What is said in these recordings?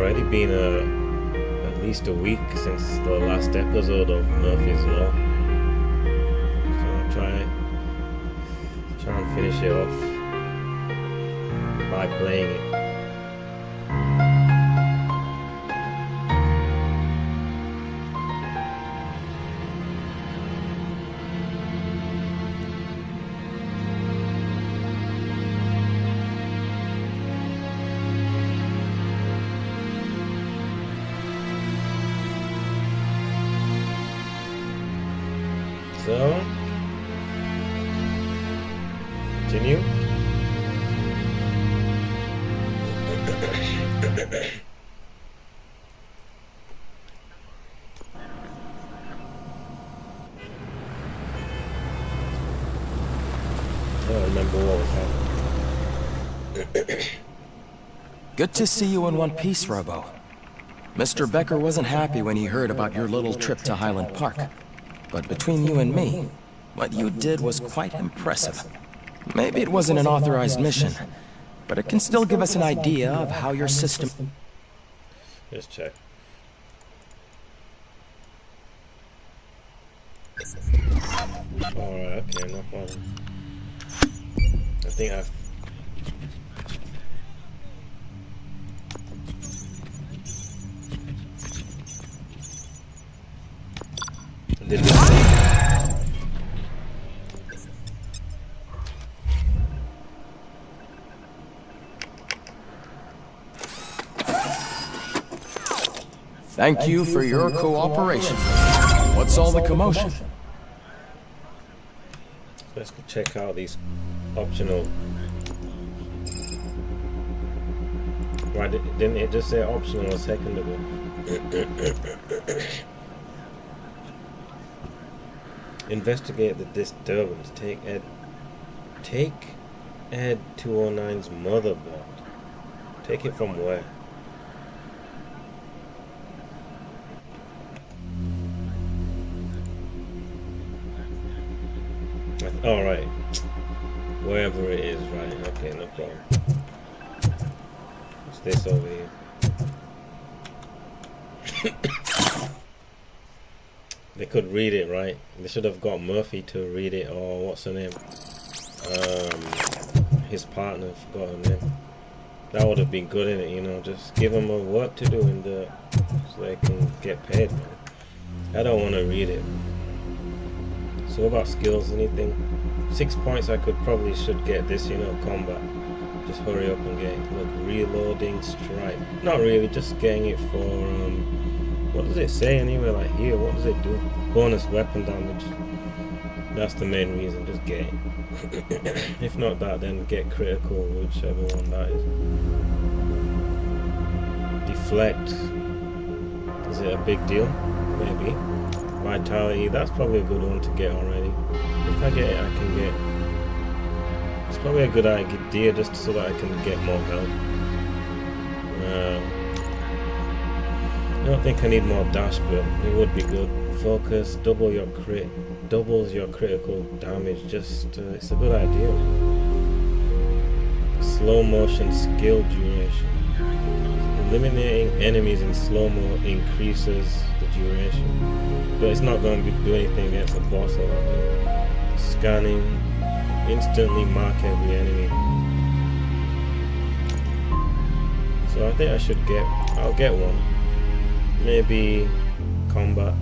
already been at least a week since the last episode of Murphy's Law. So I'll try and finish it off by playing it. So, continue. I don't remember what was happening. Good to see you in one piece, Robo. Mr. Becker wasn't happy when he heard about your little trip to Highland Park. But between you and me, what you did was quite impressive. Maybe it wasn't an authorized mission, but it can still give us an idea of how your system... Just check. Alright, okay, no problem. I think I've... did this. Thank you for your cooperation. What's all the commotion? Let's go check out these optional. Why didn't it just say optional a second ago? Investigate the disturbance. Take Ed 209's motherboard. Take it from where? Alright. Wherever it is, right. Okay, no problem. What's this over here? They could read it, right? They should have got Murphy to read it, or what's her name? His partner, forgot her name. That would have been good in it, you know. Just give them a work to do in the so they can get paid, man. I don't want to read it. So about skills, anything? 6 points. I should get this, you know, combat. Just hurry up and get it. Look, reloading strike. Not really, just getting it for what does it say anyway? Like here, what does it do? Bonus weapon damage. That's the main reason. Just get it. If not that, then get critical, whichever one that is. Deflect. Is it a big deal? Maybe. Vitality. That's probably a good one to get already. If I get it, I can get. It's probably a good idea just so that I can get more health. I don't think I need more dash, but it would be good. Focus, doubles your critical damage. Just it's a good idea. Slow motion skill duration. Eliminating enemies in slow-mo increases the duration, but it's not going to do anything against the boss. I don't think. Scanning, instantly mark every enemy. So I think I should I'll get one. Maybe combat,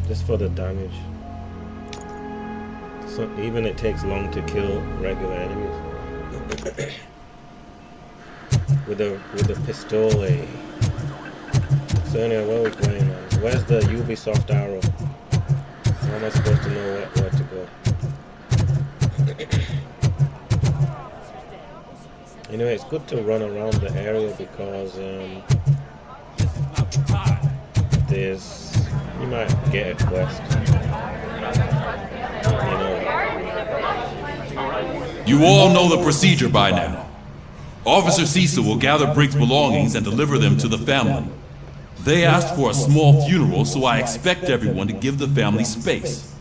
just for the damage. So even it takes long to kill regular enemies. with the pistole. So anyway, where are we going on? Where's the Ubisoft arrow? How am I supposed to know where to go? Anyway, it's good to run around the area because you might get a quest. You all know the procedure by now. Officer Cecil will gather Briggs' belongings and deliver them to the family. They asked for a small funeral, so I expect everyone to give the family space.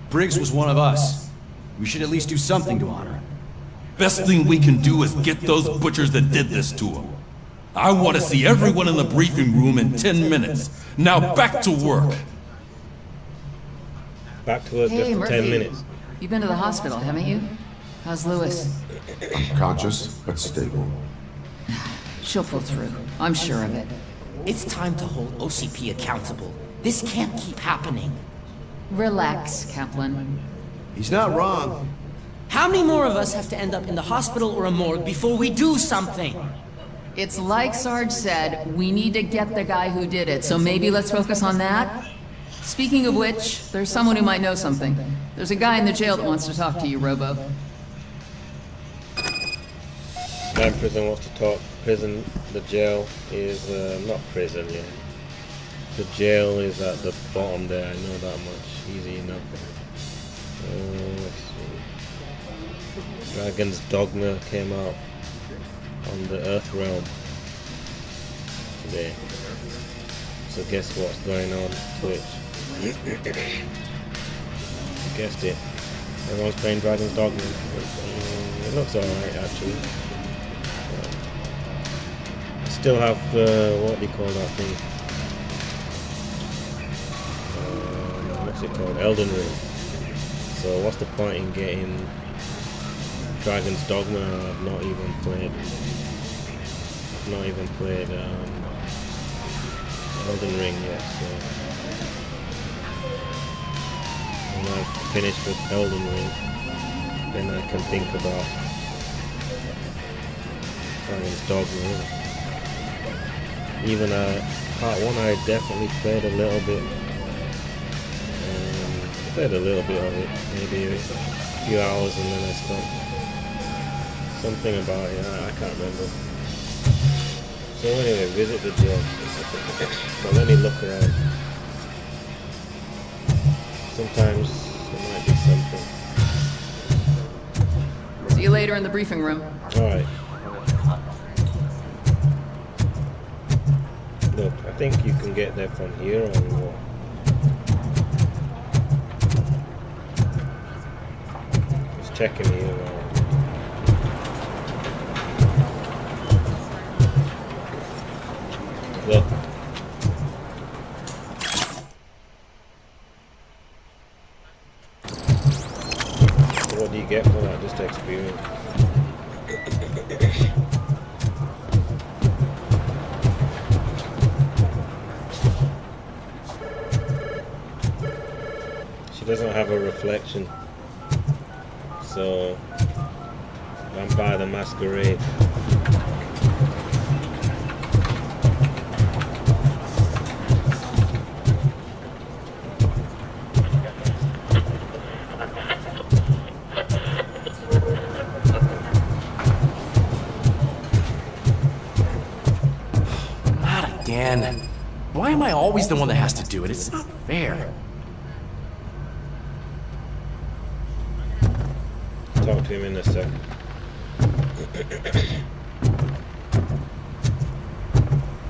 Briggs was one of us. We should at least do something to honor him. Best thing we can do is get those butchers that did this to him. I want to see everyone in the briefing room in 10 minutes. Now back to work. Back to work just for 10 minutes. You've been to the hospital, haven't you? How's Lewis? Conscious, but stable. She'll pull through. I'm sure of it. It's time to hold OCP accountable. This can't keep happening. Relax, Kaplan. He's not wrong. How many more of us have to end up in the hospital or a morgue before we do something? It's like Sarge said, we need to get the guy who did it, so maybe let's focus on that? Speaking of which, there's someone who might know something. There's a guy in the jail that wants to talk to you, Robo. Guy in prison wants to talk. Prison, the jail is, not prison, yeah. The jail is at the bottom there, I know that much. Easy enough. Let's see. Dragon's Dogma came out on the Earth realm today. So guess what's going on Twitch? You guessed it. Everyone's playing Dragon's Dogma. It looks alright actually. Still have what do you call that thing? What's it called? Elden Ring. So what's the point in getting Dragon's Dogma? I've not even played Elden Ring yet. So when I've finished with Elden Ring, then I can think about Dragon's Dogma. Even part 1 I definitely played a little bit. Played a little bit of it, maybe a few hours, and then I stopped. Something about it, I can't remember. So anyway, visit the jail. So let me look around. Sometimes there might be something. See you later in the briefing room. Alright. Look, I think you can get there from here or what? Just checking here around. Look. So what do you get for that? Just experience. Doesn't have a reflection, so Vampire the Masquerade. Not again. Why am I always the one that has to do it? It's not fair. Talk to him in a sec.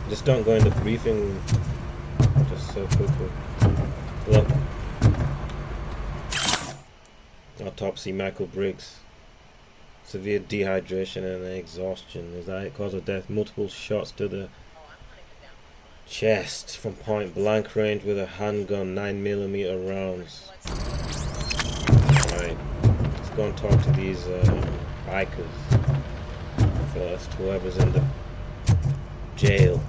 Just don't go into briefing just so quickly. Look. Autopsy Michael Briggs. Severe dehydration and exhaustion. Is that it? Cause of death. Multiple shots to the chest from point blank range with a handgun, 9mm rounds. Right. Go and talk to these bikers first, whoever's in the jail.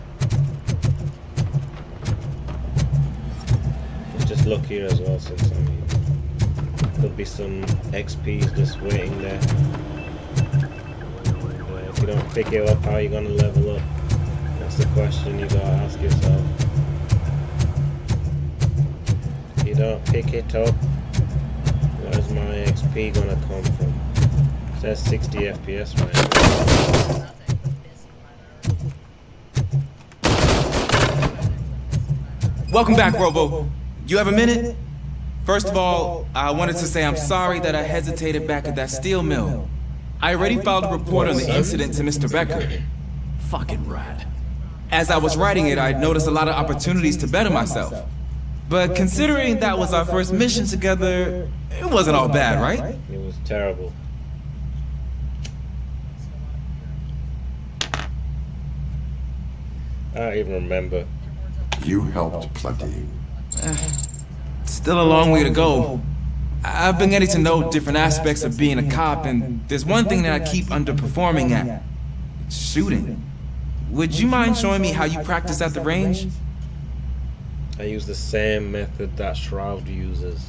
Just look here as well, since I mean, could be some XPs just waiting there. And, if you don't pick it up, how are you gonna level up? That's the question you gotta ask yourself. If you don't pick it up, where's my XP gonna come from? It says 60 FPS right now. Welcome back, Robo. You have a minute? First of all, I wanted to say I'm sorry that I hesitated back at that steel mill. I already filed a report on the incident to Mr. Becker. Fucking rat. As I was writing it, I noticed a lot of opportunities to better myself. But considering that was our first mission together, it wasn't all bad, right? It was terrible. I don't even remember. You helped plenty. Still a long way to go. I've been getting to know different aspects of being a cop, and there's one thing that I keep underperforming at. Shooting. Would you mind showing me how you practice at the range? I use the same method that Shroud uses.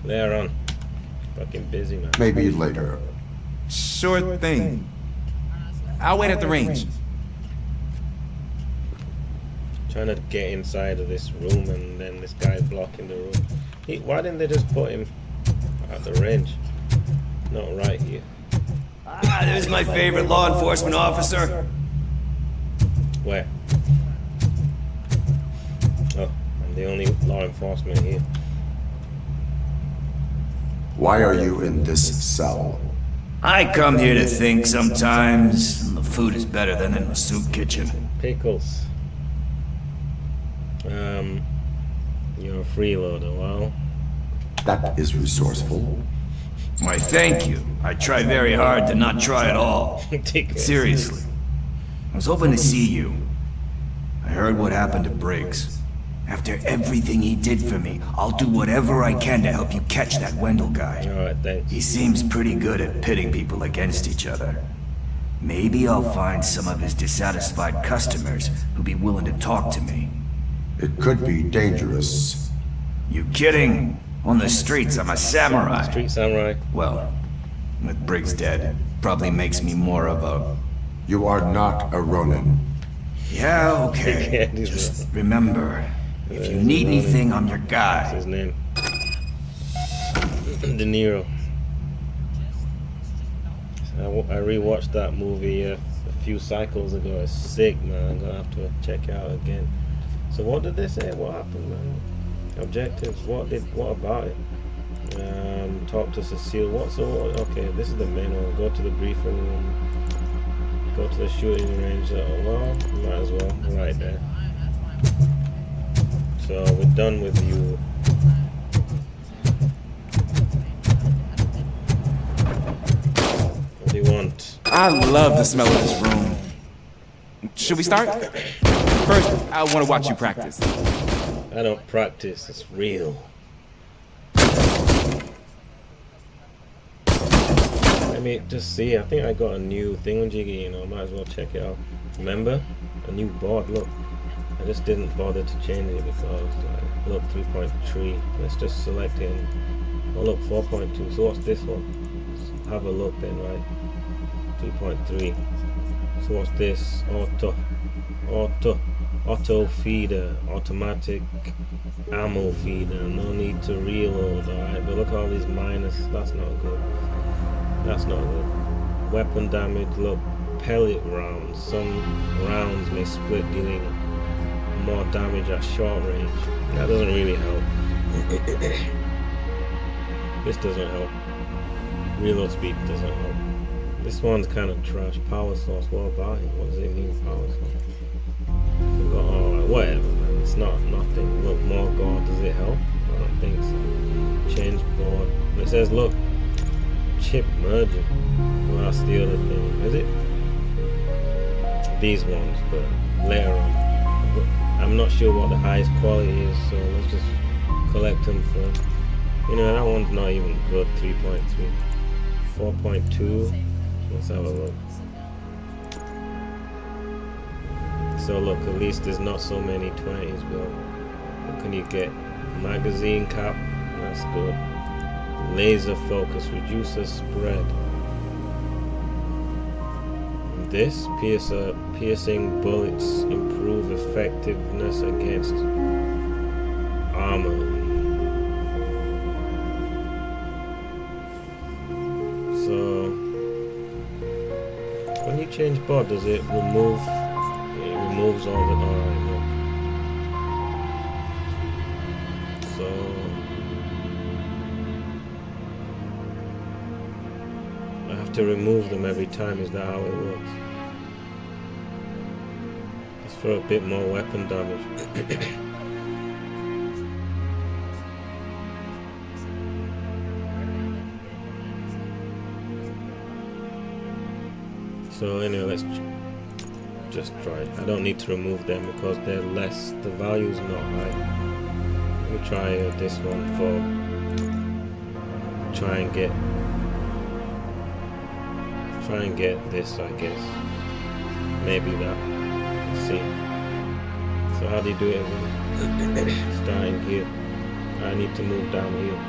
Later on. Fucking busy, man. Maybe later. Sure thing. I'll wait at the range. Trying to get inside of this room and then this guy's blocking the room. Why didn't they just put him at the range? Not right here. Ah, there's my favorite law enforcement officer. Where? Oh, I'm the only law enforcement here. Why are you in this cell? I come here to think sometimes the food is better than in the soup kitchen. Pickles. You're a freeloader, well. That is resourceful. Why, thank you. I try very hard to not try at all. Seriously. I was hoping to see you. I heard what happened to Briggs. After everything he did for me, I'll do whatever I can to help you catch that Wendell guy. Alright, thanks. He seems pretty good at pitting people against each other. Maybe I'll find some of his dissatisfied customers who'd be willing to talk to me. It could be dangerous. You kidding? On the streets, I'm a samurai. Street samurai. Well, with Briggs dead, probably makes me more of a... You are not a Ronin. Yeah, okay. Just remember, if you need anything, I'm your That's guy. his name. De Niro. I rewatched that movie a few cycles ago. It's sick, man. I'm gonna have to check it out again. So what did they say? What happened, man? Objectives. What about it? Talk to Cecile. Okay, this is the main one. Go to the briefing room. Go to the shooting range. Well, might as well. Right there. So we're done with you. What do you want? I love the smell of this room. Should we start? First, I want to watch you practice. I don't practice, it's real. Let me just see, I think I got a new thingamajiggy, you know, might as well check it out. Remember? A new board, look. I just didn't bother to change it because, look, 3.3. Let's just select it. Oh, look, 4.2. So what's this one? Let's have a look then, right? 3.3. So what's this? Auto feeder, automatic ammo feeder, no need to reload. Alright, but look at all these minus, that's not good. That's not good. Weapon damage, look, pellet rounds. Some rounds may split, dealing more damage at short range. That doesn't really help. This doesn't help. Reload speed doesn't help. This one's kind of trash. Power source, what about it? What does it mean, power source? Alright, whatever, man. It's not nothing. Look, more guard, does it help? I don't think so. Change board. It says, look, chip merger. Well, that's the other thing. Is it? These ones, but later on. I'm not sure what the highest quality is, so let's just collect them first. You know, that one's not even good. 3.3. 4.2. Let's have a look. So look, at least there's not so many 20s, but what can you get? Magazine cap, that's good. Laser focus, reduces spread. This, piercing bullets, improve effectiveness against armor. So, when you change board, does it remove? It removes all the. Alright, look. So, I have to remove them every time. Is that how it works? Just for a bit more weapon damage. So anyway, let's just try. I don't need to remove them because they're less. The value is not high. Let me try this one for try and get this, I guess. Maybe that. Let's see. So how do you do it? Starting here. I need to move down here.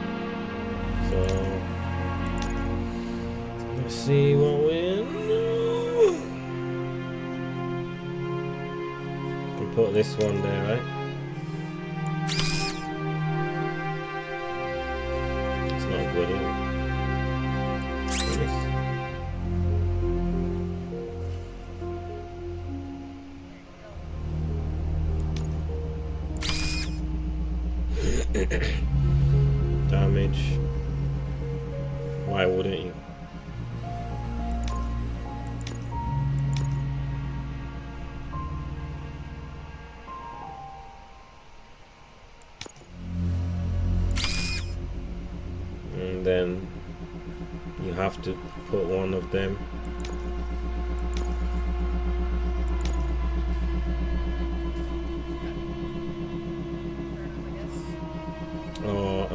So let's see what we can put this one there, right? It's not good, is it? Damage. Why wouldn't you? And then you have to put one of them. Or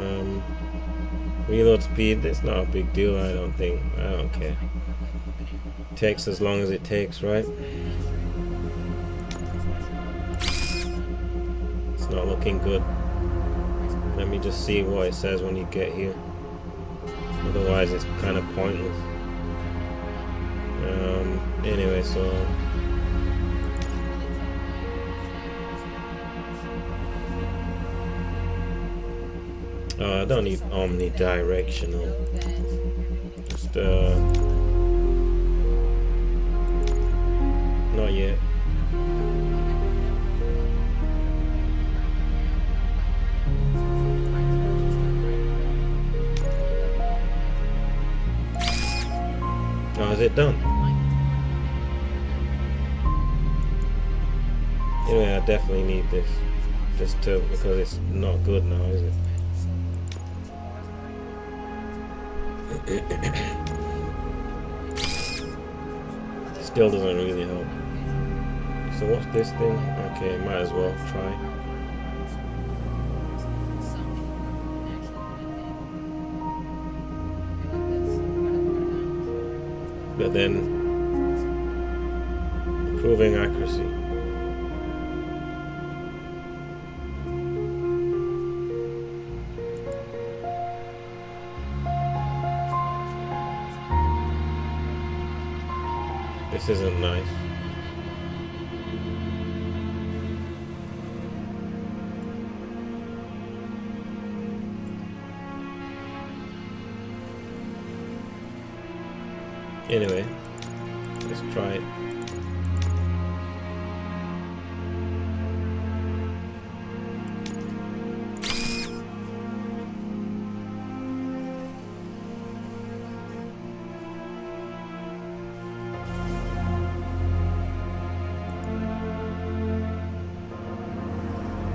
reload speed. That's not a big deal, I don't think. I don't care. Takes as long as it takes, right? It's not looking good. Let me just see what it says when you get here. Otherwise it's kind of pointless. Anyway, so I don't need omnidirectional. Just not yet. Oh, is it done? Anyway, I definitely need this too, because it's not good now, is it? Still doesn't really help. So what's this thing? Okay, might as well try. But then improving accuracy. This isn't nice. Anyway, let's try it.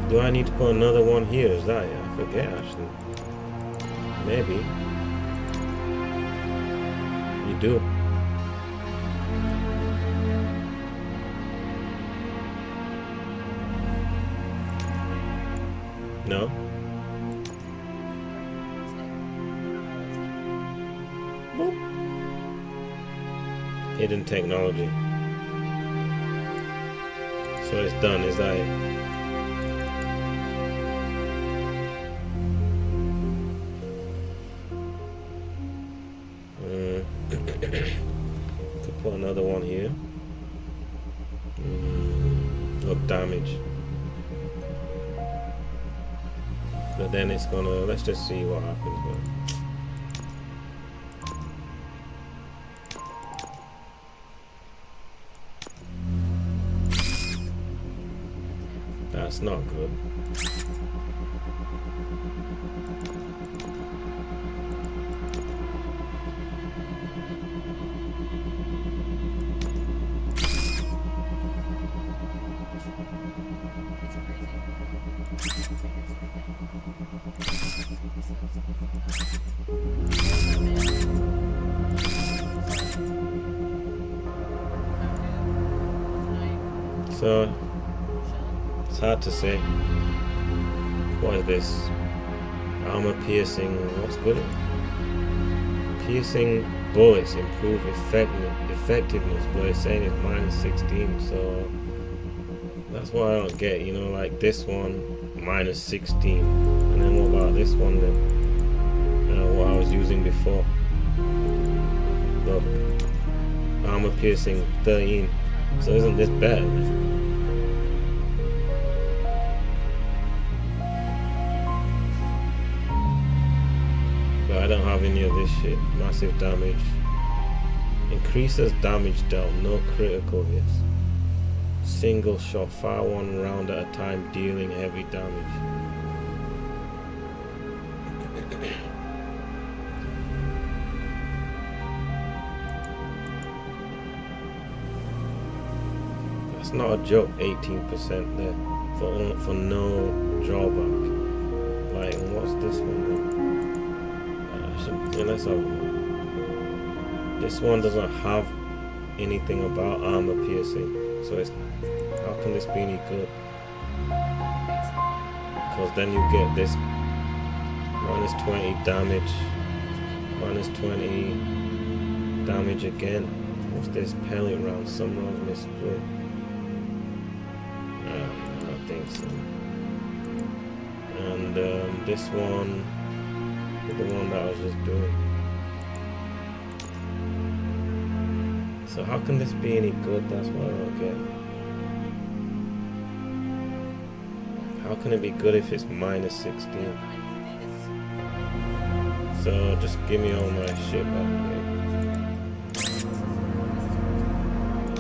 Do I need to put another one here? Is that it? I forget actually. Maybe. You do. No? Boop. Hidden technology. So it's done, is that it? Could put another one here. Look, damage. But then it's gonna, let's just see what happens. That's not good. So it's hard to say. What is this? Armor piercing. What's good? Piercing bullets improve effectiveness, but it's saying it's minus 16. So that's what I don't get. You know, like this one minus 16, and then what about this one then? What I was using before. Look, armor piercing 13. So isn't this better? But I don't have any of this shit. Massive damage. Increases damage dealt, no critical hits. Single shot, fire one round at a time, dealing heavy damage. That's not a joke. 18% there for no drawback. Like, what's this one then? Let's have a look. This one doesn't have anything about armor piercing, so it's, how can this be any good? Because then you get this minus 20 damage, minus 20 damage again. What's this? Pellet round, some rounds may split. I don't think so. And this one, the one that I was just doing. So how can this be any good? That's what I don't get. How can it be good if it's minus 16? So just give me all my shit back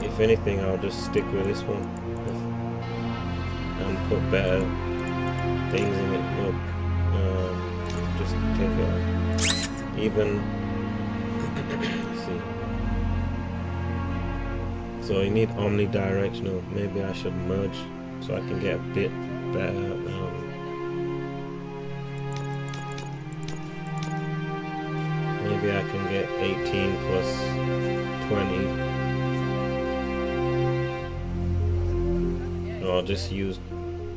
here. If anything, I'll just stick with this one and put better things in it. Look, just take it out. Even, let's see. So you need omnidirectional. Maybe I should merge so I can get a bit better. Maybe I can get 18 plus 20. Or I'll just use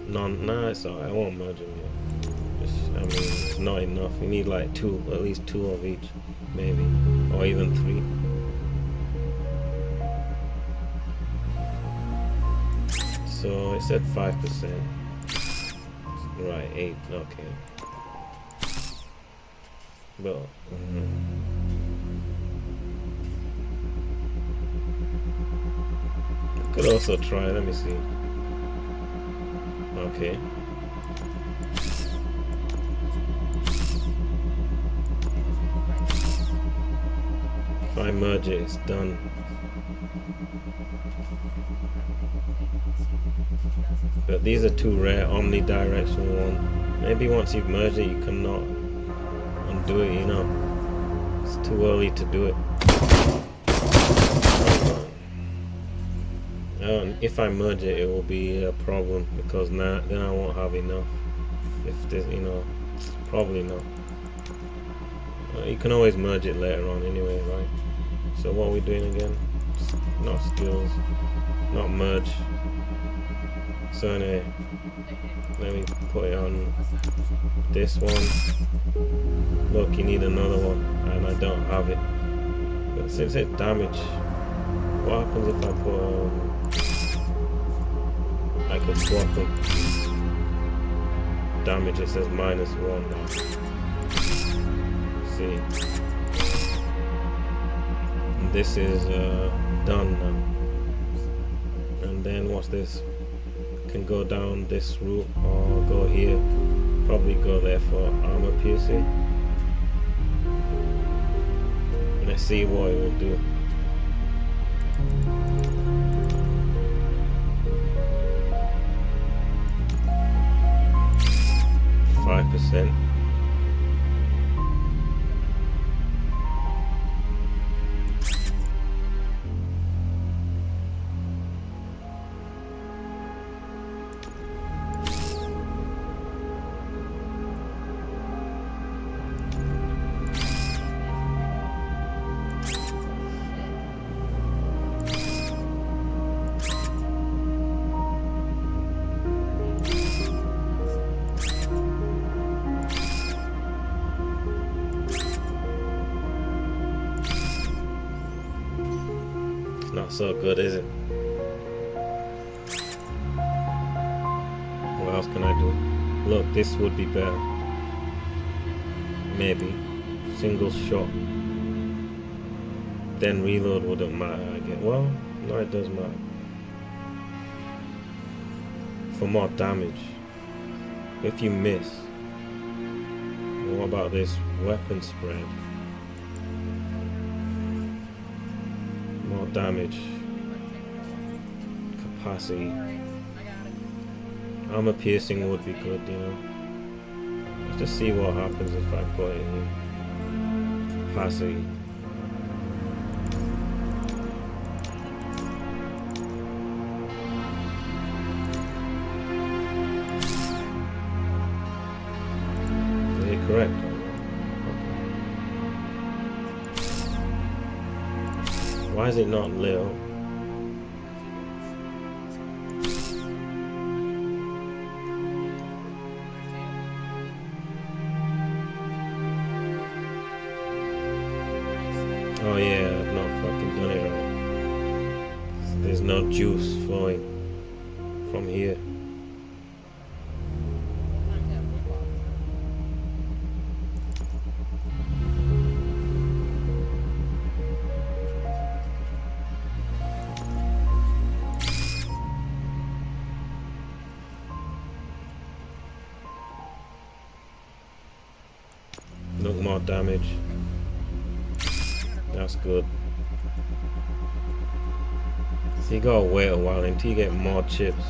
nah, it's alright. I won't merge them yet. I mean, it's not enough. You need like two, at least 2 of each, maybe, or even 3. So it said 5%. Right, 8. Okay. Well. I could also try. Let me see. Okay. If I merge it, it's done. But these are 2 rare omnidirectional ones. Maybe once you've merged it, you cannot undo it, you know. It's too early to do it. If I merge it, it will be a problem because now then I won't have enough. If this, you know, probably not. You can always merge it later on anyway, right? So what are we doing again? Not skills, not merge. So anyway, let me put it on this one. Look, you need another one, and I don't have it. But since it's damage, what happens if I put I could swap them. Damage, it says -1 now. See. And this is done now. And then what's this? Can go down this route or go here. Probably go there for armor piercing. Let's see what it will do. 5%. Not so good, is it? What else can I do? Look, this would be better. Maybe. Single shot. Then reload wouldn't matter, I guess. Well, no, it does matter. For more damage. If you miss. What about this weapon spread? More damage. Capacity. Armor piercing would be good, you know. Let's just see what happens if I put it in. Capacity. Correct. Why is it not lit up? Oh yeah, I've not fucking done it all. There's no juice flowing from here. Look, more damage. That's good. So you gotta wait a while until you get more chips.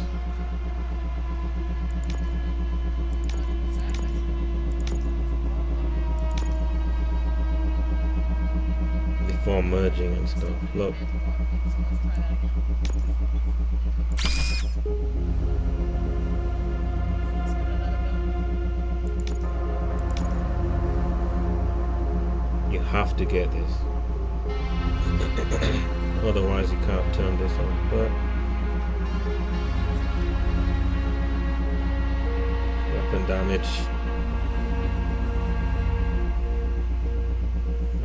Before merging and stuff. Look. You have to get this. Otherwise you can't turn this on. But weapon damage.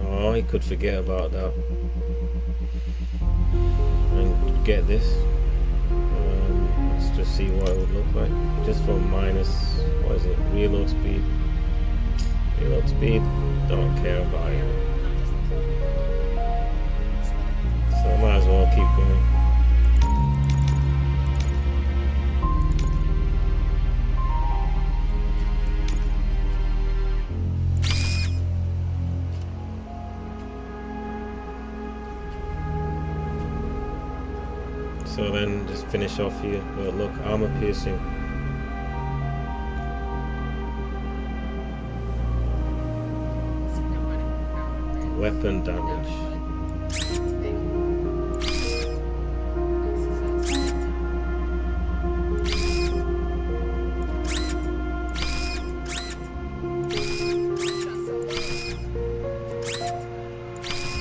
Oh, he could forget about that. And get this. Let's just see what it would look like. Just for minus, what is it? Reload speed. Reload speed. Don't care about it. So I might as well keep going. So then just finish off here. But look, armor piercing. Weapon damage.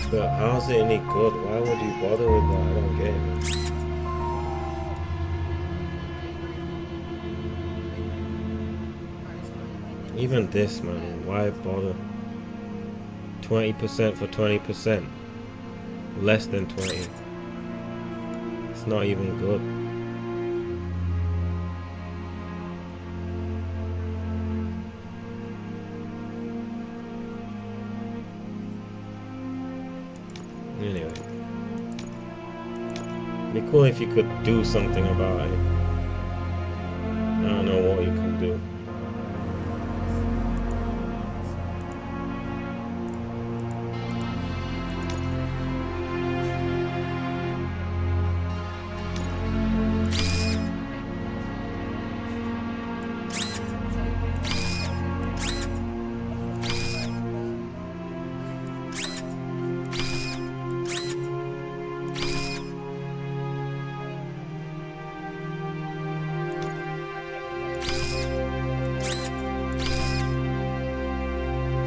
But how's it any good? Why would you bother with that? I don't get it. Even this, man, why bother? 20% for 20%. Less than 20. It's not even good. Anyway. It'd be cool if you could do something about it. I don't know what you can do.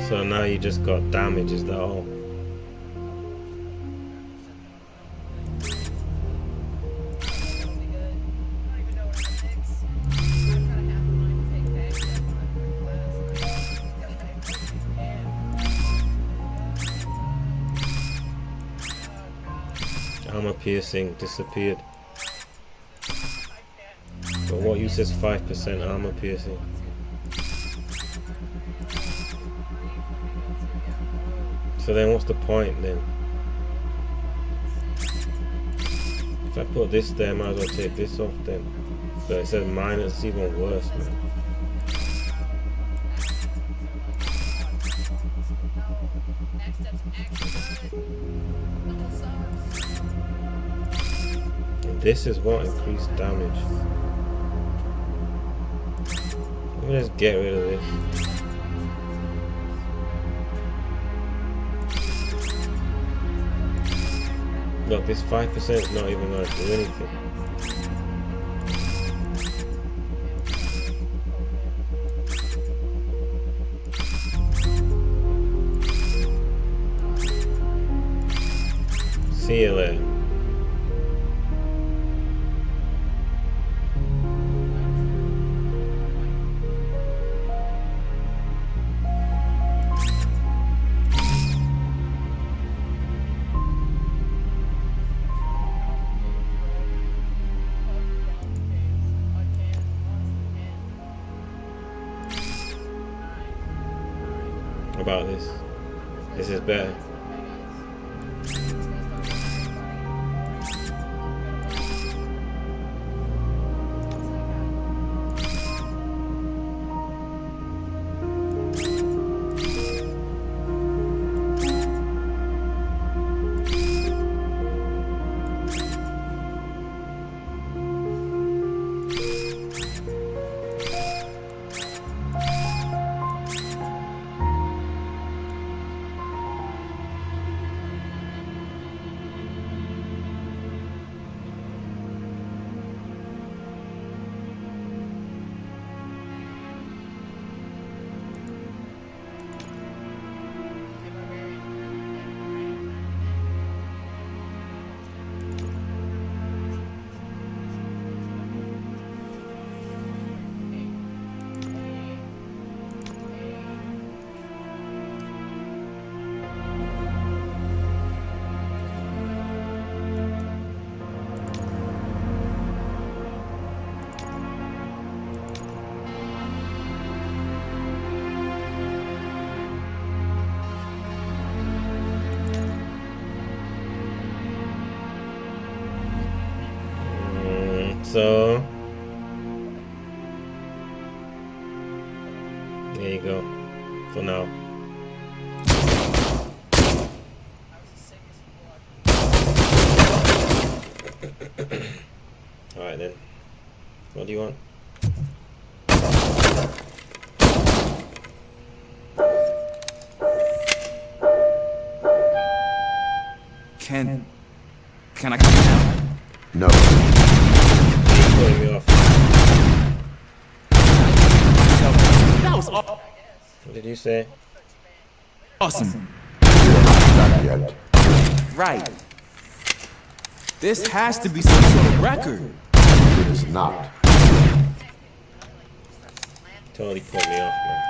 So now you just got damage, is that all? Armor piercing disappeared. But what use is 5% armor piercing? So then what's the point then? If I put this there, I might as well take this off then. So it says minus, it's even worse, man. And this is what increased damage. Let me just get rid of this. Look, this 5% is not even going to do anything. See you later. About this. This is better. So there you go for now. Alright then. What do you want? Can I come down? No. Pulling me off. That was awesome. What did you say? Awesome. Not yet. Right. This has to be some sort of record. It is not. Totally put me off, man.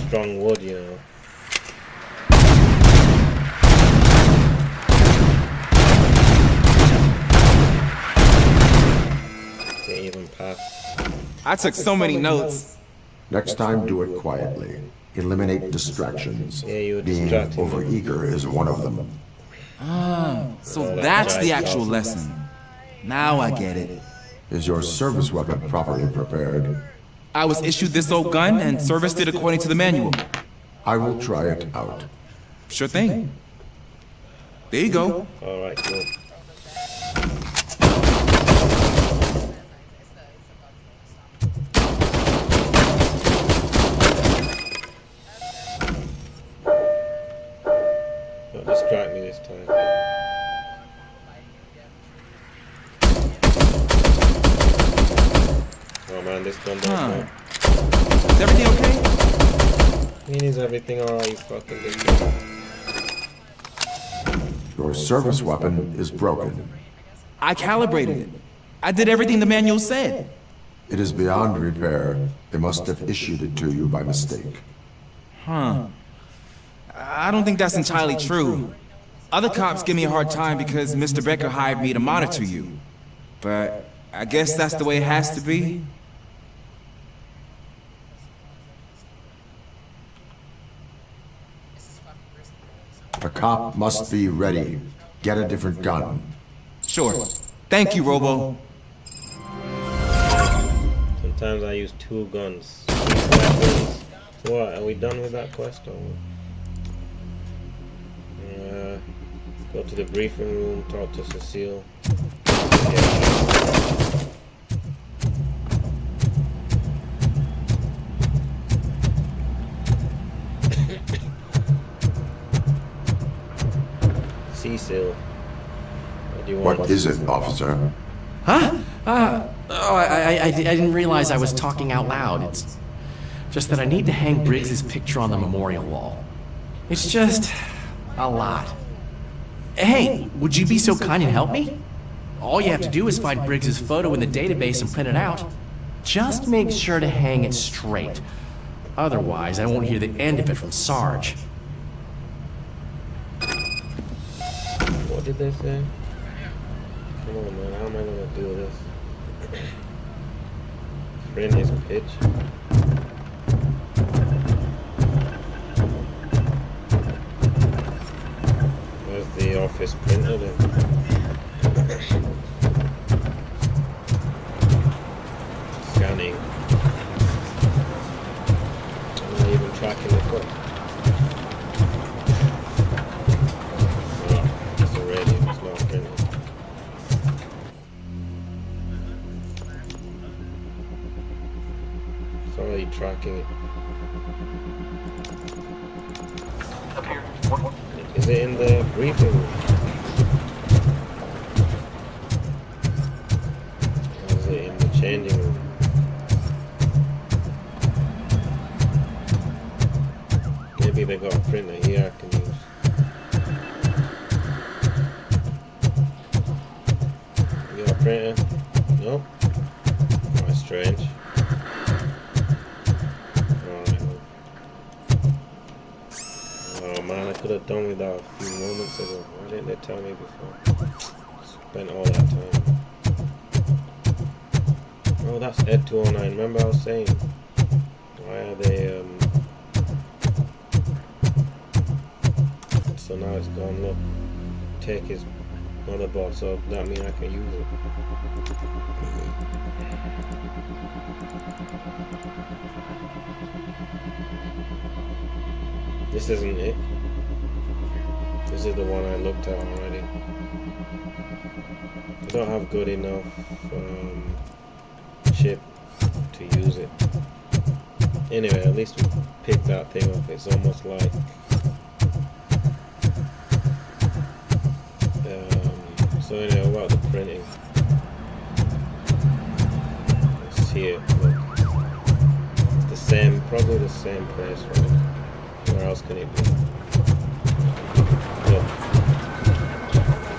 Strong wood, you know. Can't even pass. I took so many notes. Next time, do it quietly. Eliminate distractions. Yeah, you were Being distracting. overeager is one of them. So that's the actual lesson. Now I get it. Is your service weapon properly prepared? I was issued this old gun and serviced it according to the manual. I will try it out. Sure thing. There you go. Alright, cool. Oh man, this gun don't work. Is everything okay? Is everything alright, you fucking dickhead? Your service weapon is broken. I calibrated it. I did everything the manual said. It is beyond repair. They must have issued it to you by mistake. Huh. I don't think that's entirely true. Other cops give me a hard time because Mr. Becker hired me to monitor you. But I guess that's the way it has to be. The cop must be ready. Get a different gun. Sure. Thank you, Robo. Sometimes I use 2 guns. 2 weapons. So what, are we done with that quest or what? Go to the briefing room, talk to Cecile. Cecile. What do you want? What is it, officer? Huh? I didn't realize I was talking out loud. It's just that I need to hang Briggs's picture on the memorial wall. It's just a lot. Hey, would you be so kind and help me? All you have to do is find Briggs's photo in the database and print it out. Just make sure to hang it straight. Otherwise, I won't hear the end of it from Sarge. What did they say? Come on, man. How am I gonna do this? Print his pitch. Where's the office printer then? Scanning. I'm not even tracking the foot. It's already, it's not printed. It's already tracking it. Is it in the briefing room? Or is it in the changing room? Maybe they got a printer here I can use. You got a printer? No? That's strange. Oh man, I could have done with that a few moments ago. Why didn't they tell me before? Spent all that time. Oh, that's Ed 209. Remember I was saying? Why are they, So now it's gone, look. Take his motherboard, so that means I can use it. This isn't it. This is the one I looked at already. I don't have good enough chip to use it. Anyway, at least we picked that thing up. It's almost like so anyway, about the printing. It's here, look. It's the same, probably the same place, right? Where else can it be? Look.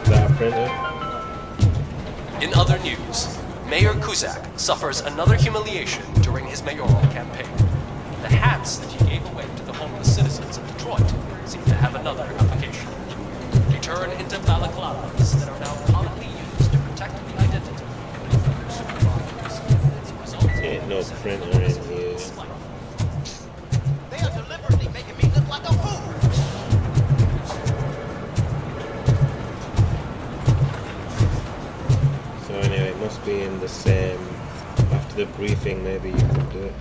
Is that a printer? In other news, Mayor Cusack suffers another humiliation during his mayoral campaign. The hats that he gave away to the homeless citizens of Detroit seem to have another application. They turn into balaclavas that are now commonly used to protect the identity of supervisors. As a result, ain't no printer in here. They are deliberately making me look like a fool. So anyway, it must be in the same. After the briefing, maybe you can do it.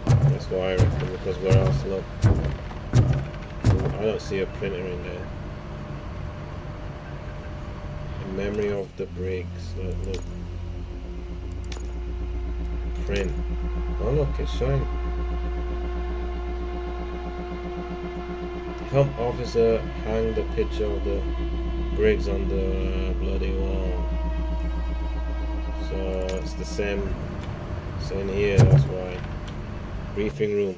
That's what I reckon. Because where else? Look, I don't see a printer in there. In memory of the Briggs. Look. Print. Oh look, it's showing. Help officer hang the picture of the Briggs on the bloody wall. So it's the same It's in here, that's why. Briefing room.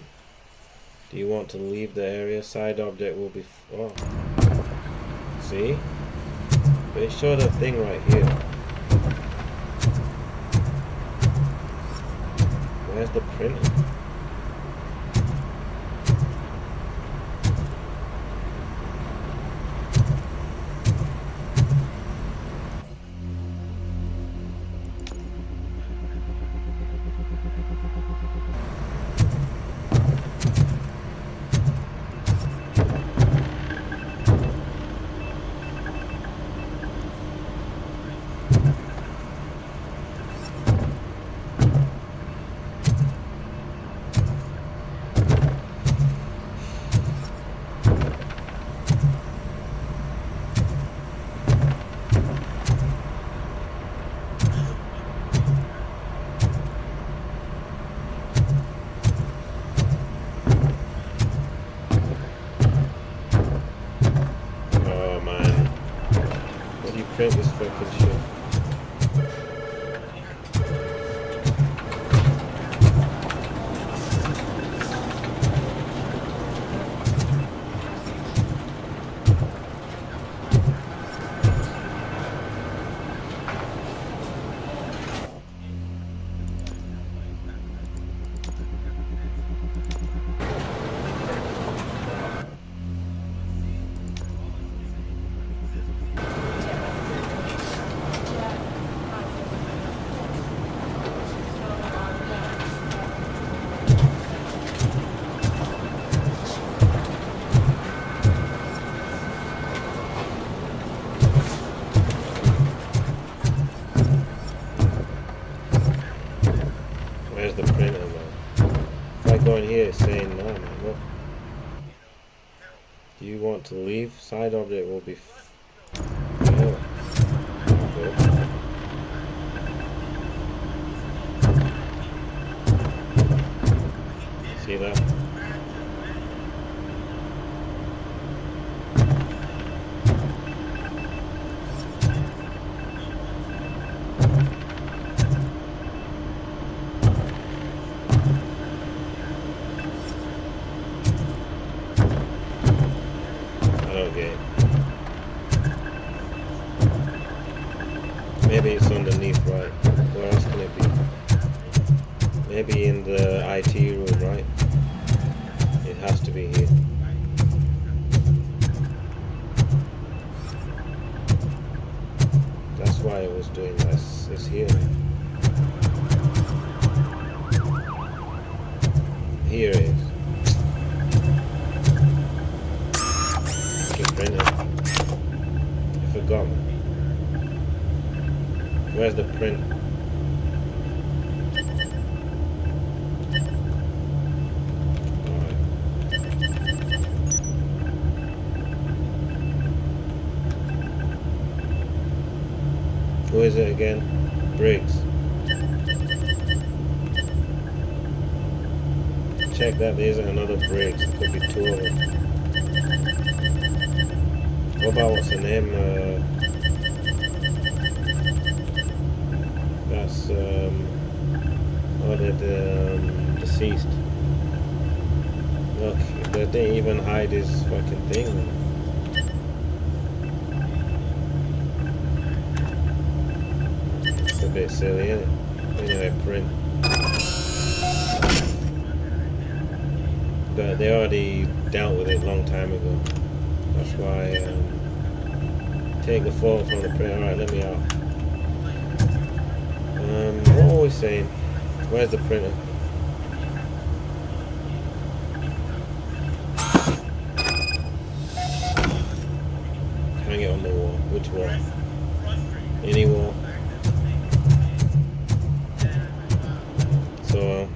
Do you want to leave the area? Side object will be... Oh. See? But it showed a thing right here. Where's the printer? Print this fucking shit. Where's the printer, man? If I go in here, it's saying no, man. Look. Do you want to leave? Side object will be... Oh. Okay. See that? Okay. Maybe it's underneath, right? Where else can it be? Maybe in the IT room, right? It has to be here. That's why it was doing this. It's here. Here it is. I forgot. Where's the print? Who is it again? Briggs. Check that there isn't another Briggs. It could be two of them. What about what's the name? That's the deceased. Look, they didn't even hide his fucking thing. It's a bit silly, isn't it? Anyway, print. But they already dealt with it a long time ago. That's why take the photo from the printer. Alright, let me out. What were we saying? Where's the printer? Hang it on the wall. Which wall? Any wall. So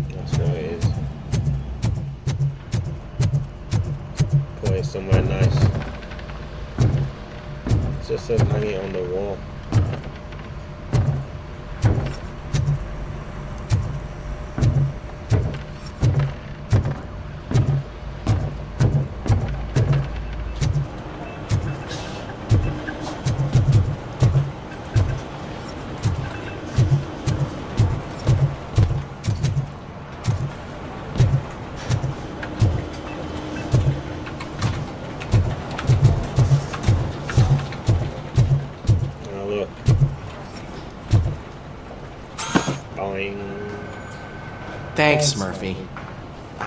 that's what it is. Put it somewhere nice. It just says hang it on the wall. Boing. Thanks, Murphy.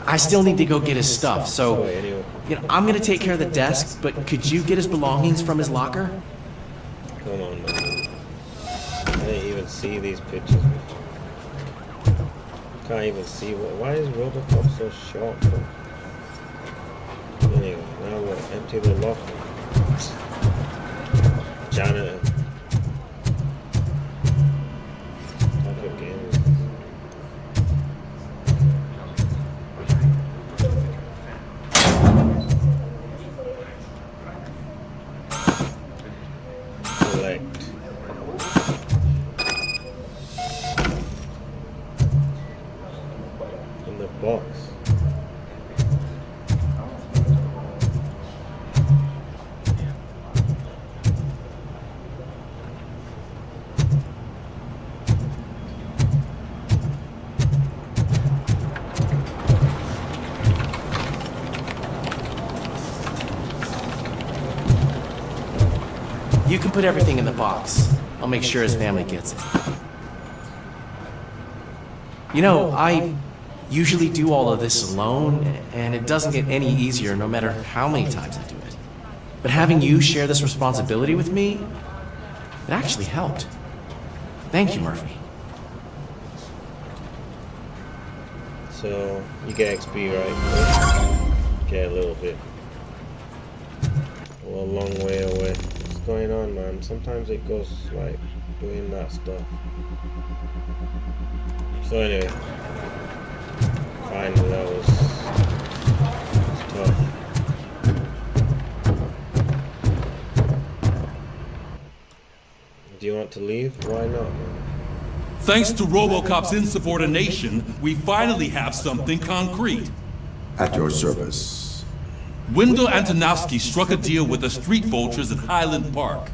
I still need to go get his stuff, so you know, I'm gonna take care of the desk, but could you get his belongings from his locker? Come on, man. I didn't even see these pictures before. Can't even see what. Why is Robocop so short? Anyway, now we'll empty the locker. Janitor. Type of game is this? Collect. In the box. You can put everything in the box. I'll make sure his family gets it. You know, I usually do all of this alone, and it doesn't get any easier no matter how many times I do it. But having you share this responsibility with me, it actually helped. Thank you, Murphy. So, you get XP, right? Get a little bit. Well, a long way away. What's going on, man? Sometimes it goes like doing that stuff. So anyway, finally that was tough. Do you want to leave? Why not, man? Thanks to RoboCop's insubordination, we finally have something concrete. At your service. Wendell Antonowski struck a deal with the street vultures at Highland Park.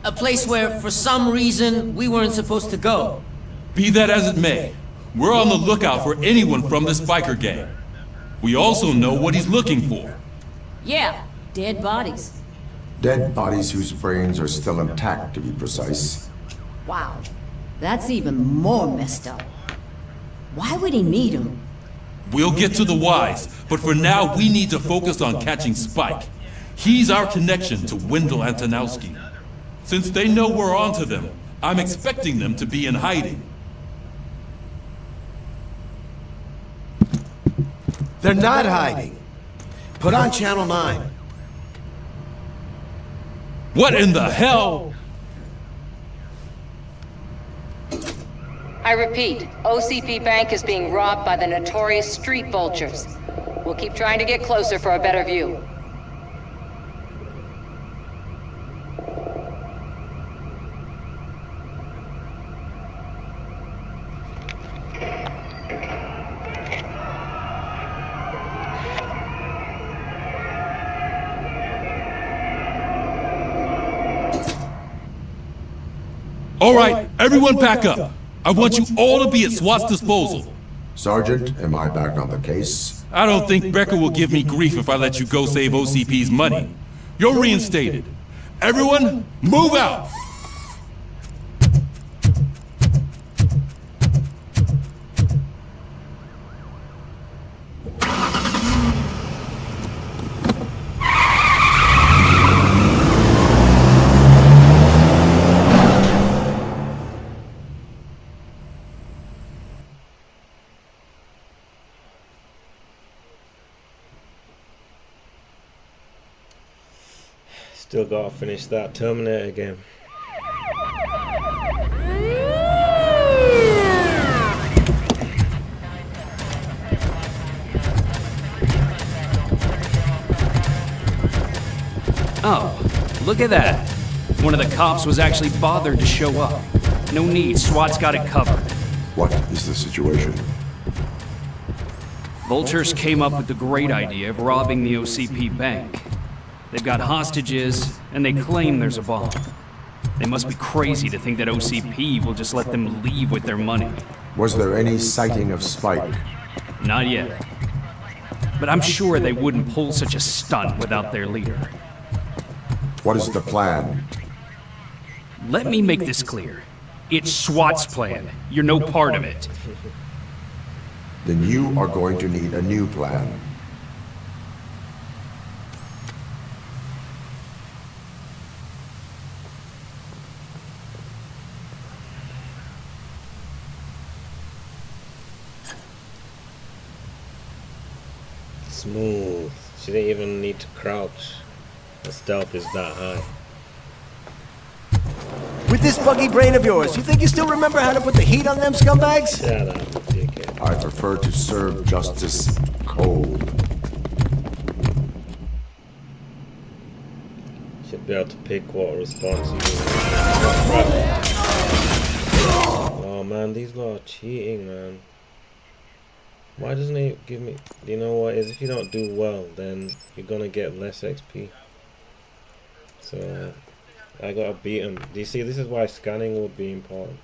A place where, for some reason, we weren't supposed to go. Be that as it may, we're on the lookout for anyone from this biker gang. We also know what he's looking for. Yeah, dead bodies. Dead bodies whose brains are still intact, to be precise. Wow, that's even more messed up. Why would he need them? We'll get to the whys, but for now we need to focus on catching Spike. He's our connection to Wendell Antonowski. Since they know we're onto them, I'm expecting them to be in hiding. They're not hiding. Put on Channel 9. What in the hell? I repeat, OCP Bank is being robbed by the notorious street vultures. We'll keep trying to get closer for a better view. All right, everyone pack up. I want you all to be at SWAT's disposal. Sergeant, am I back on the case? I don't think Becker will give me grief if I let you go save OCP's money. You're reinstated. Everyone, move out! Still gotta finish that Terminator game. Oh, look at that. One of the cops was actually bothered to show up. No need, SWAT's got it covered. What is the situation? Vultures came up with the great idea of robbing the OCP bank. They've got hostages, and they claim there's a bomb. They must be crazy to think that OCP will just let them leave with their money. Was there any sighting of Spike? Not yet. But I'm sure they wouldn't pull such a stunt without their leader. What is the plan? Let me make this clear. It's SWAT's plan. You're no part of it. Then you are going to need a new plan. Smooth. She didn't even need to crouch. The stealth is that high. With this buggy brain of yours, you think you still remember how to put the heat on them scumbags? Shut up, dickhead. I prefer to serve justice cold. Should be able to pick what response you do. Oh man, these lot are cheating, man. Why doesn't he give me... You know what is, if you don't do well, then you're gonna get less XP. So I gotta beat him. Do you see, this is why scanning would be important.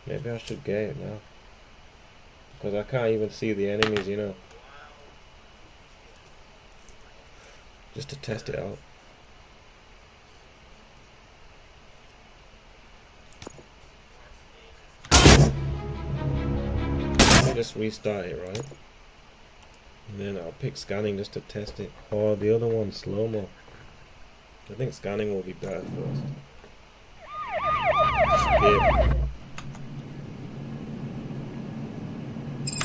Maybe I should get it now, because I can't even see the enemies, you know. Just to test it out. Just restart it, right? And then I'll pick scanning just to test it. Oh, the other one's slow-mo. I think scanning will be better first. Skip.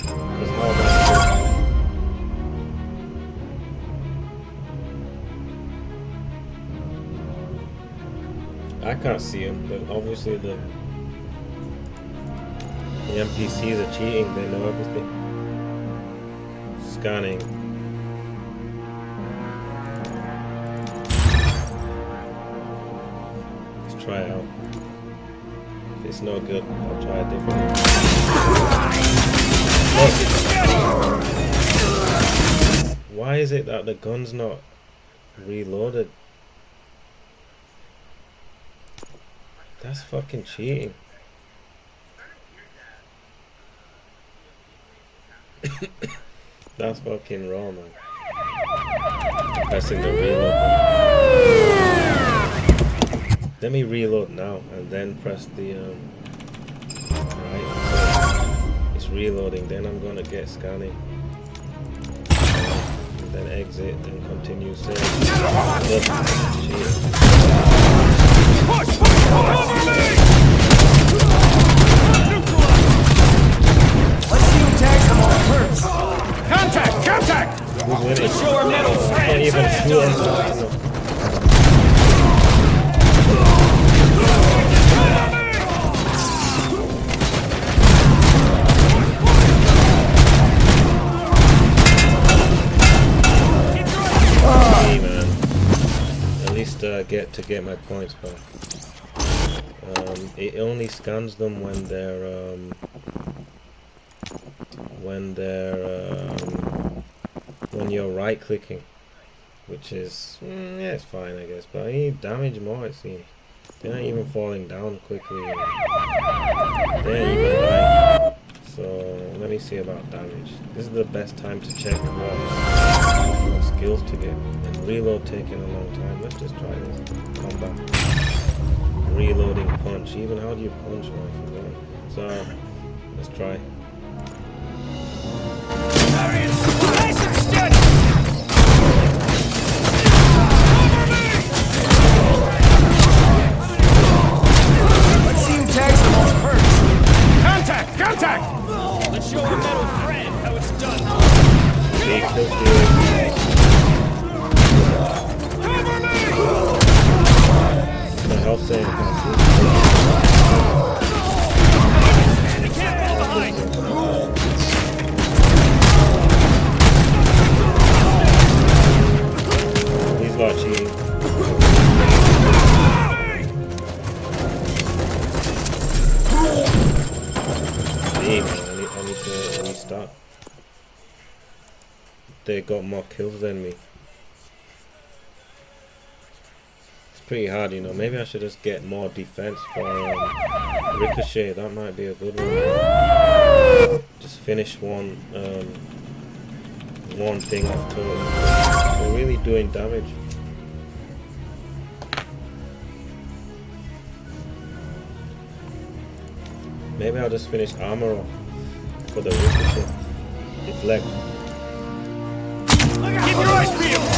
Because how am I can't see him, but obviously the NPCs are cheating, they know everything. Scanning. Let's try it out. If it's no good, I'll try it differently. Why is it that the gun's not reloaded? That's fucking cheating. That's fucking raw, man. Pressing the reload button. Let me reload now and then press the right. So it's reloading, then I'm gonna get scanning. And then exit, then continue save. Let's see who tags them all first. Contact! Contact! It's your metal friend! I can't even shoot him. Hey, man. At least get my points back. It only scans them when you're right clicking, which is yeah, it's fine I guess, but I need damage more, it seems. They're not even falling down quickly, you know. They ain't even dying. So let me see about damage. This is the best time to check what skills to get. And reload taking a long time. Let's just try this. Combat. Reloading punch. Even how do you punch? Oh, I forgot. So let's try. Let's see who tags them all first. Contact! Contact! Let's show our metal friend how it's done. Big kill. The health save. These are cheating. Damn, I need to restart. They got more kills than me. It's pretty hard, you know. Maybe I should just get more defense for Ricochet. That might be a good one. Just finish one thing off total. We're really doing damage. Maybe I'll just finish armor off for the ricochet. Deflect. Keep your eyes peeled!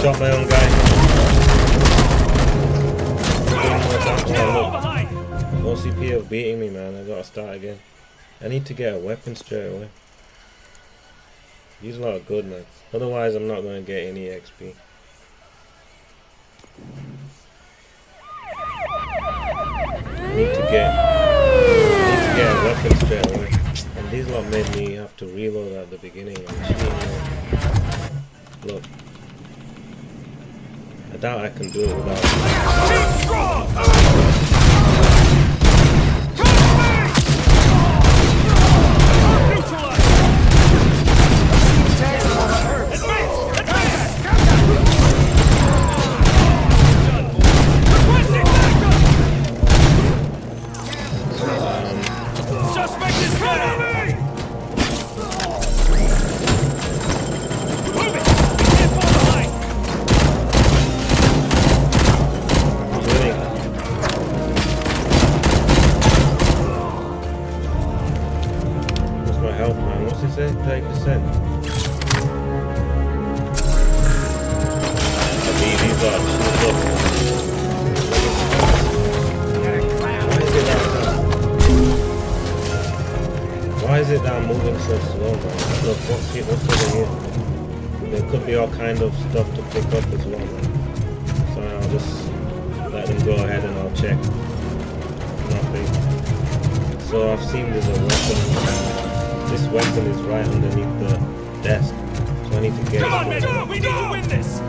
Shot my own guy. OCP are beating me, man. I gotta start again. I need to get a weapon straight away. These lot are good, man. Otherwise, I'm not gonna get any XP. I need to get a weapon straight away. And these lot made me have to reload at the beginning. Look. I doubt I can do it without. Suspect is down! What's it say? 30%. These are Why is it that I'm moving so slow, man? Look, what's over here? There could be all kind of stuff to pick up as well, man. So I'll just let them go ahead and I'll check. Nothing. So I've seen there's a weapon. This weapon is right underneath the desk. So I need to get it. Come on, man! We need to win this!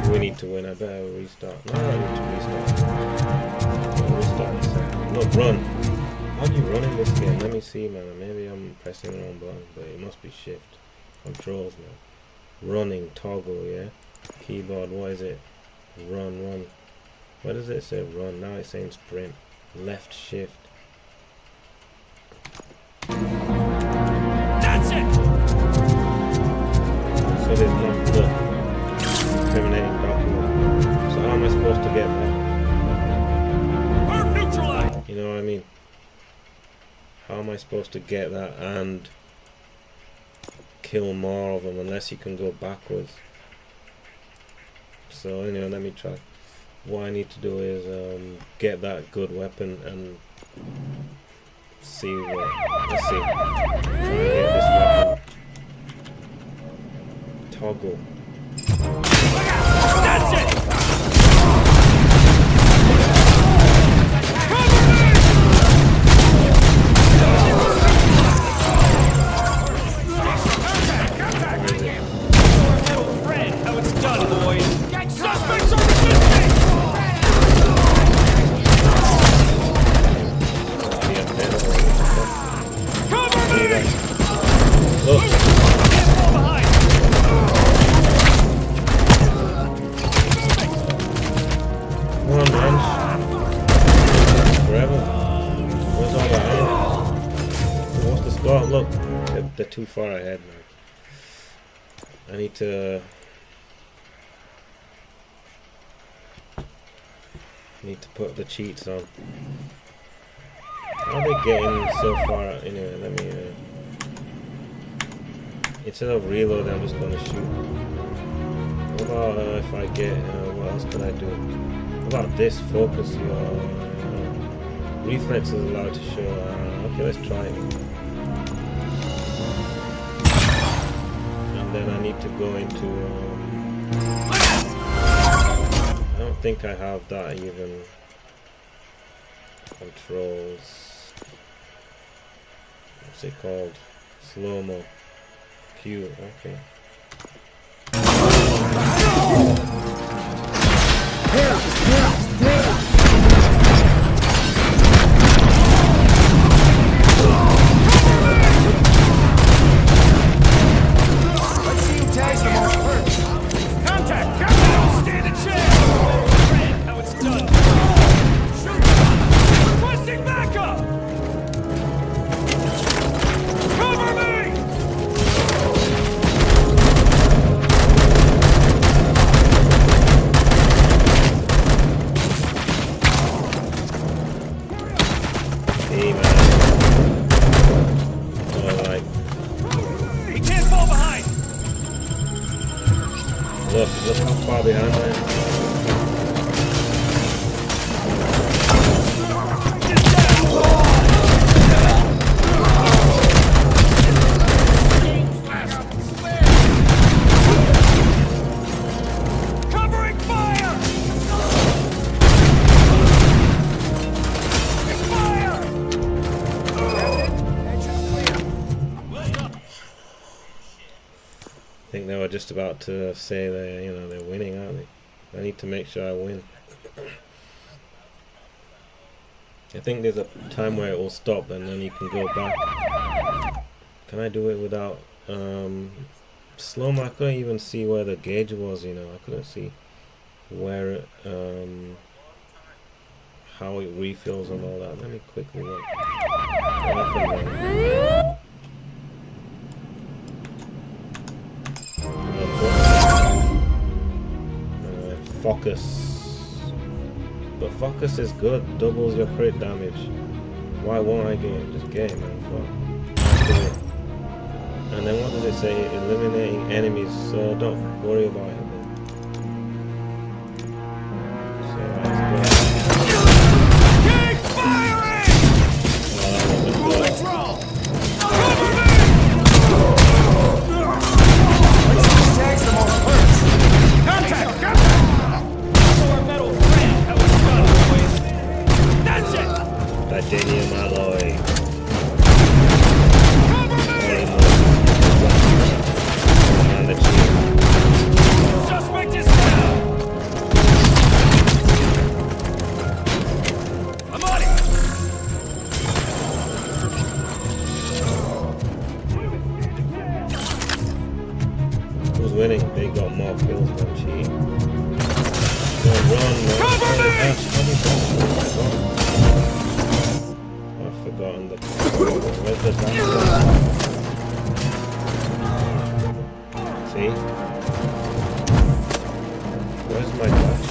We need to win. I better restart. No, I need to restart. I'll restart this second. Look, run! How do you run in this game? Let me see, man. Maybe I'm pressing the wrong button, but it must be shift. Controls, man. Running, toggle, yeah? Keyboard, what is it? Run. What does it say? Run. Now it's saying sprint. Left shift. That's it! So there's no look. Terminating document. So how am I supposed to get that? We're neutralized! You know what I mean? How am I supposed to get that and kill more of them unless you can go backwards? So anyway, let me try. What I need to do is get that good weapon and see what. Let's see. Try and get this weapon. Toggle. That's it! How it's done, boys! Suspects are resisting! Cover me! Look. Fall behind! Come on, man. Forever. Where's all that? What's the score? Look, they're too far ahead, man. I need to put the cheats on. How are they getting so far? Anyway, let me instead of reload, I'm just gonna shoot. What about if I get what else can I do? What about this? Focus your reflex is allowed to show. Okay, let's try it. Then I need to go into I don't think I have that even. Controls, what's it called? Slow-mo. Q, okay. See, man. Alright. He can't fall behind! Look how far behind I am. Covering fire! I think they were just about to say that, you know, they're winning, aren't they? I need to make sure I win. I think there's a time where it will stop and then you can go back. Can I do it without slow-mo? I couldn't even see where the gauge was, you know. I couldn't see where it, how it refills and all that. Let me quickly look. Focus. But focus is good, doubles your crit damage. Why won't I game? Just game, man. Fuck. And then what does it say? Eliminating enemies, so don't worry about it. So let's go. Keep firing! Let's roll! Cover me! Let's tag some more first. Contact! Titanium alloy. And the chief. Suspect is down. I'm on it. Who's winning? They got more kills than Chief. Run, man. Cover me! I've forgotten the. Where's the damn? See? Where's my dash?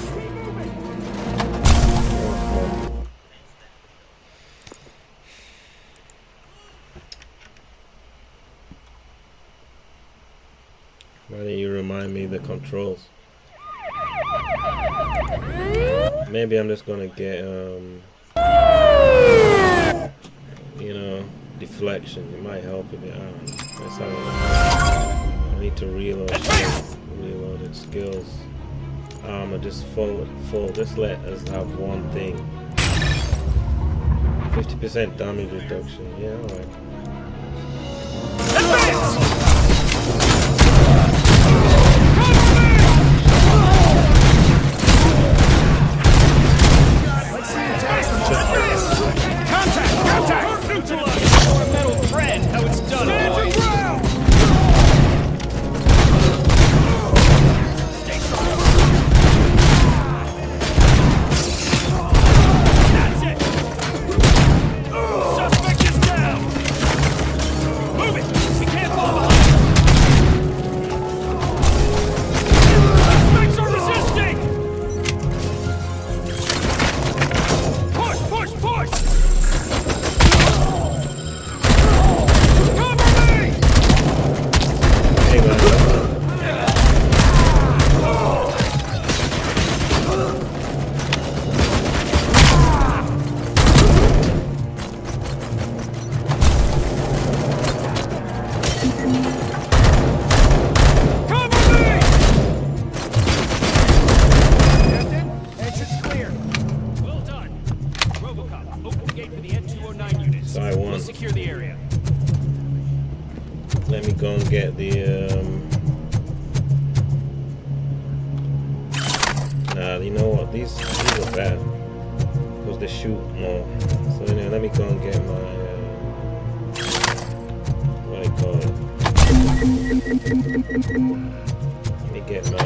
Why don't you remind me the controls? Maybe I'm just gonna get you know, deflection. It might help a bit. I don't know. Let's have a look. I need to reload reloaded skills. Just full. Just let us have one thing. 50% damage reduction. Yeah, alright. Contact! Neutralize! Or metal thread! How it's done, boys! Stay strong! That's it! Suspect is down! Move it! He can't fall behind! Suspects are resisting! Push! Push! Push! Let me go and get the nah, you know what, these are bad because they shoot more. So anyway, let me go and get my what do you call it? Let me get my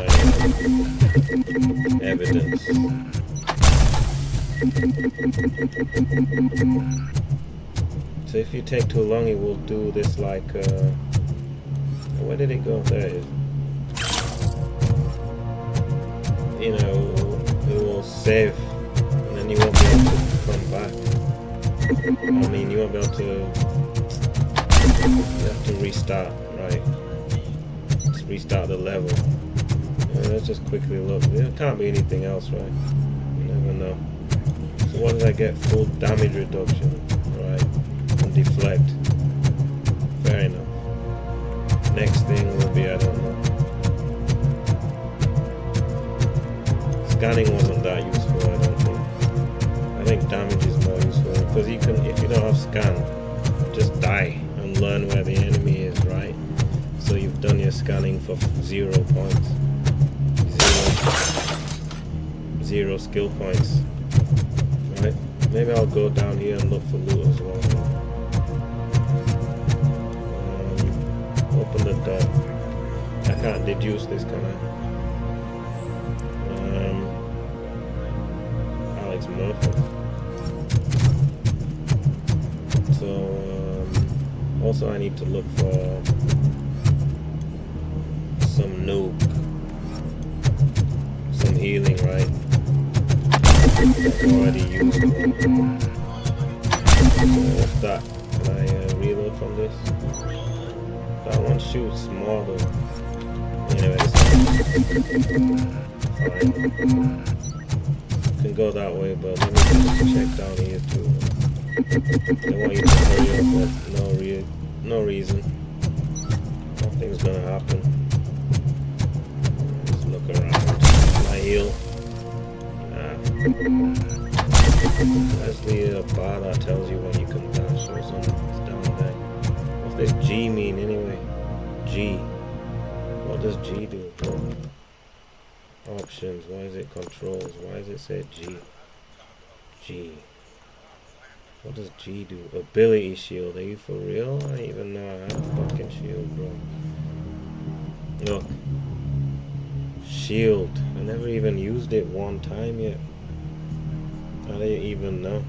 evidence. So if you take too long, it will do this like where did it go? There it is. You know, it will save and then you won't be able to come back. I mean, you won't be able to. You have to restart, right? Just restart the level. Let's just quickly look. There can't be anything else, right? You never know. So what did I get? Full damage reduction, right? And deflect. Fair enough. Next thing will be, I don't know. Scanning wasn't that useful, I don't think. I think damage is more useful because you can, if you don't have scan, just die and learn where the enemy is, right? So you've done your scanning for 0 points. Zero skill points. Right? Maybe I'll go down here and look for loot as well. Open the door. I can't deduce this, can I? Alex Murphy. So, also I need to look for some nuke. Some healing, right? I've already used one. What's that? Can I reload from this? That one shoots small though. Anyway, this one. Fine. Can go that way, but let me just check down here too. I want you to hurry up, but no reason. Nothing's gonna happen. Just look around. My heal. That's the bar that tells you when you can dash or something. It's down there. What's this G mean anyway? G. What does G do? Options. Why is it controls? Why does it say G? G. What does G do? Ability shield. Are you for real? I didn't even know I had a fucking shield, bro. Look. Shield. I never even used it one time yet. I didn't even know.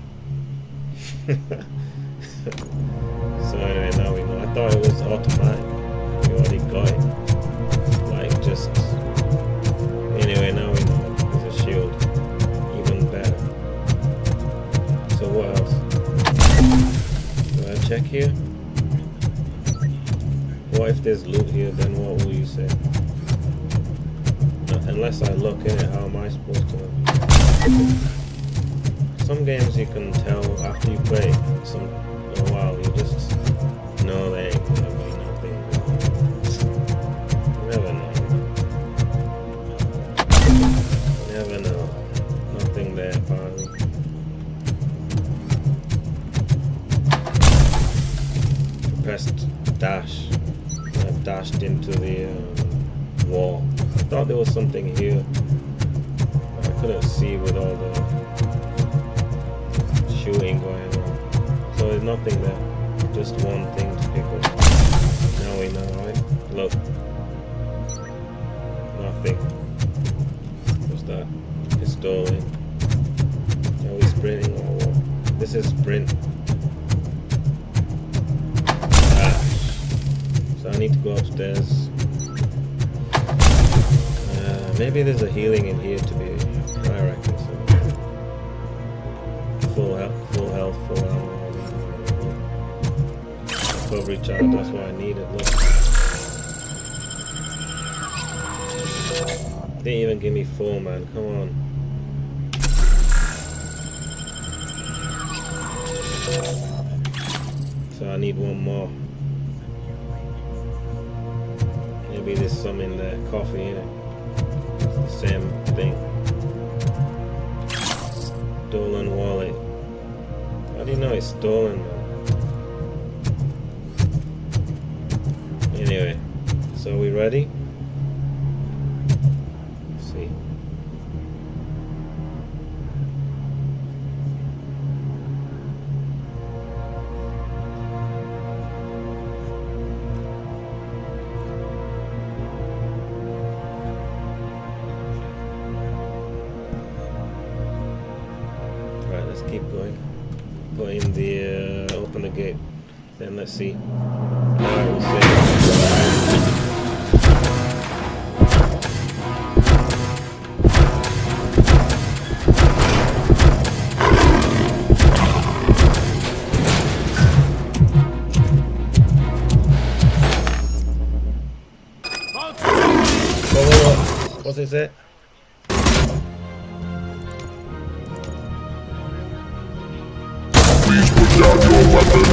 So anyway, now we know. I thought it was automatic. We already got it. Like just. Anyway, now we know. It's a shield. Even better. So what else? Do I check here? What if there's loot here? Then what will you say? Unless I look in it, how am I supposed to know? Some games you can tell after you play a while, you just know they ain't gonna be nothing. You never know. You never know. Nothing there, apparently. Pressed dash. I dashed into the wall. I thought there was something here. I couldn't see with all the shooting going on. So there's nothing there. Just one thing to pick up. Now we know, right? Look. Nothing. What's that? Pistol in. Are we sprinting or what? This is sprint. So I need to go upstairs. Maybe there's a healing in here to be, I reckon so. Full health, full ammo. Recovery child, that's what I needed, look. Didn't even give me full, man, come on. So I need one more. Maybe there's some in there, coffee in it. Same thing. Stolen wallet. How do you know it's stolen, man? Anyway, so are we ready? Let's see. Keep going. Put in the open the gate. Then let's see. Alright, we'll see. What's it say? Please put down your weapon.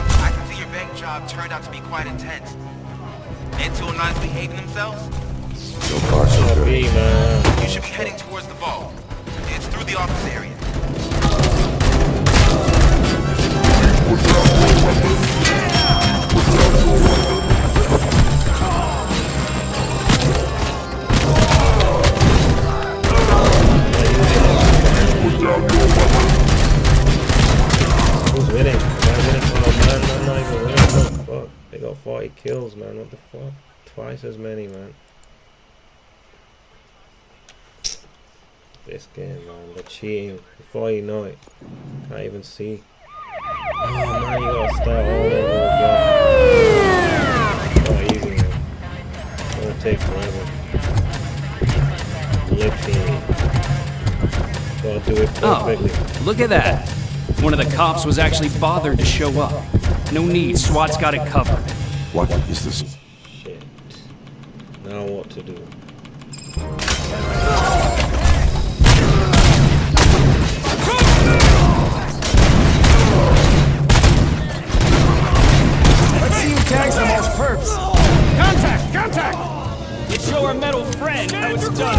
I can see your bank job turned out to be quite intense. Until not behaving themselves? So far, so good. You should be heading towards the vault. It's through the office area. Put down your weapon. Put down your weapon. Put down your weapon. Who's winning? Am I winning? Oh man, I'm not even winning. What the fuck? They got 40 kills, man. What the fuck? Twice as many, man. This game, man. They're cheating. Before you know it, can't even see. Oh man, you gotta start all over again. Not easy, man. It's gonna take forever. Literally. Gotta do it perfectly. Oh, look at that. One of the cops was actually bothered to show up. No need, SWAT's got it covered. What is this? Shit. Now what to do? Let's see who tags the most perps. Contact! Contact! Let's show our metal friend how it's done.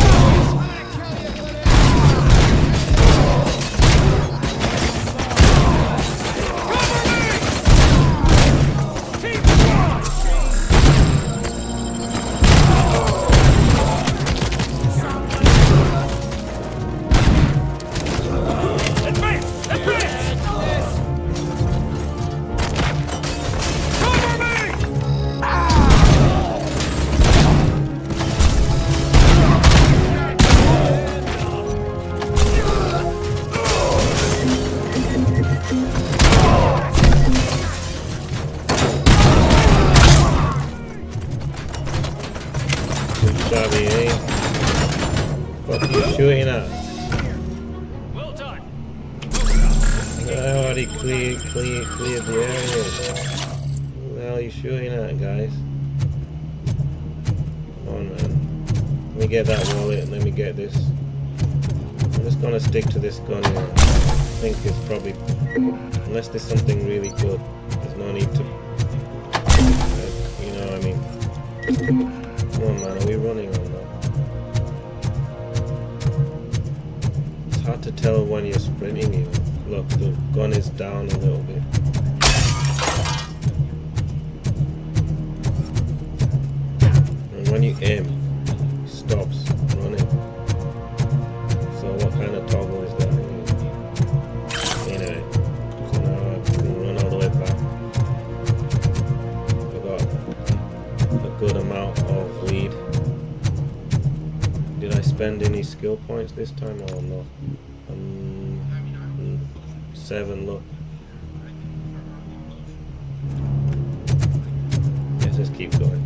What are you shooting at? Well done. I already cleared the area. Who the hell are you shooting at, guys? Come on, man. Let me get that wallet. Let me get this. I'm just gonna stick to this gun here. I think it's probably, unless there's something really good, there's no need to. You know what I mean? Come on, man. Are we running or not? It's hard to tell when you're sprinting. You look, the gun is down a little bit. And when you aim, it stops running. So what kind of toggle is that? Anyway, so now I can run all the way back. I got a good amount of lead. Did I spend any skill points this time or not? 7, look. Let's just keep going.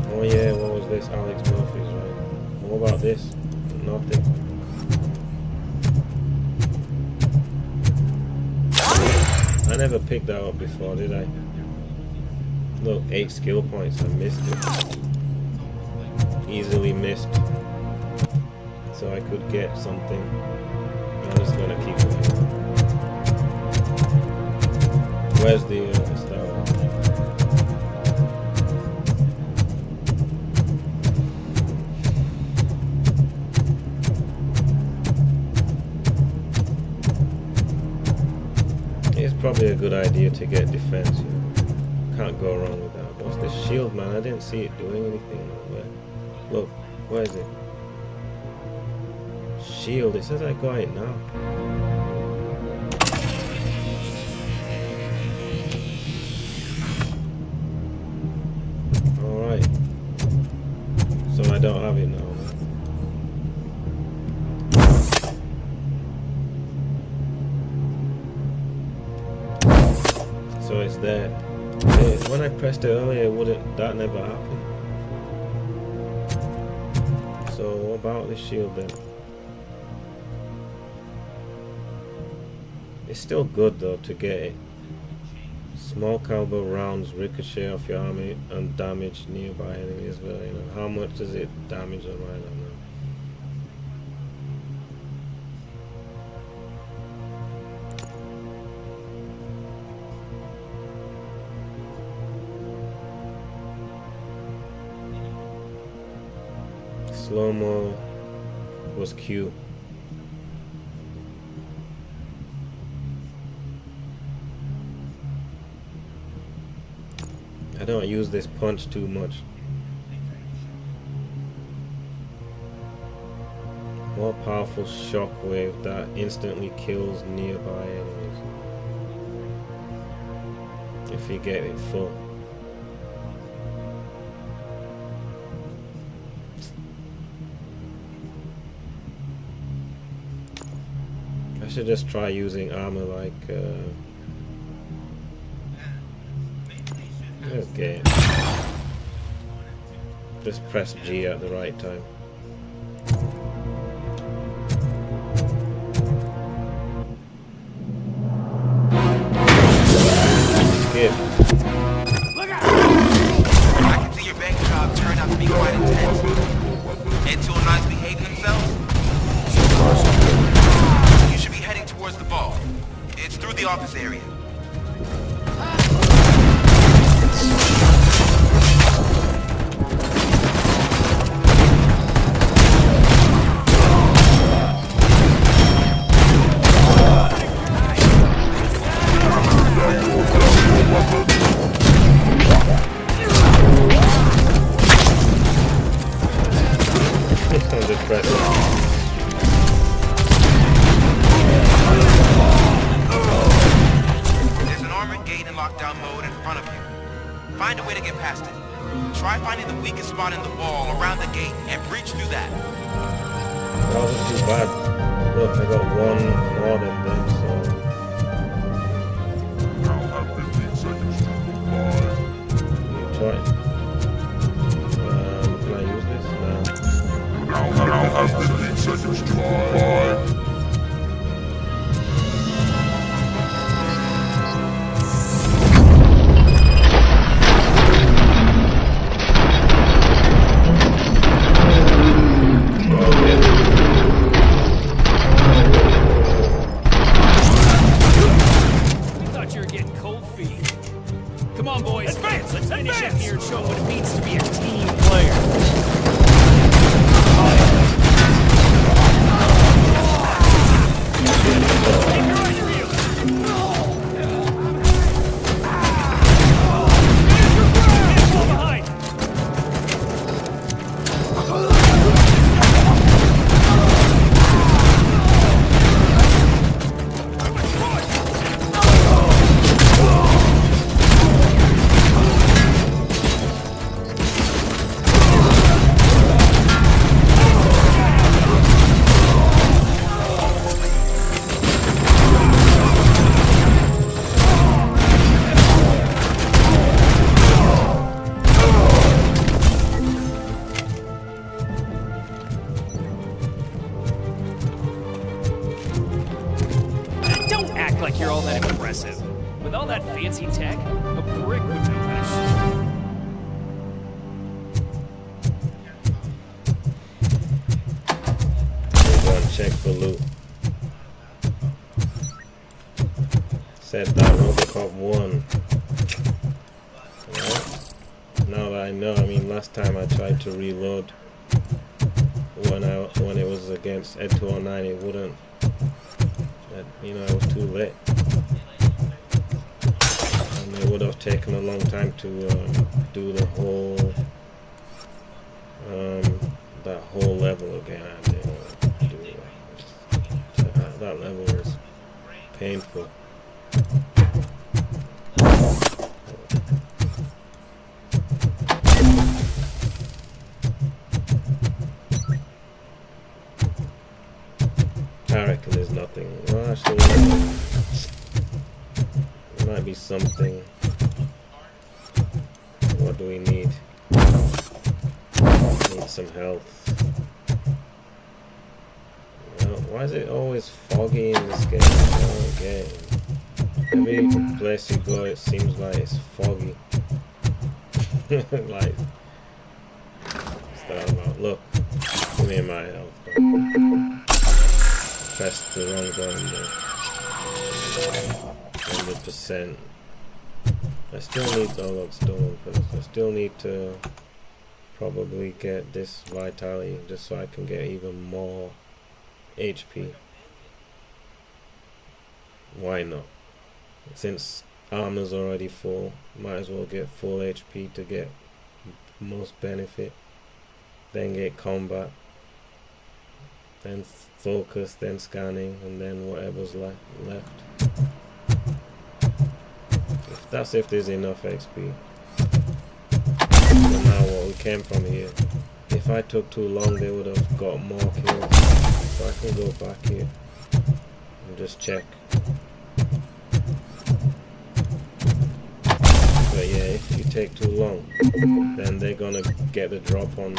Oh yeah, what was this? Alex Murphy's, right? What about this? Nothing. I never picked that up before, did I? Look, 8 skill points. I missed it. Easily missed. So I could get something. I'm just gonna keep going. Where's the star? It's probably a good idea to get defense. You know? Can't go wrong with that. What's this shield, man? I didn't see it doing anything. Where? Look, where is it? Shield. It says I got it now. Alright. So I don't have it now. So it's there. When I pressed it earlier, that never happened. So what about the shield then? It's still good though to get it. Small caliber rounds ricochet off your army and damage nearby enemies. Well, you know, how much does it damage them? I don't know. Slow-mo was Q. I don't use this punch too much. More powerful shockwave that instantly kills nearby enemies if you get it full. I should just try using armor like okay. Just press G at the right time. Skip. I can see your bank job turned out to be quite intense. N209's behaving themselves? You should be heading towards the ball. It's through the office area. There's an armored gate in lockdown mode in front of you. Find a way to get past it. Try finding the weakest spot in the wall around the gate and breach through that. That wasn't too bad. Look, I got one more than them, so... Now have 15 seconds to comply. Try. Can I use this? No. Now have 15 seconds to comply. Like you're all that impressive. With all that fancy tech, a brick would know how to shoot. Go and check for loot. Said that Robocop won. Right. Now that I know, I mean, last time I tried to reload when it was against N209, it wouldn't. You know, I was too late, and it would have taken a long time to do the whole that whole level again. I didn't want to do that level was painful. I reckon there's nothing. Well, actually, there might be something. What do we need? Need some health. Why is it always foggy in this game? Oh, game. Every place you go, it seems like it's foggy. Like, start about. Look, give me my health. Pressed the wrong button there. 100%. I still need the look stolen first. I still need to probably get this vitality just so I can get even more HP. Why not? Since armor's already full, might as well get full HP to get most benefit. Then get combat, then focus, then scanning, and then whatever's left. That's if there's enough XP. So now what, we came from here. If I took too long, they would have got more kills. So I can go back here and just check. But yeah, if you take too long, then they're gonna get the drop on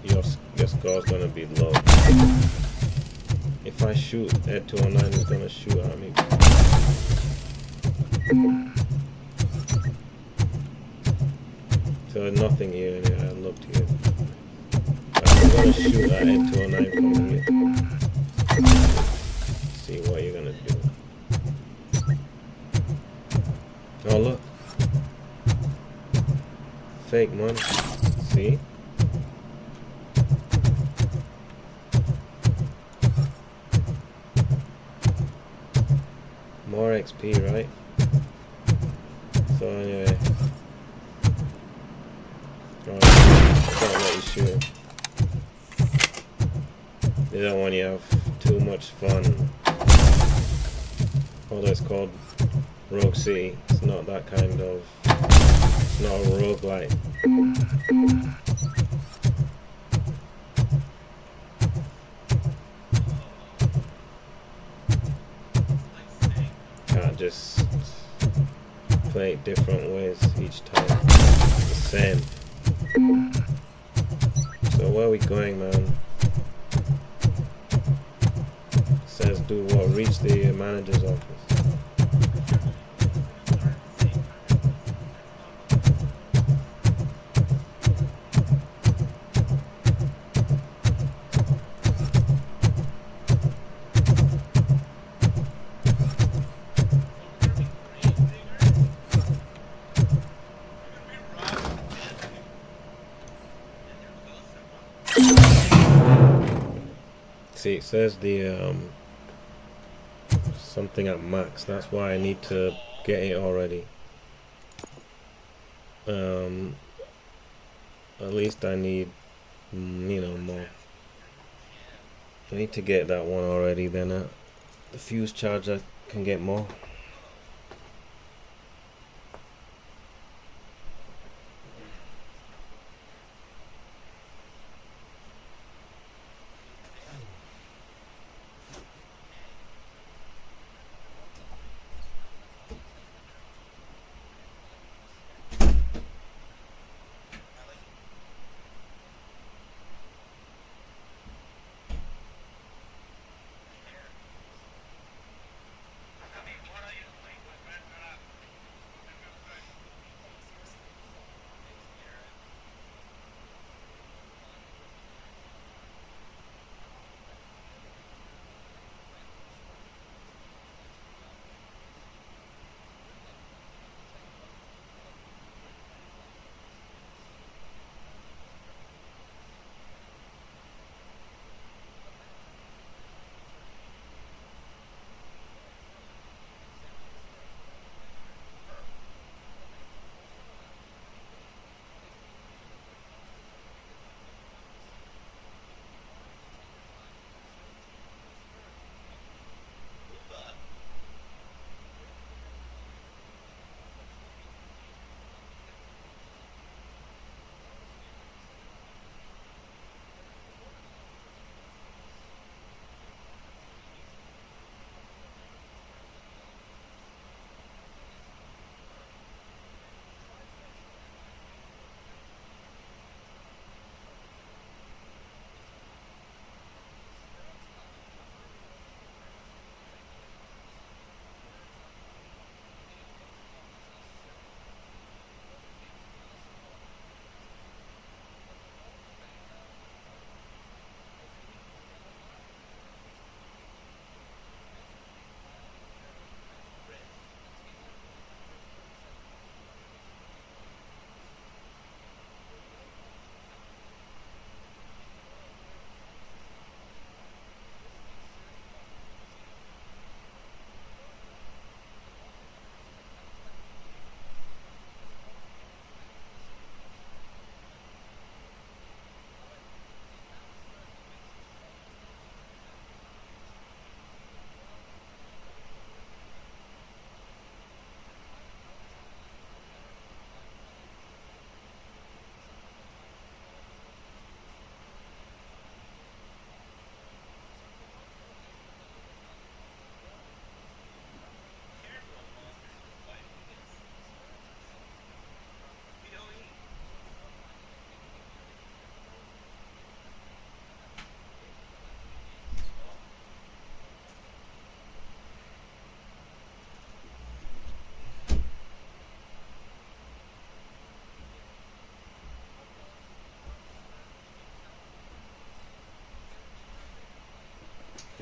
your score's gonna be low. If I shoot at 209, it's gonna shoot at me. So nothing here anyway, I looked here. I'm gonna shoot at 209 from here. See what you're gonna do. Oh look. Fake money. See? More XP, right? So anyway. Don't let you shoot. They don't want you to have too much fun. Although it's called Rogue City, it's not that kind of. It's not a roguelite. Can't just play it different ways each time. It's the same. So where are we going, man? It says do what? Reach the manager's office. See, it says the something at max. That's why I need to get it already. At least I need, you know, more. I need to get that one already. Then the fuse charge I can get more.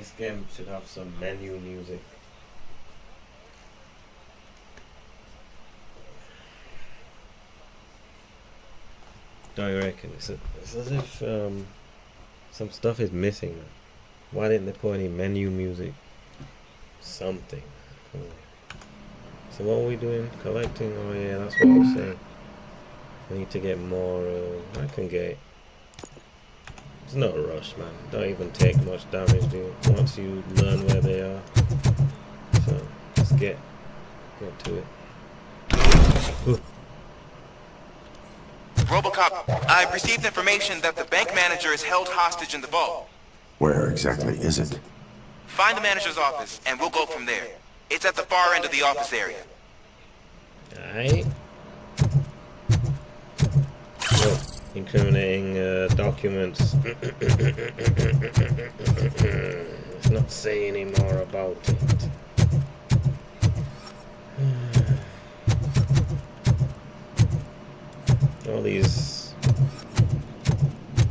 This game should have some menu music. Don't you reckon? It's as if some stuff is missing, man. Why didn't they put any menu music? Something. So what are we doing? Collecting? Oh yeah, that's what I was saying. We need to get more. I can get. It's not a rush, man. Don't even take much damage, dude. Once you learn where they are. So let's get to it. Ooh. Robocop, I've received information that the bank manager is held hostage in the vault. Where exactly is it? Find the manager's office, and we'll go from there. It's at the far end of the office area. Alright. Oh, incriminating documents. Let's not say any more about it. All these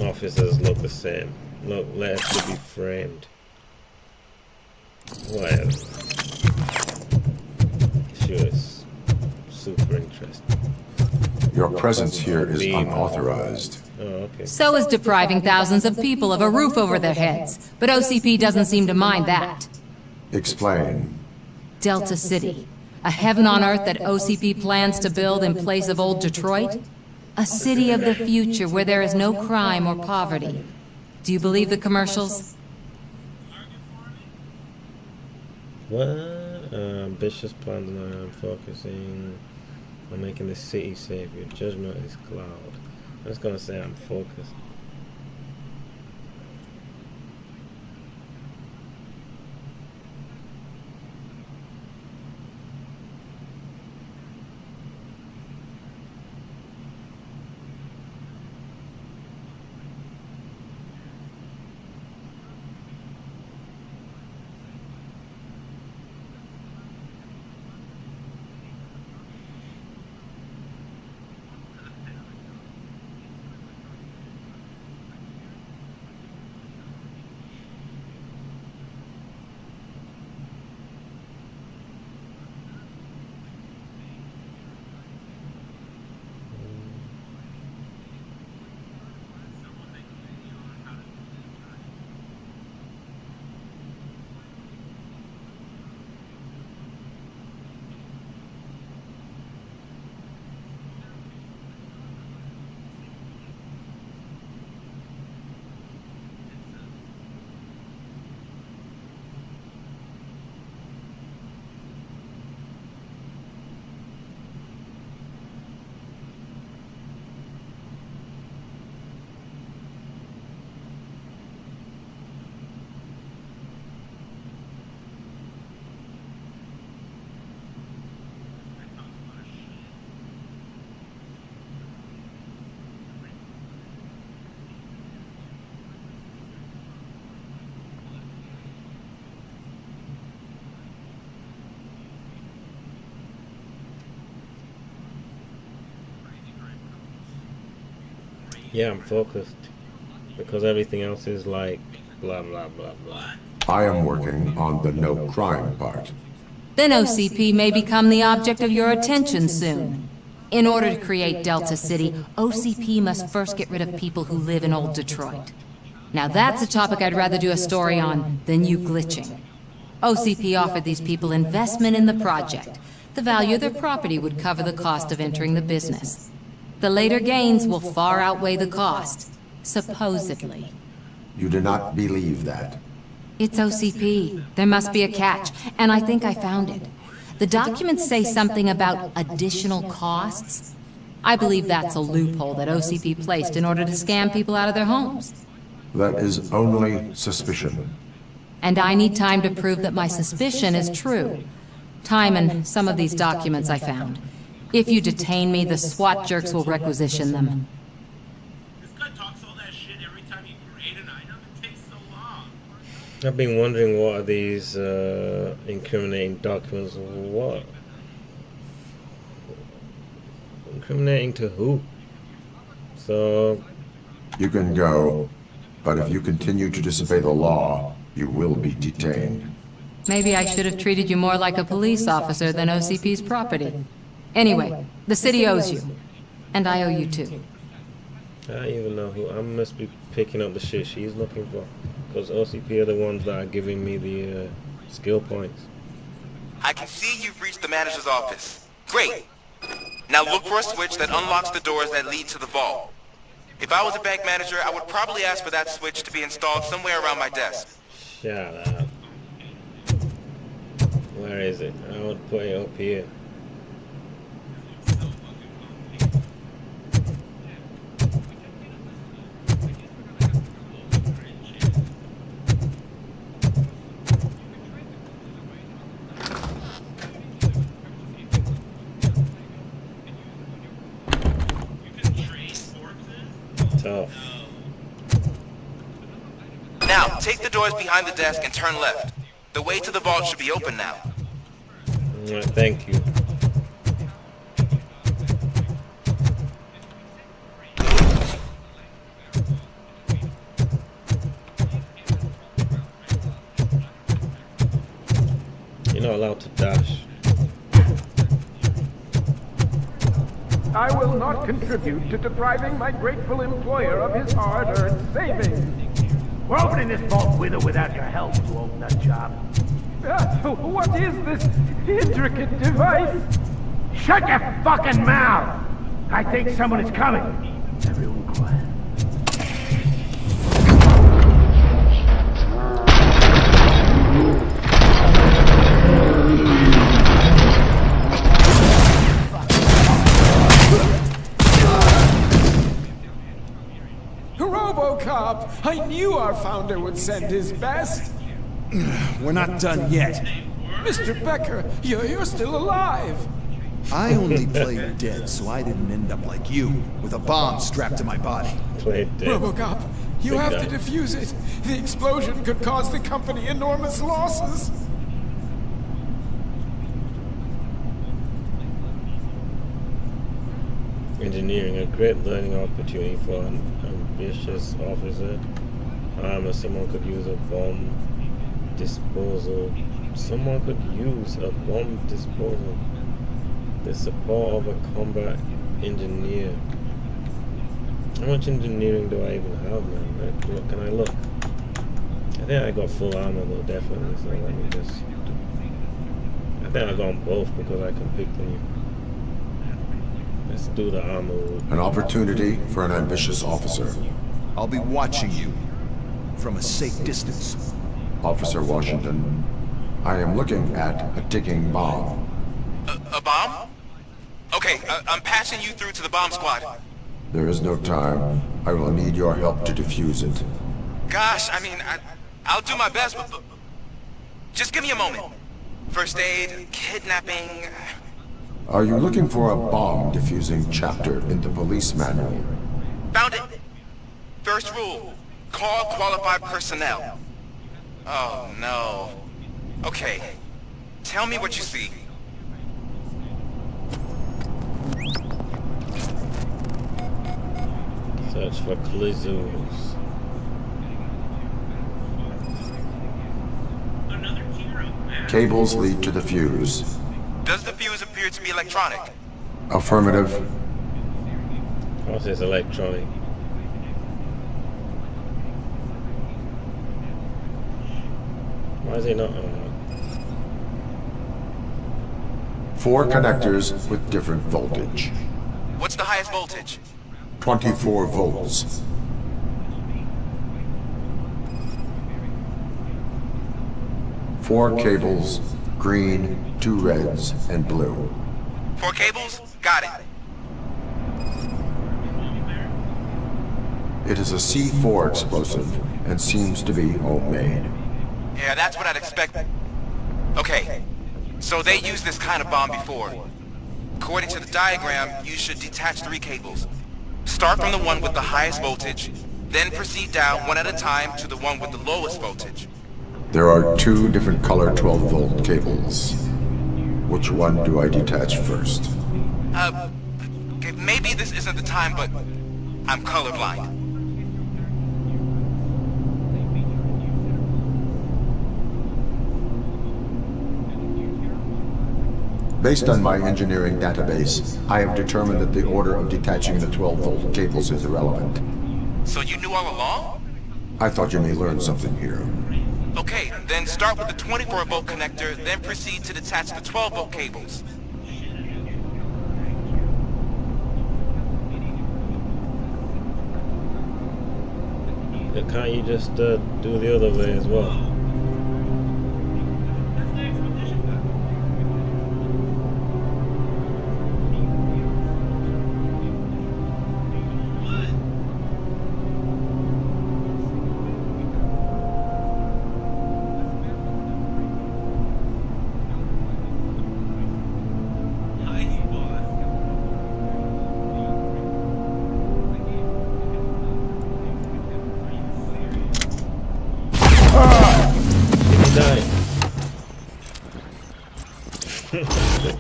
officers look the same. Look, left to be framed. Whatever. Sure, it's super interesting. Your presence here is unauthorized. Oh, okay. So is depriving thousands of people of a roof over their heads. But OCP doesn't seem to mind that. Explain. Delta City. A heaven on earth that OCP plans to build in place of old Detroit? A city of the future where there is no crime or poverty. Do you believe the commercials? What? Ambitious plans and I'm focusing on making the city safe. Your judgment is cloud. I'm just gonna say I'm focused. Yeah, I'm focused because everything else is like blah blah blah blah. I am working on the no crime part. Then OCP may become the object of your attention soon. In order to create Delta City, OCP must first get rid of people who live in old Detroit. Now that's a topic I'd rather do a story on than you glitching. OCP offered these people investment in the project. The value of their property would cover the cost of entering the business. The later gains will far outweigh the cost, supposedly. You do not believe that? It's OCP. There must be a catch, and I think I found it. The documents say something about additional costs. I believe that's a loophole that OCP placed in order to scam people out of their homes. That is only suspicion. And I need time to prove that my suspicion is true. Time and some of these documents I found. If you detain me, the SWAT jerks will requisition them. This guy talks all that shit every time you create an item. It takes so long. I've been wondering what are these incriminating documents? What? Incriminating to who? So... You can go, but if you continue to disobey the law, You will be detained. Maybe I should have treated you more like a police officer than OCP's property. Anyway, the city owes you. And I owe you too. I don't even know who. I must be picking up the shit she's looking for. Because OCP are the ones that are giving me the skill points. I can see you've reached the manager's office. Great. Now look for a switch that unlocks the doors that lead to the vault. If I was a bank manager, I would probably ask for that switch to be installed somewhere around my desk. Shut up. Where is it? I would put it up here. Tough. Now, take the doors behind the desk and turn left. The way to the vault should be open now. Thank you. You're not allowed to dash. I will not contribute to depriving my grateful employer of his hard-earned savings. We're opening this vault with or without your help, you old nut job. What is this intricate device? Shut your fucking mouth! I think someone is coming. Everyone quiet. RoboCop! I knew our founder would send his best. We're not done yet. Mr. Becker, you're still alive. I only played dead, so I didn't end up like you, with a bomb strapped to my body. Played dead. RoboCop, you have to defuse it. The explosion could cause the company enormous losses. Engineering, a great learning opportunity for an ambitious officer. Someone could use a bomb disposal. Someone could use a bomb disposal. The support of a combat engineer. How much engineering do I even have, man? Like, can I look? I think I got full armor though, definitely. So let me just. I think I got them both because I can pick them. Let's do the armor. An opportunity for an ambitious officer. I'll be watching you from a safe distance. Officer Washington, I am looking at a ticking bomb. A bomb? Okay, I'm passing you through to the bomb squad. There is no time. I will need your help to defuse it. Gosh, I mean, I'll do my best, but just give me a moment. First aid, kidnapping... Are you looking for a bomb defusing chapter in the police manual? Found it! First rule, call qualified personnel. Oh no. Okay, tell me what you see. Search for clues. Cables lead to the fuse. Does the fuse appear to be electronic? Affirmative. Of course it's electronic. Why is it not on? 4 connectors with different voltage. What's the highest voltage? 24 volts. Four cables, green, 2 reds, and blue. 4 cables? Got it. It is a C4 explosive and seems to be homemade. Yeah, that's what I'd expect. Okay, so they used this kind of bomb before. According to the diagram, you should detach 3 cables. Start from the one with the highest voltage, then proceed down one at a time to the one with the lowest voltage. There are 2 different color 12-volt cables. Which one do I detach first? Okay, maybe this isn't the time, but I'm colorblind. Based on my engineering database, I have determined that the order of detaching the 12-volt cables is irrelevant. So you knew all along? I thought you may learn something here. Okay, then start with the 24-volt connector, then proceed to detach the 12-volt cables. Can't you just do the other way as well?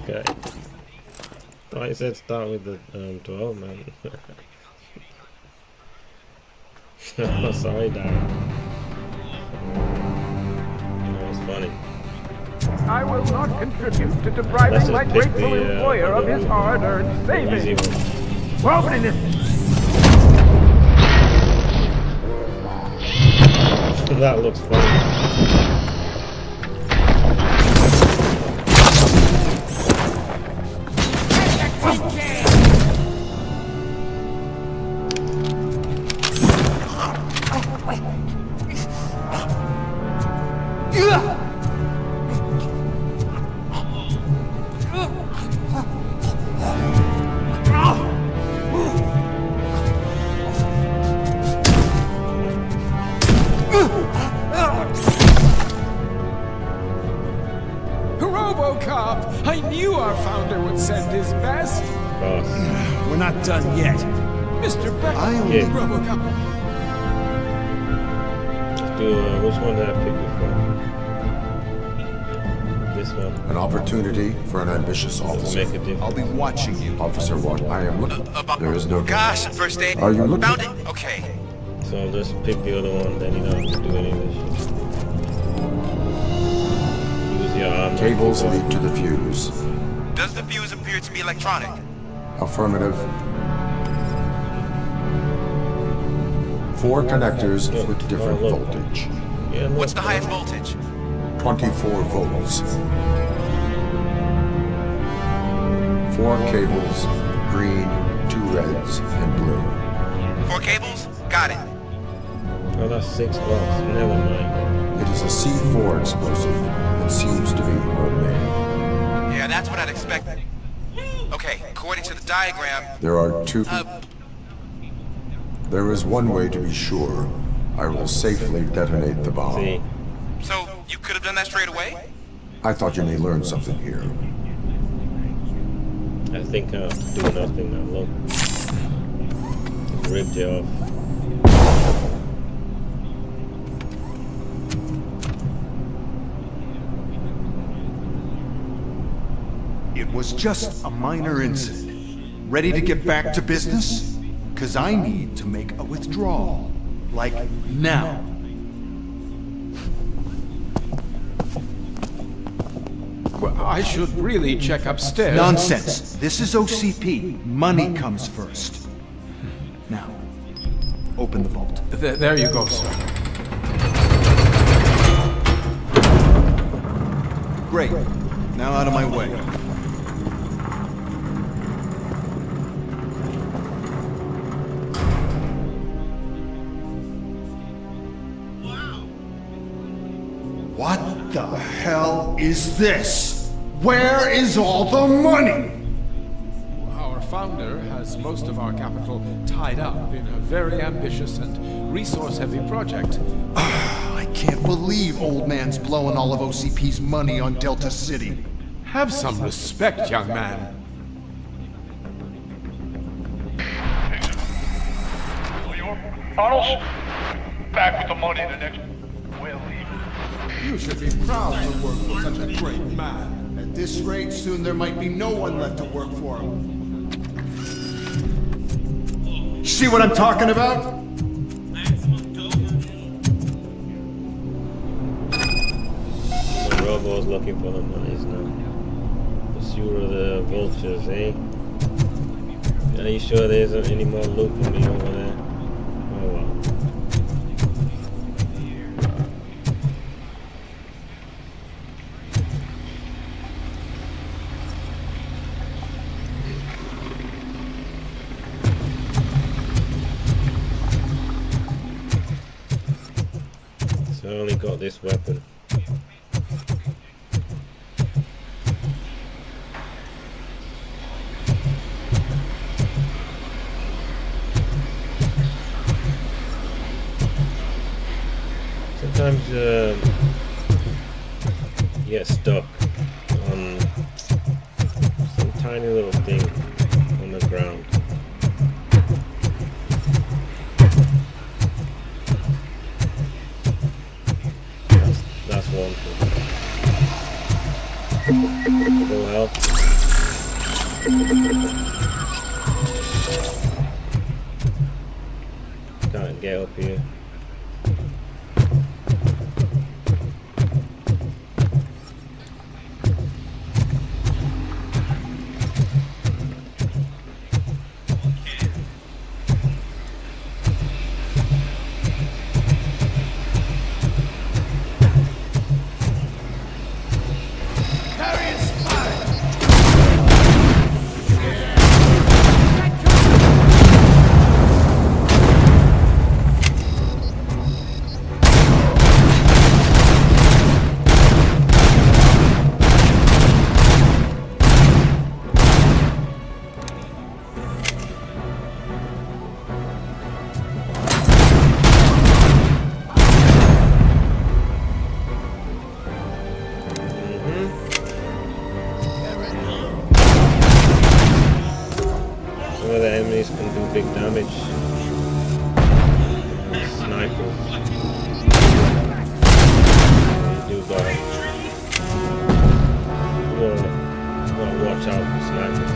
Okay. I said start with the 12, man. Oh, sorry, Dad. That was funny. I will not contribute to depriving my grateful employer of his hard-earned savings. We're opening this. That looks funny. RoboCop! I knew our founder would send his best. We're not done yet. Mr. Becker. I only RoboCop. Let's do which one did I pick before? This one. An opportunity for an ambitious officer. Make a difference. I'll be watching you. Officer, what I am looking. There is no. Gosh, first aid. Are you looking? Found it. Okay. So I'll just pick the other one, then you don't have to do any of this shit. Use your arm. Cables lead to the fuse. Does the fuse appear to be electronic? Affirmative. 4 connectors with different voltage. Yeah, what's the highest voltage? 24 volts. 4 cables, green, 2 reds, and blue. 4 cables? Got it. Oh, that's 6 volts. Never mind. It is a C4 explosive that seems to be homemade. Yeah, that's what I'd expect. Okay, according to the diagram... There are 2... There is one way to be sure. I will safely detonate the bomb. See. So, you could have done that straight away? I thought you may learn something here. I think I'll do nothing now. Look. Just ripped it off. It was just a minor incident. Ready to get back to business? 'Cause I need to make a withdrawal. Like, now. Well, I should really check upstairs. Nonsense. This is OCP. Money comes first. Now, open the vault. There you go, sir. Great. Now out of my way. What the hell is this? Where is all the money? Our founder has most of our capital tied up in a very ambitious and resource-heavy project. I can't believe old man's blowing all of OCP's money on Delta City. Have some respect, young man. Tunnels? Back with the money the next... We'll leave. You should be proud to work for such a great man. At this rate, soon there might be no one left to work for him. See what I'm talking about? The Robo's looking for the monies now. Sewer the vultures, eh? Are you sure there isn't any more loot for me over there? Oh well. So I only got this weapon. Sometimes you get stuck on some tiny little thing on the ground. That's one thing. Full health. Can't get up here. Big damage. Snipers. You do gotta watch out for snipers.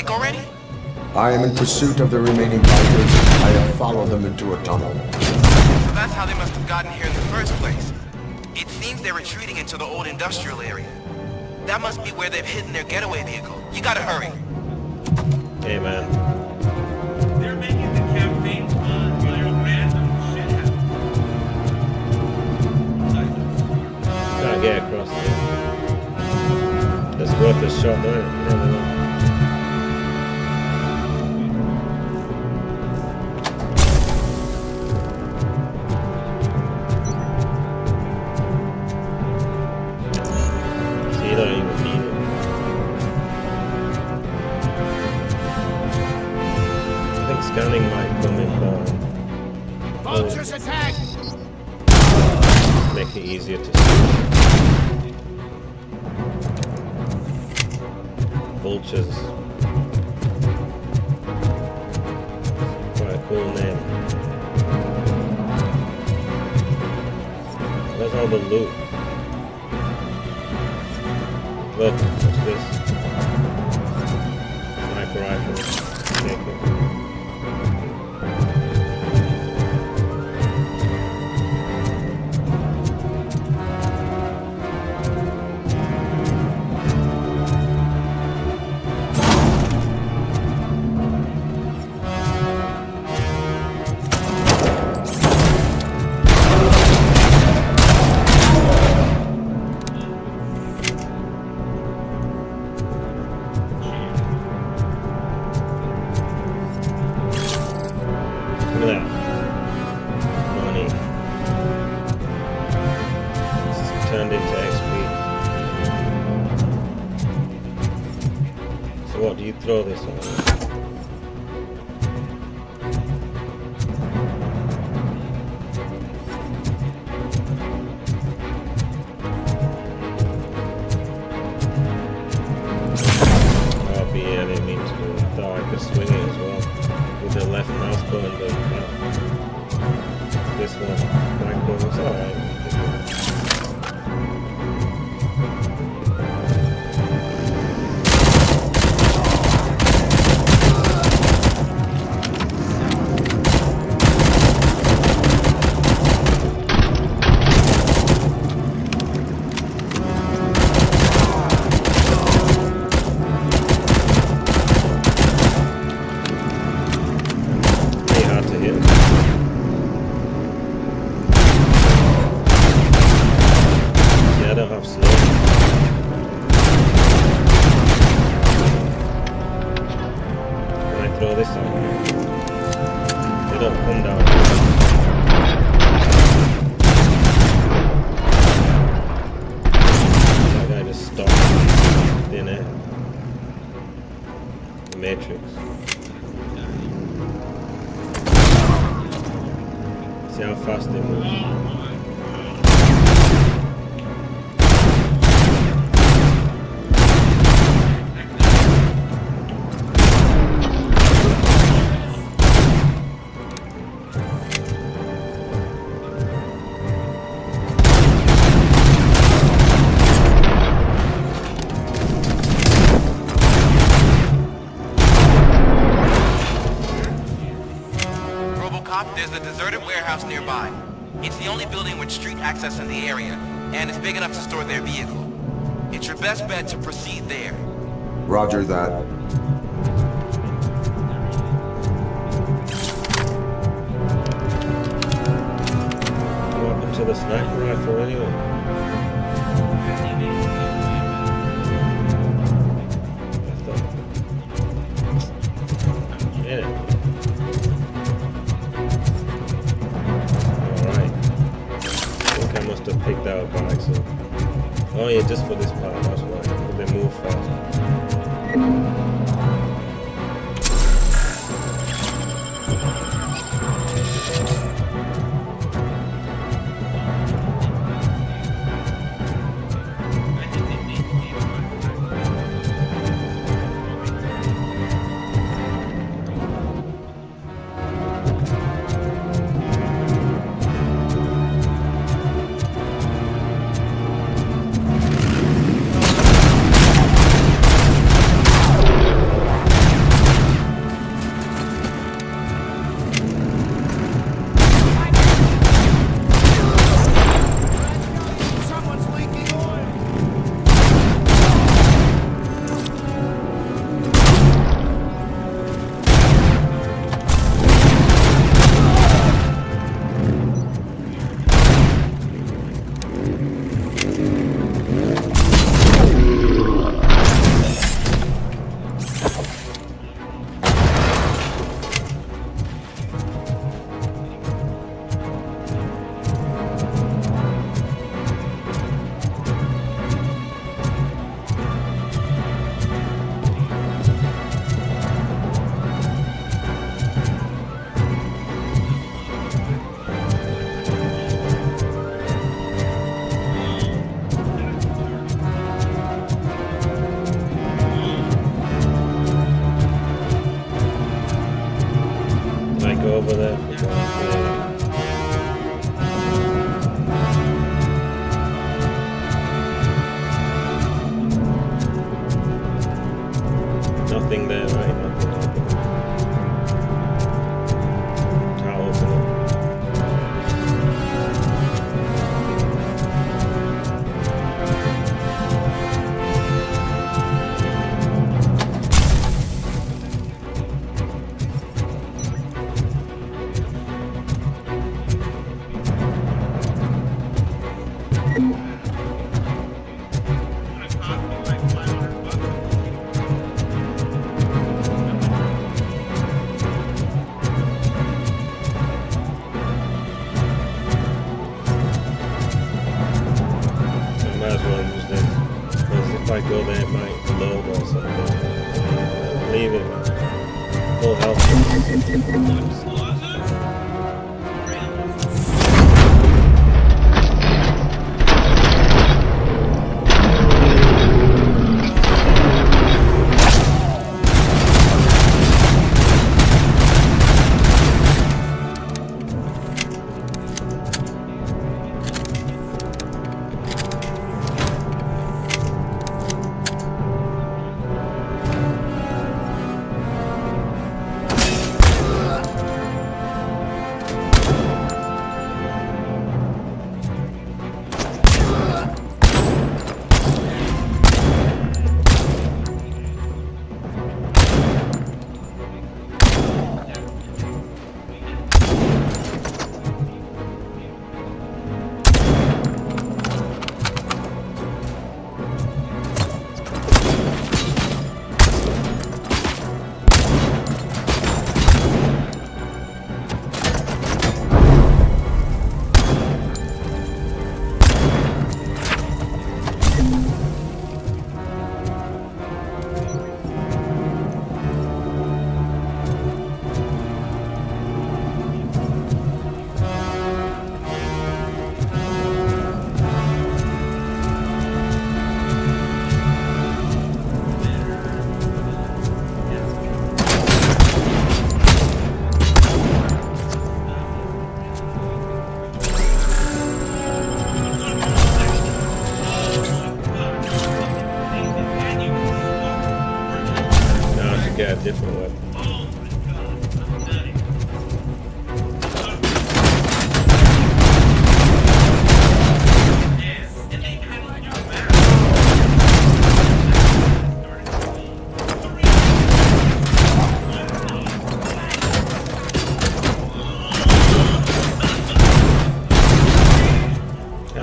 Already? I am in pursuit of the remaining bikers. I have followed them into a tunnel. So that's how they must have gotten here in the first place. It seems they're retreating into the old industrial area. That must be where they've hidden their getaway vehicle. You gotta hurry. Hey, man. They're making the campaign fun while random shit happens. Can't get across there. That's worth a shot, though. Never know. Scanning might come in Vultures attack! Make it easier to see. Vultures. Quite a cool name. Where's all the loot? Look, what's this? Sniper rifle. Take it. Throw this one. this one. Michael, it's alright. Matrix. See how fast they move. There's a deserted warehouse nearby. It's the only building with street access in the area, and it's big enough to store their vehicle. It's your best bet to proceed there. Roger that. What happened to the sniper rifle anyway? Yeah. To pick that up by accident. Oh yeah, just for this part, that's why. They move fast. Over there. Nothing there, right? Nothing. I'll open it. If I go there, it might load or something. Leave it, man. Full health.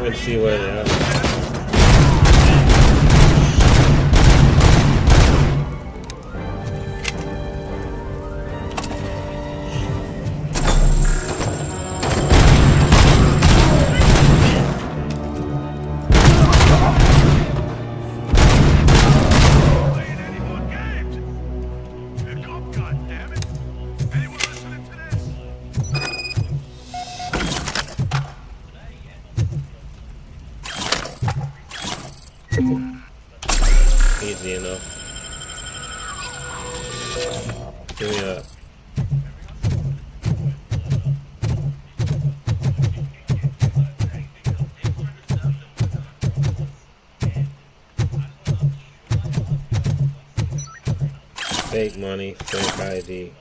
Let's see where they are. Easy enough. Give me that. Fake money, fake ID.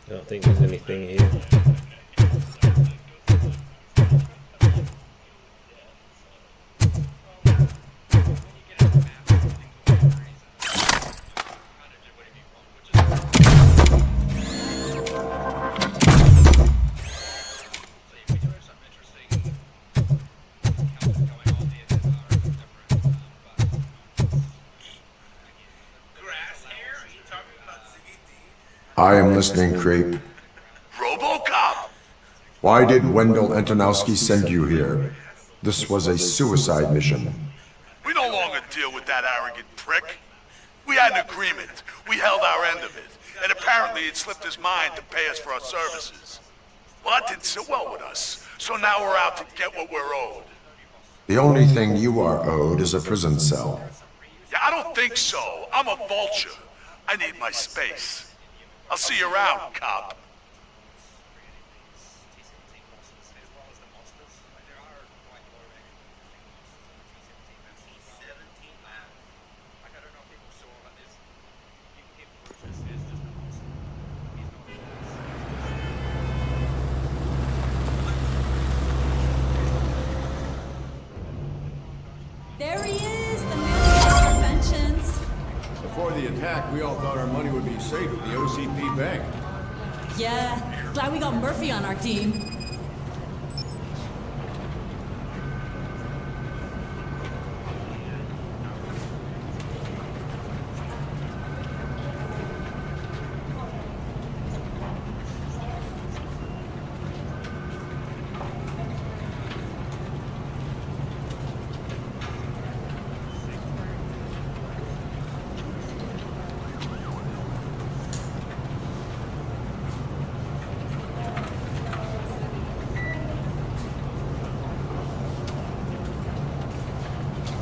I don't think there's anything here. I am listening, Creep. RoboCop! Why did Wendell Antonowski send you here? This was a suicide mission. We no longer deal with that arrogant prick. We had an agreement. We held our end of it. And apparently it slipped his mind to pay us for our services. Well, that didn't sit well with us. So now we're out to get what we're owed. The only thing you are owed is a prison cell. Yeah, I don't think so. I'm a vulture. I need my space. I'll see you around, cop. There he is, the man of inventions. Before the attack, we all thought our money would be safe at the OCP bank. Yeah, glad we got Murphy on our team.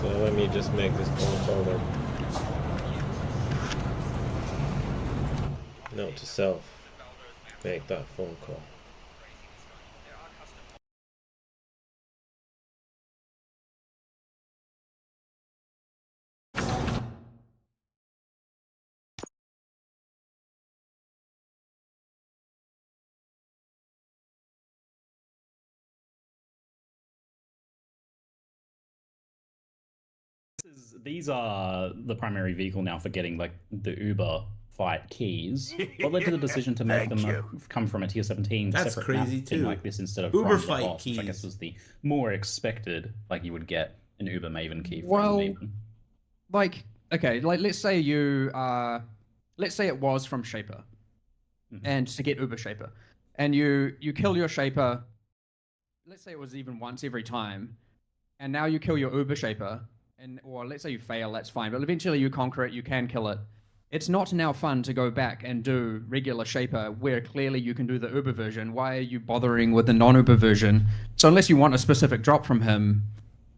So let me just make this phone call then. Note to self. Make that phone call. These are the primary vehicle now for getting like the Uber fight keys. What led to the decision to make them come from a tier 17 That's separate map crazy thing too. like this instead of Uber from the fight boss, keys. which I guess was the more expected, like you would get an Uber Maven key from Well, Maven. like, okay, like let's say you let's say it was from Shaper, and to get Uber Shaper, and you kill your Shaper. Let's say it was even once every time, and now you kill your Uber Shaper, or let's say you fail, that's fine, but eventually you conquer it, you can kill it. It's not now fun to go back and do regular Shaper where clearly you can do the Uber version. Why are you bothering with the non-Uber version? So unless you want a specific drop from him,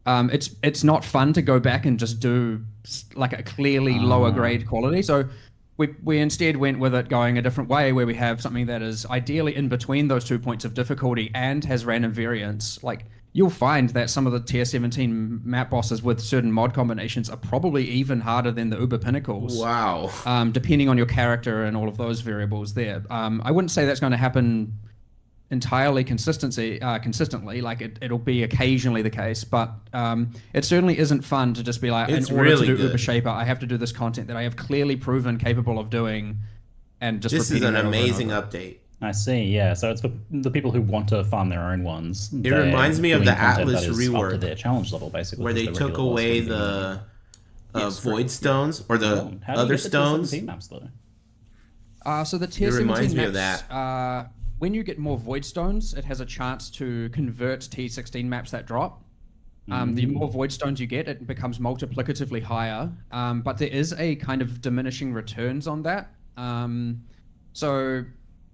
it's not fun to go back and just do like a clearly lower grade quality. So we instead went with it going a different way where we have something that is ideally in between those 2 points of difficulty and has random variance. Like you'll find that some of the tier 17 map bosses with certain mod combinations are probably even harder than the Uber Pinnacles. Wow. Depending on your character and all of those variables there. I wouldn't say that's going to happen entirely consistently. Like it'll be occasionally the case, but it certainly isn't fun to just be like, it's in order really to do good. Uber Shaper, I have to do this content that I have clearly proven capable of doing, and just this is repeating an it over and amazing over. update. I see, yeah. So it's for the people who want to farm their own ones. It reminds me of the Atlas rework, up to their challenge level, basically, where they took away the void stones or the other stones. Maps, though? So the tier 17 reminds me of maps, when you get more void stones, it has a chance to convert T16 maps that drop. The more void stones you get, it becomes multiplicatively higher. But there is a kind of diminishing returns on that. So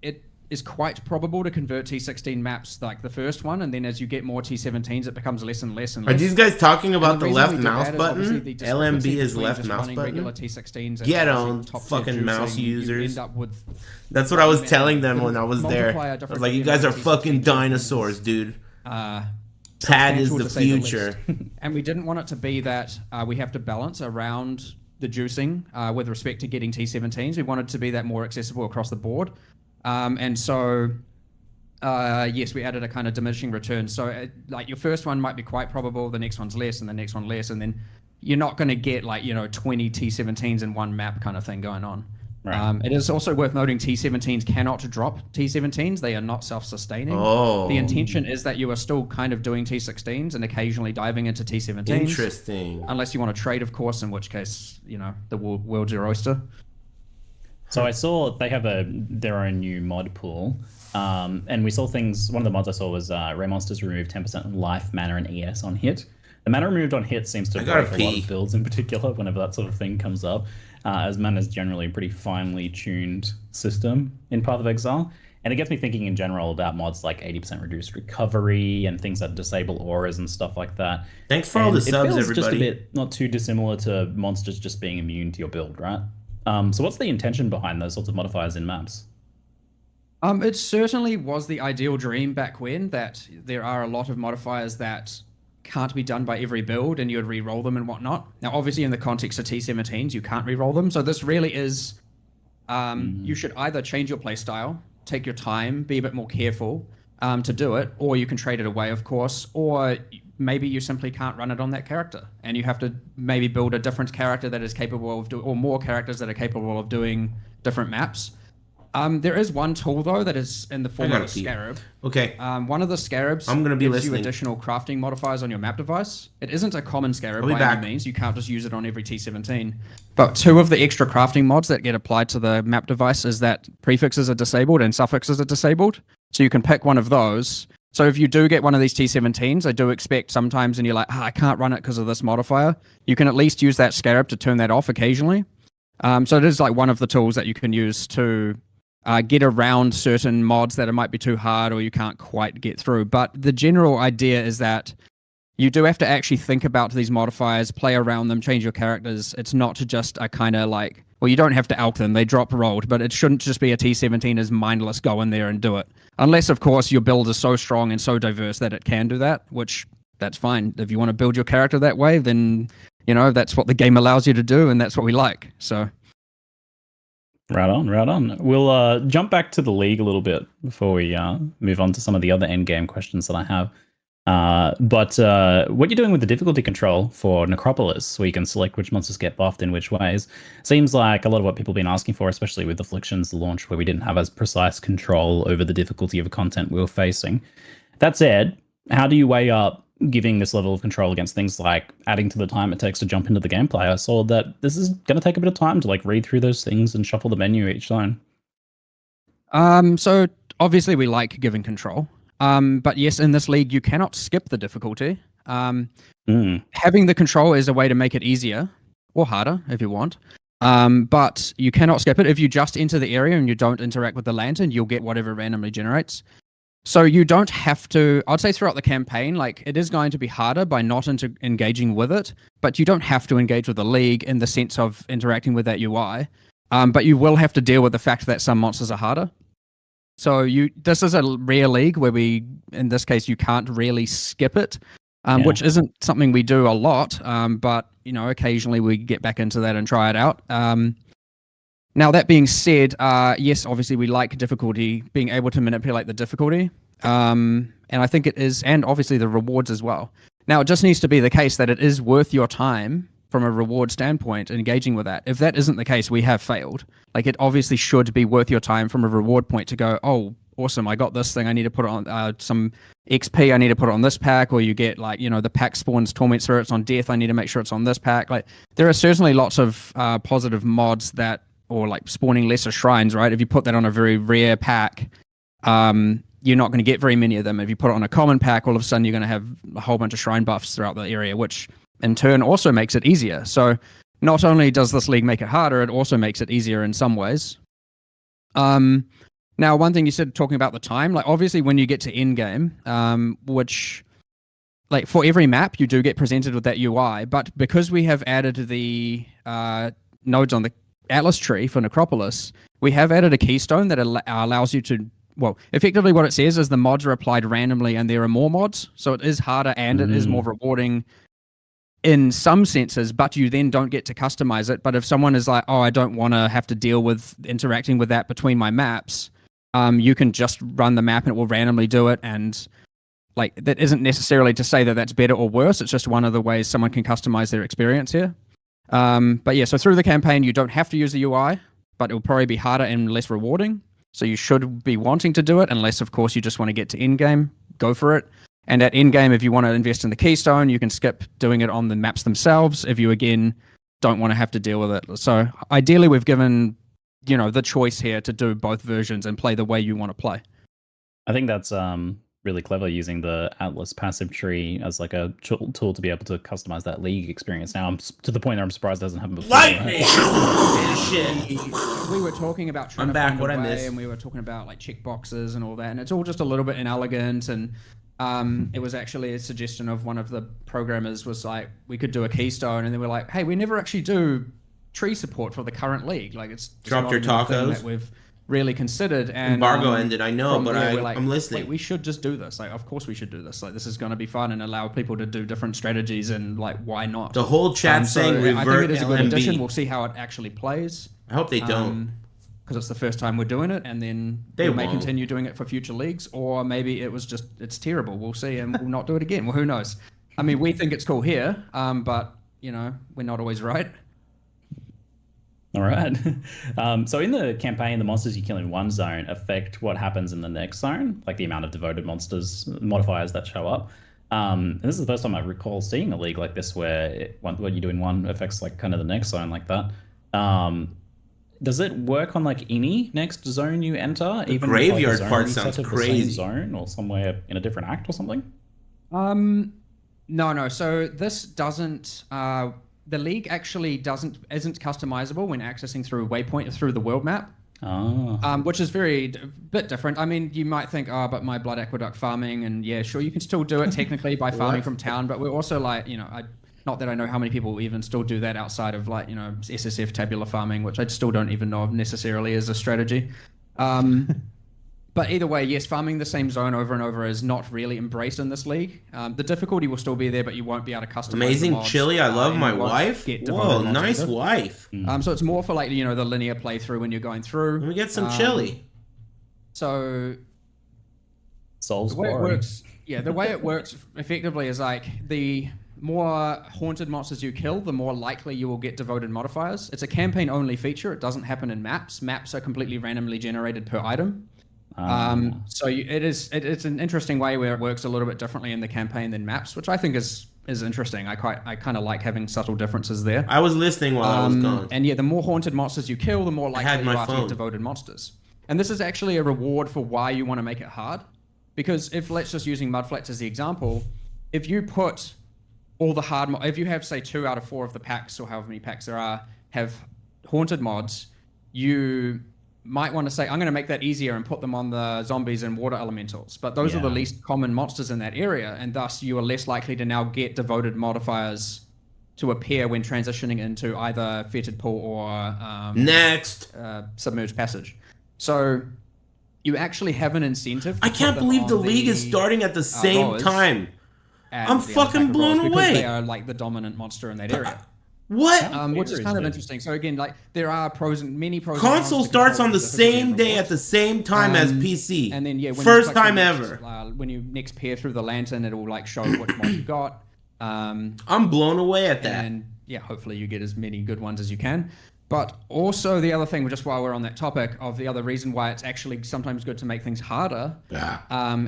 it is quite probable to convert T16 maps like the first one, and then as you get more T17s, it becomes less and less and less. Are these guys talking about the reason left we did mouse that is button? obviously the LMB discrepancy is between left just mouse running button? regular T16s and Get obviously on, top tier fucking mouse juicing, you users. end up with That's what I was telling them when I was there. multiply a I was different like, you guys are T16 fucking dinosaurs, dude. Pad is substantial the to say the future. least. And we didn't want it to be that we have to balance around the juicing with respect to getting T17s. We wanted to be that more accessible across the board. And so, yes, we added a kind of diminishing return. So, like, your first one might be quite probable, the next one's less, and the next one less, and then you're not going to get, like, 20 T17s in one map kind of thing going on. Right. It is also worth noting T17s cannot drop T17s. They are not self-sustaining. Oh. The intention is that you are still kind of doing T16s and occasionally diving into T17s. Interesting. Unless you want to trade, of course, in which case, the world's your oyster. So I saw they have their own new mod pool, and we saw things. One of the mods I saw was Ray Monsters remove 10% life, mana, and ES on hit. The mana removed on hit seems to break a lot of builds in particular whenever that sort of thing comes up, as mana is generally a pretty finely tuned system in Path of Exile. And it gets me thinking in general about mods like 80% reduced recovery and things that disable auras and stuff like that. Thanks for all the subs, feels everybody. Just a bit not too dissimilar to monsters just being immune to your build, right? So what's the intention behind those sorts of modifiers in maps? It certainly was the ideal dream back when, that there are a lot of modifiers that can't be done by every build and you would re-roll them and whatnot. Now, obviously, in the context of T17s, you can't re-roll them. So this really is, you should either change your playstyle, take your time, be a bit more careful to do it, or you can trade it away, of course, or maybe you simply can't run it on that character and you have to maybe build a different character that is capable of doing, or more characters that are capable of doing different maps. There is one tool though that is in the form of a scarab. Okay. One of the scarabs gives you additional crafting modifiers on your map device. It isn't a common scarab by any means. You can't just use it on every T17. But two of the extra crafting mods that get applied to the map device is that prefixes are disabled and suffixes are disabled. So you can pick one of those. So if you do get one of these T17s, I do expect sometimes, and you're like, I can't run it because of this modifier, you can at least use that scarab to turn that off occasionally. So it is like one of the tools that you can use to get around certain mods that it might be too hard or you can't quite get through. But the general idea is that you do have to actually think about these modifiers, play around them, change your characters. It's not to just a kind of like, well, you don't have to alch them, they drop rolled, but it shouldn't just be a T17 is mindless, go in there and do it. Unless, of course, your build is so strong and so diverse that it can do that, which that's fine. If you want to build your character that way, then, that's what the game allows you to do, and that's what we like, so... Right on, right on. We'll jump back to the league a little bit before we move on to some of the other endgame questions that I have. But what you're doing with the difficulty control for Necropolis, where you can select which monsters get buffed in which ways, seems like a lot of what people have been asking for, especially with Afflictions launch, where we didn't have as precise control over the difficulty of content we were facing. That said, how do you weigh up giving this level of control against things like adding to the time it takes to jump into the gameplay? I saw that this is going to take a bit of time to read through those things and shuffle the menu each zone. So obviously we like giving control. But yes, in this league, you cannot skip the difficulty. Having the control is a way to make it easier, or harder if you want. But you cannot skip it. If you just enter the area and you don't interact with the lantern, you'll get whatever randomly generates. So you don't have to, I'd say throughout the campaign, it is going to be harder by not engaging with it, but you don't have to engage with the league in the sense of interacting with that UI. But you will have to deal with the fact that some monsters are harder. So this is a rare league where in this case, you can't really skip it, which isn't something we do a lot. But occasionally we get back into that and try it out. Now that being said, yes, obviously we like difficulty, being able to manipulate the difficulty, and I think it is, and obviously the rewards as well. Now it just needs to be the case that it is worth your time from a reward standpoint, engaging with that. If that isn't the case, we have failed. Like, it obviously should be worth your time from a reward point to go, oh, awesome, I got this thing, I need to put it on some XP, I need to put it on this pack, or you get, like, the pack spawns Torment Spirits on death, I need to make sure it's on this pack. Like, there are certainly lots of positive mods that, or like spawning lesser shrines, right? If you put that on a very rare pack, you're not going to get very many of them. If you put it on a common pack, all of a sudden you're going to have a whole bunch of shrine buffs throughout the area, which in turn also makes it easier. So not only does this league make it harder, it also makes it easier in some ways. Now, one thing you said, talking about the time, like obviously when you get to end game, which like for every map you do get presented with that UI, but because we have added the nodes on the Atlas tree for Necropolis, we have added a keystone that allows you to, well, effectively what it says is the mods are applied randomly and there are more mods, so it is harder and it is more rewarding in some senses, but you then don't get to customize it. But if someone is like, oh, I don't want to have to deal with interacting with that between my maps, you can just run the map and it will randomly do it. And like, that isn't necessarily to say that that's better or worse. It's just one of the ways someone can customize their experience here. But yeah, so through the campaign, you don't have to use the UI, but it will probably be harder and less rewarding. So you should be wanting to do it, unless, of course, you just want to get to end game, go for it. And at end game, if you want to invest in the keystone, you can skip doing it on the maps themselves if you, again, don't want to have to deal with it. So ideally, we've given, the choice here to do both versions and play the way you want to play. I think that's really clever, using the Atlas passive tree as like a tool to be able to customize that league experience. Now I'm to the point that I'm surprised it doesn't happen before. Lightning! We were talking about trying to find a way, and we were talking about like check boxes and all that, and it's all just a little bit inelegant. And it was actually a suggestion of one of the programmers, was like, we could do a keystone, and then we're like, hey, we never actually do tree support for the current league. Like, it's Drop your tacos that we've really considered. And embargo ended, I know, but I'm listening. Wait, we should just do this. Like, of course we should do this. Like, this is going to be fun and allow people to do different strategies, and like, why not? The whole chat saying revert. I think it is a good addition. We'll see how it actually plays. I hope they don't, because it's the first time we're doing it, and then they may continue doing it for future leagues, or maybe it was just, it's terrible. We'll see, and we'll not do it again. Well, who knows? I mean, we think it's cool here, but we're not always right. All right. So in the campaign, the monsters you kill in one zone affect what happens in the next zone, like the amount of devoted monsters, modifiers that show up. And this is the first time I recall seeing a league like this, where what you do in one affects like kind of the next zone like that. Does it work on like any next zone you enter? The even graveyard part sounds crazy. The same zone or somewhere in a different act or something? No. So this doesn't. The league actually isn't customizable when accessing through Waypoint or through the world map. Which is bit different. I mean, you might think, but my Blood Aqueduct farming, and yeah, sure, you can still do it technically by farming from town, but we're also like, not that I know how many people even still do that outside of like, SSF tabular farming, which I still don't even know if necessarily is a strategy. But either way, yes, farming the same zone over and over is not really embraced in this league. The difficulty will still be there, but you won't be able to customize Amazing the mods. chili, I love my wife. Whoa, nice wife. So it's more for like, the linear playthrough when you're going through. Let me get some chili. So Soul's the way it works, the way it works effectively is like, the more haunted monsters you kill, the more likely you will get devoted modifiers. It's a campaign-only feature. It doesn't happen in maps. Maps are completely randomly generated per item. So it's an interesting way where it works a little bit differently in the campaign than maps, which I think is interesting. I kind of like having subtle differences there. I was listening while I was gone. And yeah, the more haunted monsters you kill, the more likely you are to get devoted monsters. And this is actually a reward for why you want to make it hard. Because let's just using Mudflats as the example, if you put all the if you have say 2 out of 4 of the packs, or however many packs there are, have haunted mods, you might want to say, I'm going to make that easier and put them on the zombies and water elementals. But those are the least common monsters in that area, and thus you are less likely to now get devoted modifiers to appear when transitioning into either Fetid Pool or next Submerged Passage. So you actually have an incentive. I can't believe the league is starting at the same time. I'm the fucking blown because away. they are like the dominant monster in that area. What? Which is kind of interesting. So again, like there are many pros. Console starts on the same day at the same time as PC. And then when first time ever. When you next peer through the lantern, it will like show which mod you got. I'm blown away at that. And yeah, hopefully you get as many good ones as you can. But also the other thing, just while we're on that topic, of the other reason why it's actually sometimes good to make things harder,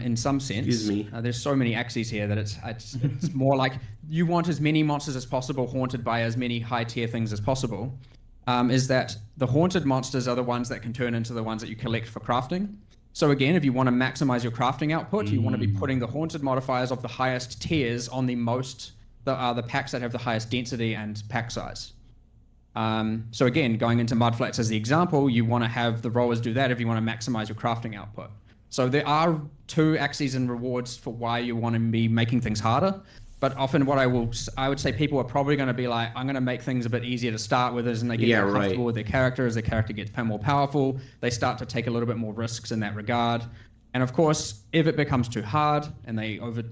in some sense. Excuse me. There's so many axes here that it's more like you want as many monsters as possible haunted by as many high tier things as possible. Is that the haunted monsters are the ones that can turn into the ones that you collect for crafting. So again, if you want to maximize your crafting output, you want to be putting the haunted modifiers of the highest tiers on the packs that have the highest density and pack size. So again, going into mudflats as the example, you want to have the rollers do that if you want to maximize your crafting output. So there are two axes and rewards for why you want to be making things harder. But often what I would say people are probably going to be like, I'm going to make things a bit easier to start with as they get more comfortable with their character. As their character gets more powerful, they start to take a little bit more risks in that regard. And of course, if it becomes too hard and they over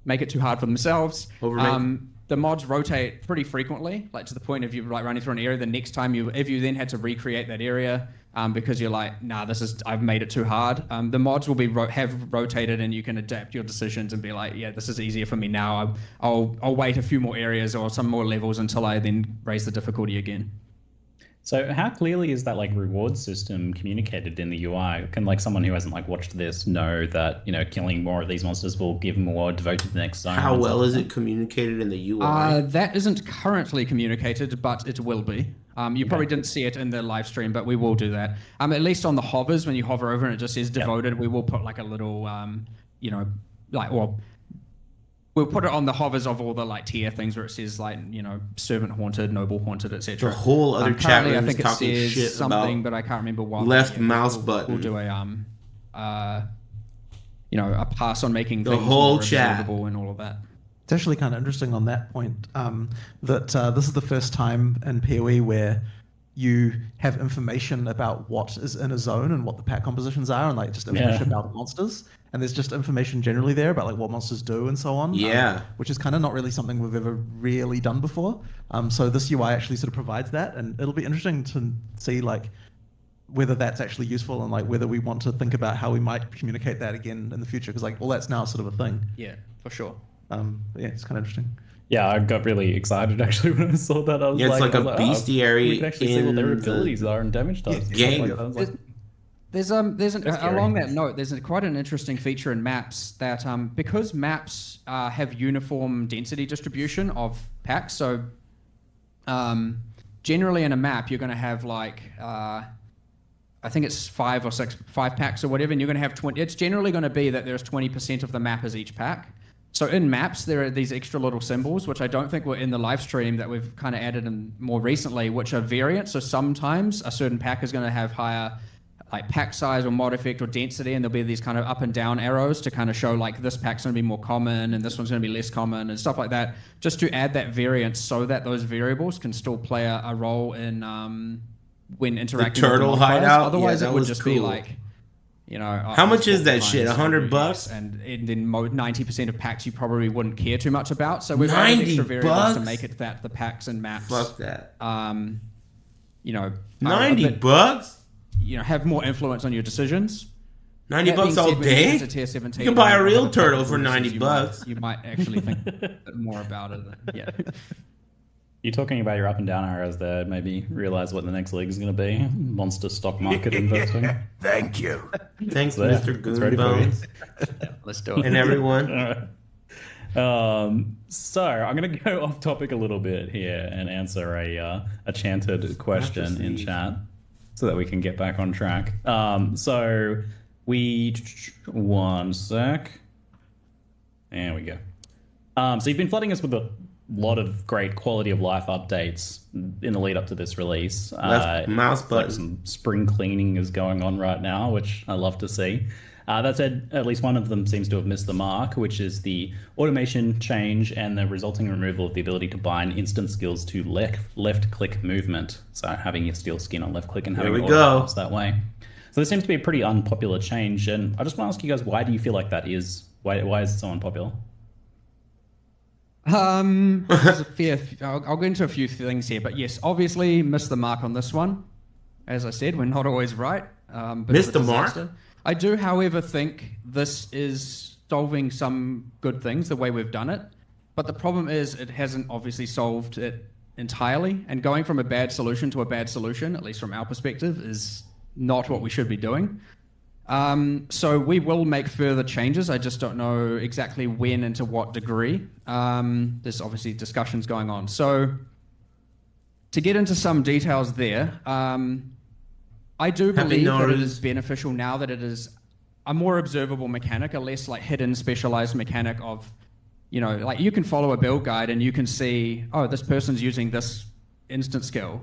make it too hard for themselves, the mods rotate pretty frequently, like to the point if you're like running through an area, the next time if you then had to recreate that area because you're like, nah, I've made it too hard. The mods will be have rotated and you can adapt your decisions and be like, yeah, this is easier for me now. I'll wait a few more areas or some more levels until I then raise the difficulty again. So how clearly is that like reward system communicated in the UI? Can like someone who hasn't like watched this know that, you know, killing more of these monsters will give more devoted to the next zone? How well is it communicated in the UI? That isn't currently communicated, but it will be. You probably didn't see it in the live stream, but we will do that. At least on the hovers, when you hover over and it just says devoted, we will put like a little, we'll put it on the hovers of all the like tier things where it says like, you know, servant haunted, noble haunted, etc. The whole other chat room is talking shit something, about but I can't remember what. Left mouse button. We'll do a pass on making the things whole more chat observable and all of that. It's actually kind of interesting on that point that this is the first time in PoE where you have information about what is in a zone and what the pack compositions are, and like just information about monsters. And there's just information generally there about like what monsters do and so on. Yeah. Which is kind of not really something we've ever really done before. So this UI actually sort of provides that, and it'll be interesting to see like whether that's actually useful and like whether we want to think about how we might communicate that again in the future, because like all that's now sort of a thing. Yeah, for sure. Yeah, it's kind of interesting. Yeah, I got really excited actually when I saw that. I was it's like a bestiary. We can actually see what their abilities are and damage types. Along that note, there's quite an interesting feature in maps that because maps have uniform density distribution of packs. So generally in a map, you're going to have like I think it's 5 packs or whatever, and you're going to have 20. It's generally going to be that there's 20% of the map as each pack. So in maps, there are these extra little symbols, which I don't think were in the live stream that we've kind of added in more recently, which are variants. So sometimes a certain pack is going to have higher like pack size or mod effect or density, and there'll be these kind of up and down arrows to kind of show like this pack's going to be more common and this one's going to be less common and stuff like that, just to add that variance so that those variables can still play a role in when interacting the turtle with the hideout. Otherwise, it would just be like, you know, how much is that shit? $100? And then 90% of packs you probably wouldn't care too much about. So we've added extra variables to make it that the packs and maps. Fuck that. You know, $90. You know, have more influence on your decisions. $90 all day? You can buy a real turtle for $90. You might actually think more about it. Yeah. You're talking about your up and down arrows there. Maybe realize what the next league is going to be. Monster stock market investing. Thank you. Thanks, there. Mr. Goonbones. Let's do it. And everyone. All right. So I'm going to go off topic a little bit here and answer a chanted question in chat so that we can get back on track. So one sec. There we go. So you've been flooding us with a lot of great quality of life updates in the lead up to this release. Left mouse button. Like some spring cleaning is going on right now, which I love to see. That said, at least one of them seems to have missed the mark, which is the automation change and the resulting removal of the ability to bind instant skills to left click movement. So having your steel skin on left click and having it that way. So this seems to be a pretty unpopular change, and I just want to ask you guys, why do you feel like that is? Why is it so unpopular? There's a fair. I'll go into a few things here, but yes, obviously missed the mark on this one. As I said, we're not always right. Missed the mark? I do, however, think this is solving some good things the way we've done it, but the problem is it hasn't obviously solved it entirely, and going from a bad solution to a bad solution, at least from our perspective, is not what we should be doing. So we will make further changes. I just don't know exactly when and to what degree. There's obviously discussions going on. So to get into some details there, I do believe that it is beneficial now that it is a more observable mechanic, a less like hidden specialized mechanic of, you know, like you can follow a build guide and you can see, oh, this person's using this instant skill.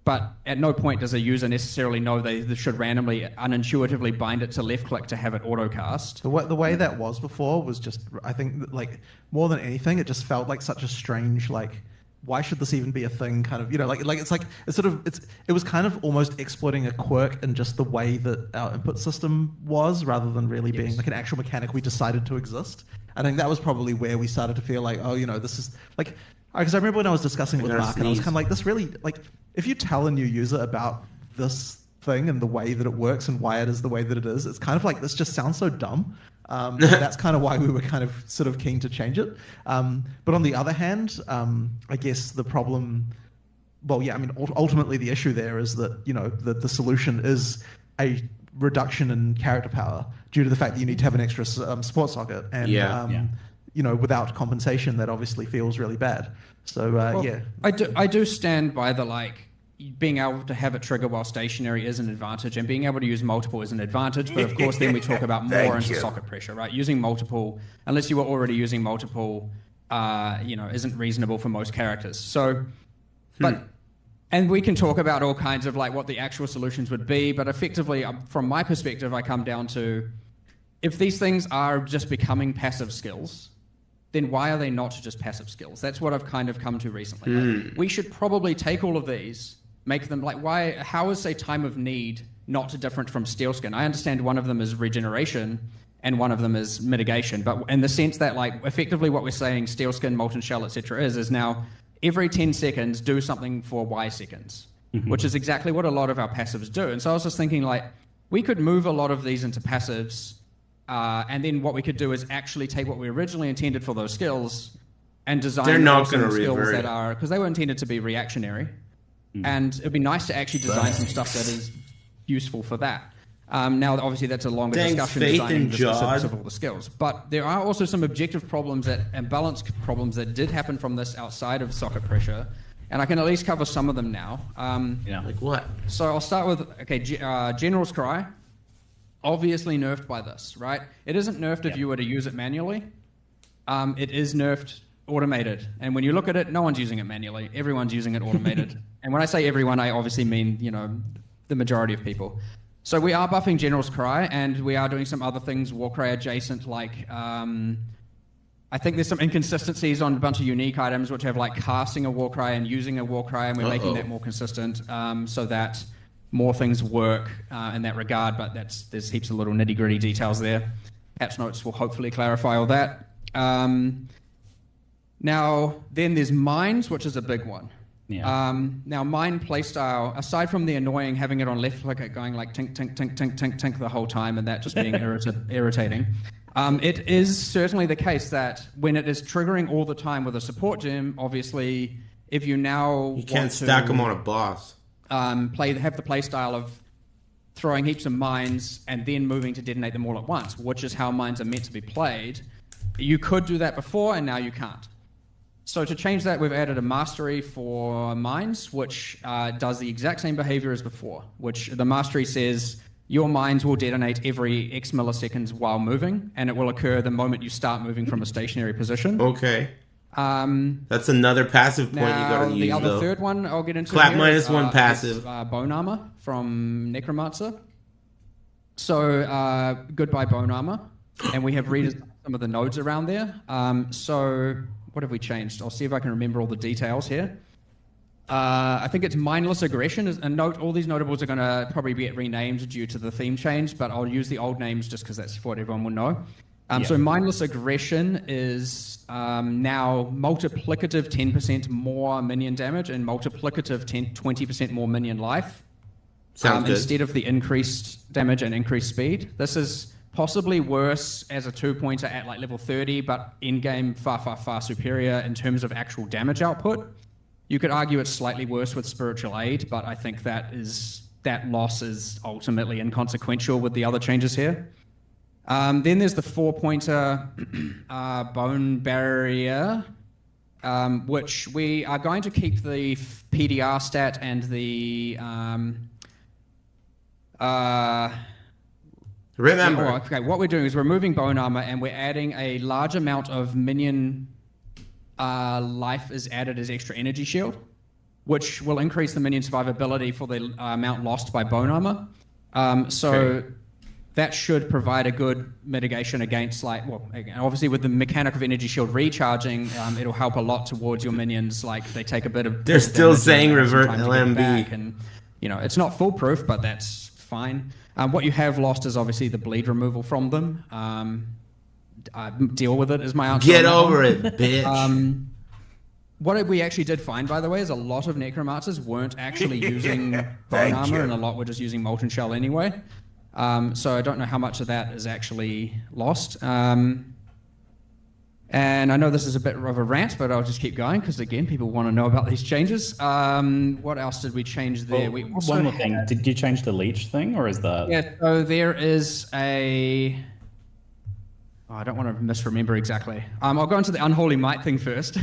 But at no point does a user necessarily know they should randomly, unintuitively bind it to left click to have it autocast. The way that was before was just, I think, like, more than anything, it just felt like such a strange, like, why should this even be a thing? Kind of, you know, it was kind of almost exploiting a quirk in just the way that our input system was, rather than really being like an actual mechanic we decided to exist. I think that was probably where we started to feel like, oh, you know, this is like, because I remember when I was discussing with Mark, and I was kind of like, this really, like, if you tell a new user about this thing and the way that it works and why it is the way that it is, it's kind of like, this just sounds so dumb. That's kind of why we were kind of sort of keen to change it. But on the other hand, I guess the problem, well, yeah, I mean, ultimately the issue there is that, you know, the solution is a reduction in character power due to the fact that you need to have an extra support socket. And, you know, without compensation, that obviously feels really bad. So, well, yeah. I do stand by the, like, being able to have it trigger while stationary is an advantage, and being able to use multiple is an advantage. But of course, then we talk about more into socket pressure, right? Using multiple, unless you were already using multiple, you know, isn't reasonable for most characters. So, but, and we can talk about all kinds of like what the actual solutions would be, but effectively, from my perspective, I come down to, if these things are just becoming passive skills, then why are they not just passive skills? That's what I've kind of come to recently. Like, we should probably take all of these, make them like, how is, say, Time of Need not different from Steel Skin? I understand one of them is regeneration and one of them is mitigation, but in the sense that, like, effectively what we're saying Steel Skin, Molten Shell, etc. is now every 10 seconds do something for Y seconds, which is exactly what a lot of our passives do. And so I was just thinking, like, we could move a lot of these into passives, and then what we could do is actually take what we originally intended for those skills and design some skills that are, because they were intended to be reactionary. And it'd be nice to actually design some stuff that is useful for that. Now, obviously, that's a longer discussion, designing the specifics of all the skills. But there are also some objective problems and balance problems that did happen from this outside of socket pressure. And I can at least cover some of them now. Like what? So I'll start with, okay, General's Cry. Obviously nerfed by this, right? It isn't nerfed if you were to use it manually. It is nerfed automated. And when you look at it, no one's using it manually. Everyone's using it automated. And when I say everyone, I obviously mean, you know, the majority of people. So we are buffing General's Cry, and we are doing some other things Warcry adjacent, like I think there's some inconsistencies on a bunch of unique items which have like casting a Warcry and using a Warcry, and we're making that more consistent so that more things work in that regard, but there's heaps of little nitty-gritty details there. Patch notes will hopefully clarify all that. Now, then there's mines, which is a big one. Now, mine playstyle, aside from the annoying having it on left click, going like tink, tink, tink, tink, tink, tink the whole time, and that just being irritating, it is certainly the case that when it is triggering all the time with a support gem, obviously, if you now you can't stack them on a boss. Have the playstyle of throwing heaps of mines and then moving to detonate them all at once, which is how mines are meant to be played. You could do that before, and now you can't. So to change that, we've added a mastery for mines, which does the exact same behavior as before, which the mastery says your mines will detonate every X milliseconds while moving, and it will occur the moment you start moving from a stationary position. Okay. That's another passive point you gotta use, the other third one I'll get into. Clap -1 passive. Bone Armor from Necromancer. So, goodbye Bone Armor. And we have redesigned some of the nodes around there. So, what have we changed? I'll see if I can remember all the details here. I think it's mindless aggression. And note, all these notables are going to probably get renamed due to the theme change, but I'll use the old names just because that's what everyone will know. So mindless aggression is now multiplicative 10% more minion damage and multiplicative 20% more minion life. Sounds good. Instead of the increased damage and increased speed. This is possibly worse as a 2-pointer at like level 30, but in-game far superior in terms of actual damage output. You could argue it's slightly worse with Spiritual Aid, but I think that loss is ultimately inconsequential with the other changes here. Then there's the 4-pointer Bone Barrier, which we are going to keep the PDR stat and the... Remember. Okay, what we're doing is we're removing Bone Armor and we're adding a large amount of minion life is added as extra energy shield, which will increase the minion survivability for the amount lost by Bone Armor. That should provide a good mitigation against, like, well, obviously with the mechanic of energy shield recharging, it'll help a lot towards your minions. Like, they take a bit of... They're still saying revert LMB. And, you know, it's not foolproof, but that's fine. What you have lost is obviously the bleed removal from them. Deal with it is my answer. Get over it, bitch. What we actually did find, by the way, is a lot of Necromancers weren't actually using Bone Armor, and a lot were just using Molten Shell anyway. So I don't know how much of that is actually lost. And I know this is a bit of a rant, but I'll just keep going because, again, people want to know about these changes. What else did we change there? Well, one more thing. Did you change the leech thing, or is that... Yeah, so there is a... Oh, I don't want to misremember exactly. I'll go into the Unholy Might thing first.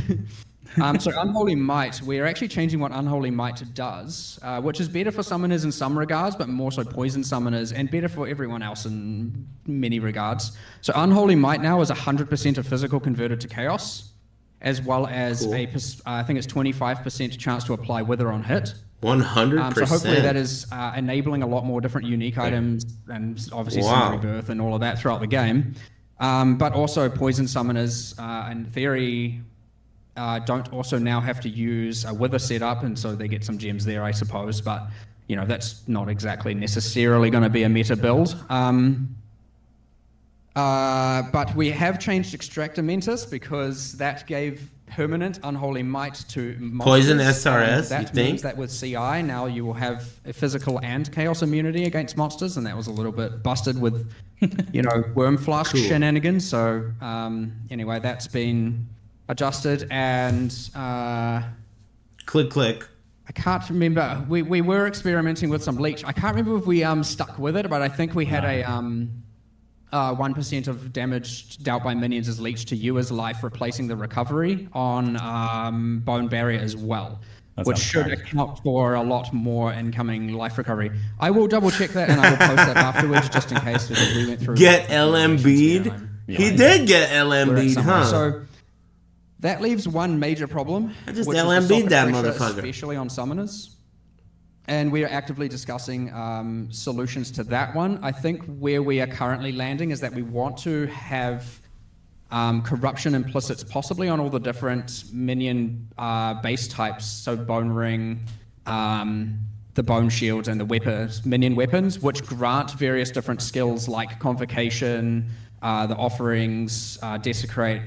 So Unholy Might, we're actually changing what Unholy Might does, which is better for summoners in some regards, but more so poison summoners, and better for everyone else in many regards. So Unholy Might now is 100% of physical converted to chaos, as well as I think it's 25% chance to apply Wither on hit. 100%. So hopefully that is enabling a lot more different unique items, and obviously some rebirth and all of that throughout the game. But also poison summoners, in theory... don't also now have to use a Wither setup, and so they get some gems there, I suppose. But, you know, that's not exactly necessarily going to be a meta build. But we have changed Extractor Mentis because that gave permanent Unholy Might to monsters. Poison SRS, that you think? means that with CI, now you will have a physical and chaos immunity against monsters, and that was a little bit busted with, you know, Worm Flask shenanigans. So, anyway, that's been... adjusted, and click. I can't remember. We were experimenting with some leech. I can't remember if we stuck with it, but I think we had a 1% of damage dealt by minions as leech to you as life, replacing the recovery on Bone Barrier as well, which should account for a lot more incoming life recovery. I will double check that, and I will post that afterwards just in case, because we went through. Get LMB'd? He did get LMB'd, huh? So that leaves one major problem. I just which is LMB'd that pressure, motherfucker. especially on summoners. And we are actively discussing solutions to that one. I think where we are currently landing is that we want to have corruption implicits possibly on all the different minion base types. So Bone Ring, the Bone Shields, and the minion weapons, which grant various different skills like Convocation, the Offerings, Desecrate.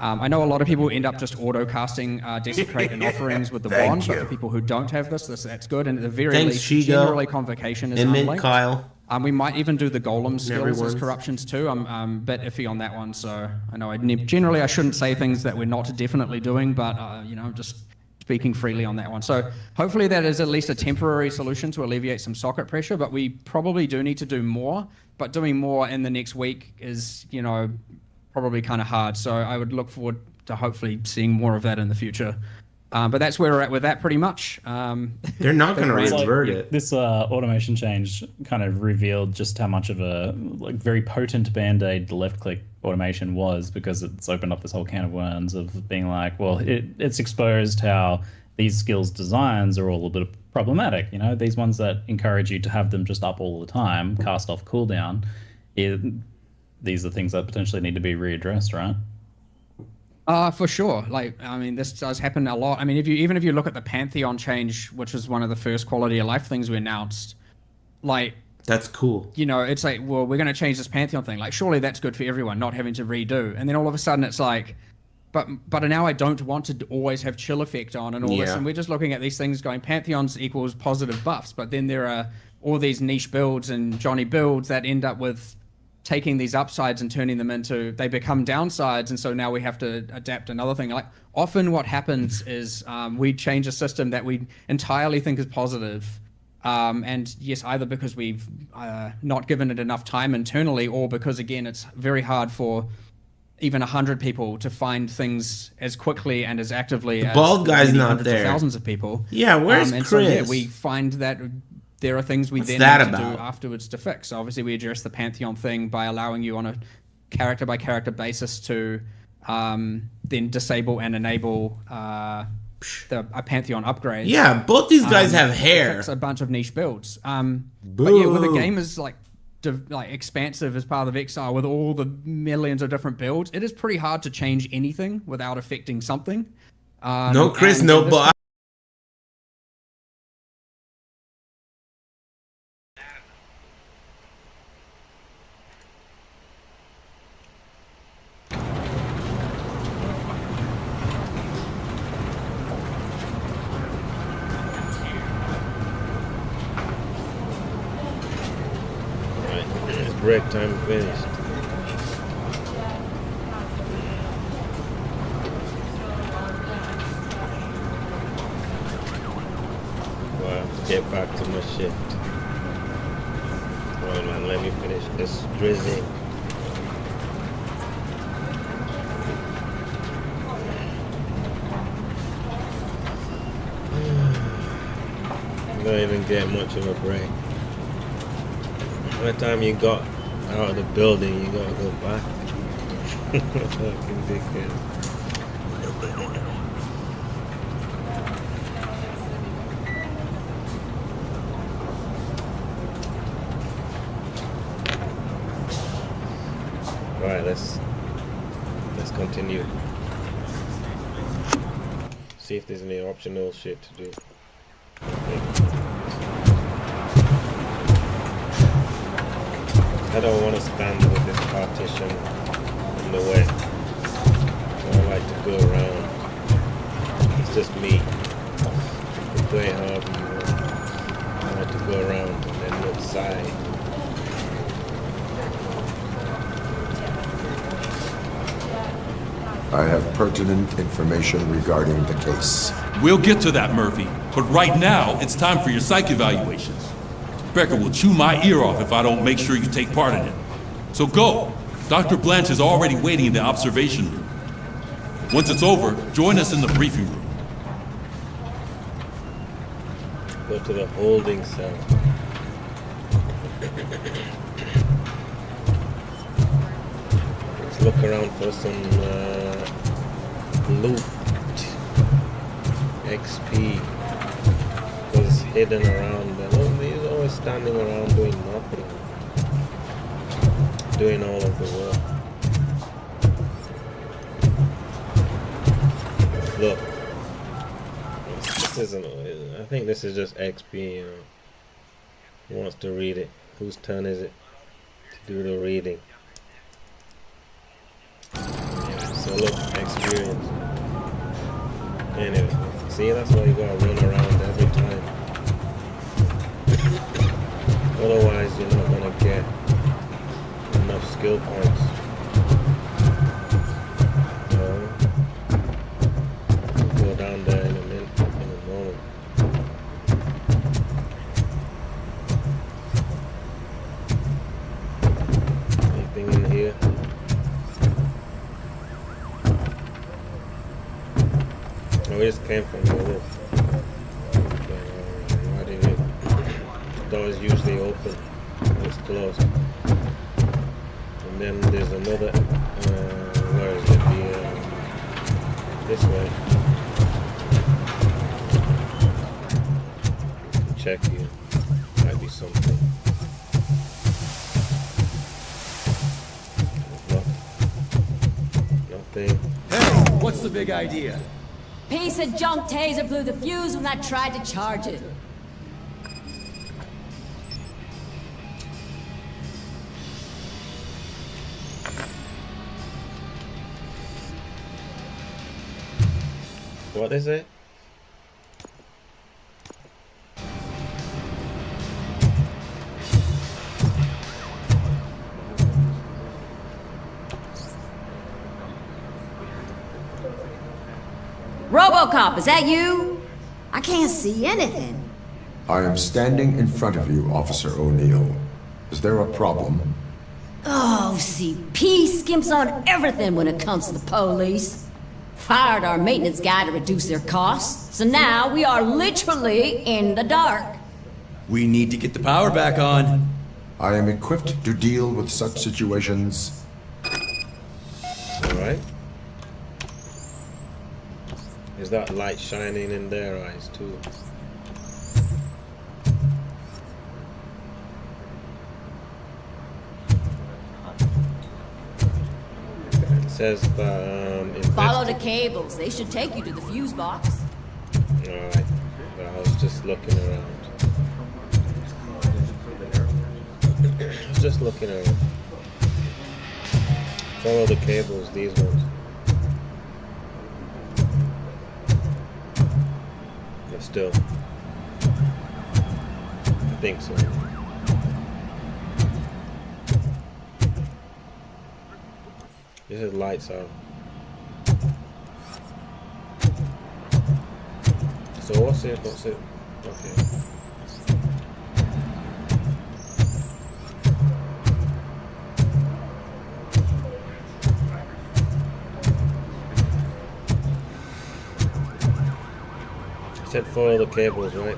I know a lot of people end up just auto-casting Desecrate and Offerings with the wand, but for people who don't have that's good. And at the very least, generally Convocation is unlinked. Kyle. We might even do the Golem skills as corruptions too. I'm a bit iffy on that one, so I know generally I shouldn't say things that we're not definitely doing, but you know, just speaking freely on that one. So hopefully that is at least a temporary solution to alleviate some socket pressure, but we probably do need to do more. But doing more in the next week is, you know, probably kind of hard, so I would look forward to hopefully seeing more of that in the future. But that's where we're at with that pretty much. They're not going to revert it. This automation change kind of revealed just how much of a very potent band-aid the left-click automation was, because it's opened up this whole can of worms of being like, well, it's exposed how these skills designs are all a bit problematic. You know, these ones that encourage you to have them just up all the time, cast off cooldown, these are things that potentially need to be readdressed, right? For sure. Like, I mean, this does happen a lot. I mean, even if you look at the Pantheon change, which was one of the first quality of life things we announced, like, that's cool. You know, it's like, well, we're going to change this Pantheon thing. Like, surely that's good for everyone, not having to redo. And then all of a sudden it's like, but now I don't want to always have chill effect on and all this. And we're just looking at these things going, Pantheons equals positive buffs. But then there are all these niche builds and Johnny builds that end up with taking these upsides and turning them into, they become downsides. And so now we have to adapt another thing. Like, often what happens is we change a system that we entirely think is positive. And yes, either because we've not given it enough time internally, or because, again, it's very hard for even 100 people to find things as quickly and as actively as bald guy's not there. Thousands of people. Yeah, where's and Chris? So, yeah, we find that there are things we then need to do afterwards to fix. So obviously, we address the Pantheon thing by allowing you on a character-by-character basis to then disable and enable a Pantheon upgrade. Yeah, both these guys have hair. Fix a bunch of niche builds. But yeah, with a game as like expansive as Path of Exile, with all the millions of different builds, it is pretty hard to change anything without affecting something. No Chris, no bot. Break time finished. Well, get back to my shift. Well, man, let me finish this drizzing. Don't even get much of a break. By the time you got out of the building, you gotta go back. Fucking dickhead. Alright, let's continue. See if there's any optional shit to do. I don't want to stand with this partition in the way. So I like to go around. It's just me. You can play however you want. I like to go around and then look side. I have pertinent information regarding the case. We'll get to that, Murphy. But right now, it's time for your psych evaluations. Becker will chew my ear off if I don't make sure you take part in it. So go. Dr. Blanche is already waiting in the observation room. Once it's over, join us in the briefing room. Go to the holding cell. Let's look around for some loot. XP. Was hidden around. He's always standing around doing nothing. Doing all of the work. Look. This isn't. I think this is just XP, you know. Who wants to read it? Whose turn is it to do the reading? So look, experience. Anyway, see, that's why you gotta run around every time. Otherwise, you're not gonna get enough skill points. So, go down there in a minute, in a moment. Anything in here? Oh, we just came from the roof. Why did it? The door is usually open. It's closed. And then there's another. Where is it? This way. Check here. Might be something. Nothing. Hey! was the big idea? Piece of junk taser blew the fuse when I tried to charge it. What is it? RoboCop, is that you? I can't see anything. I am standing in front of you, Officer O'Neill. Is there a problem? Oh, CP skimps on everything when it comes to the police. Fired our maintenance guy to reduce their costs, so now we are literally in the dark. We need to get the power back on. I am equipped to deal with such situations. Alright. Is that light shining in their eyes too? It says that Follow the cables. They should take you to the fuse box. Alright, but I was just looking around. I was just looking around. Follow the cables, these ones. But still, I think so. This is lights out. So what's it? What's it? Okay. It said follow the cables, right?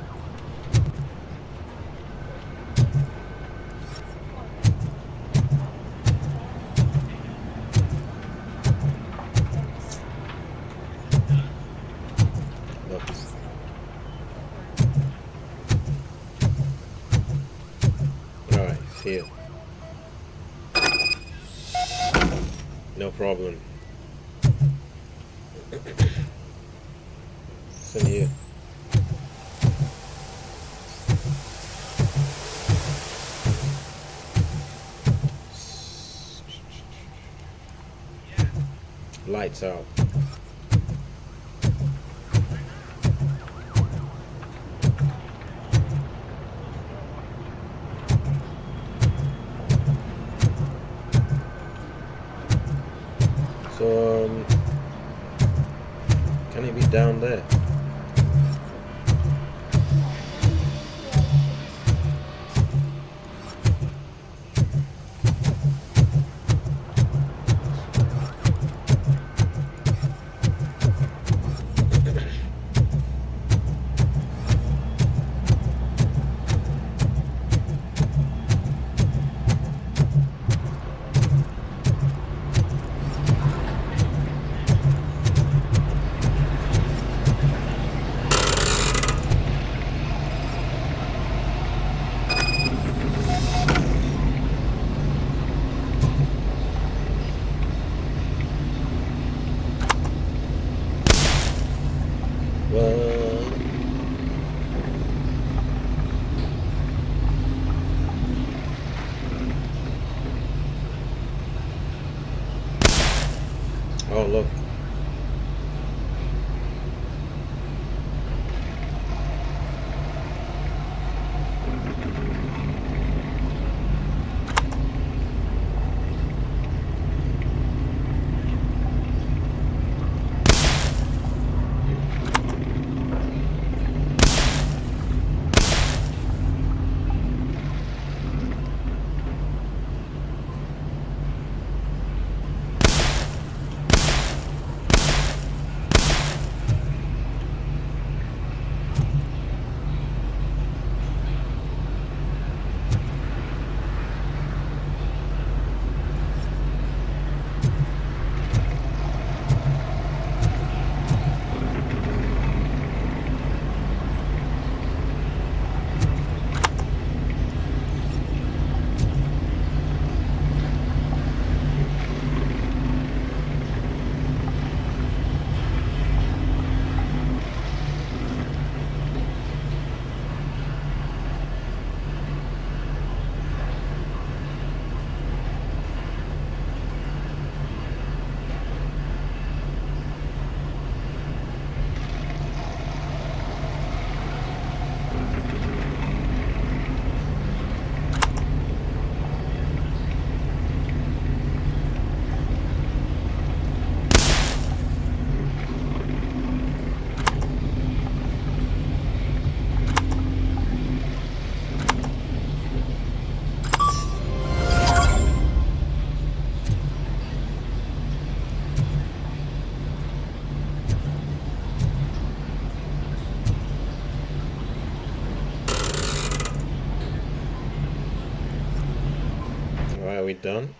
Here. No problem. It's in here. Lights out. So, can it be down there? Are we done?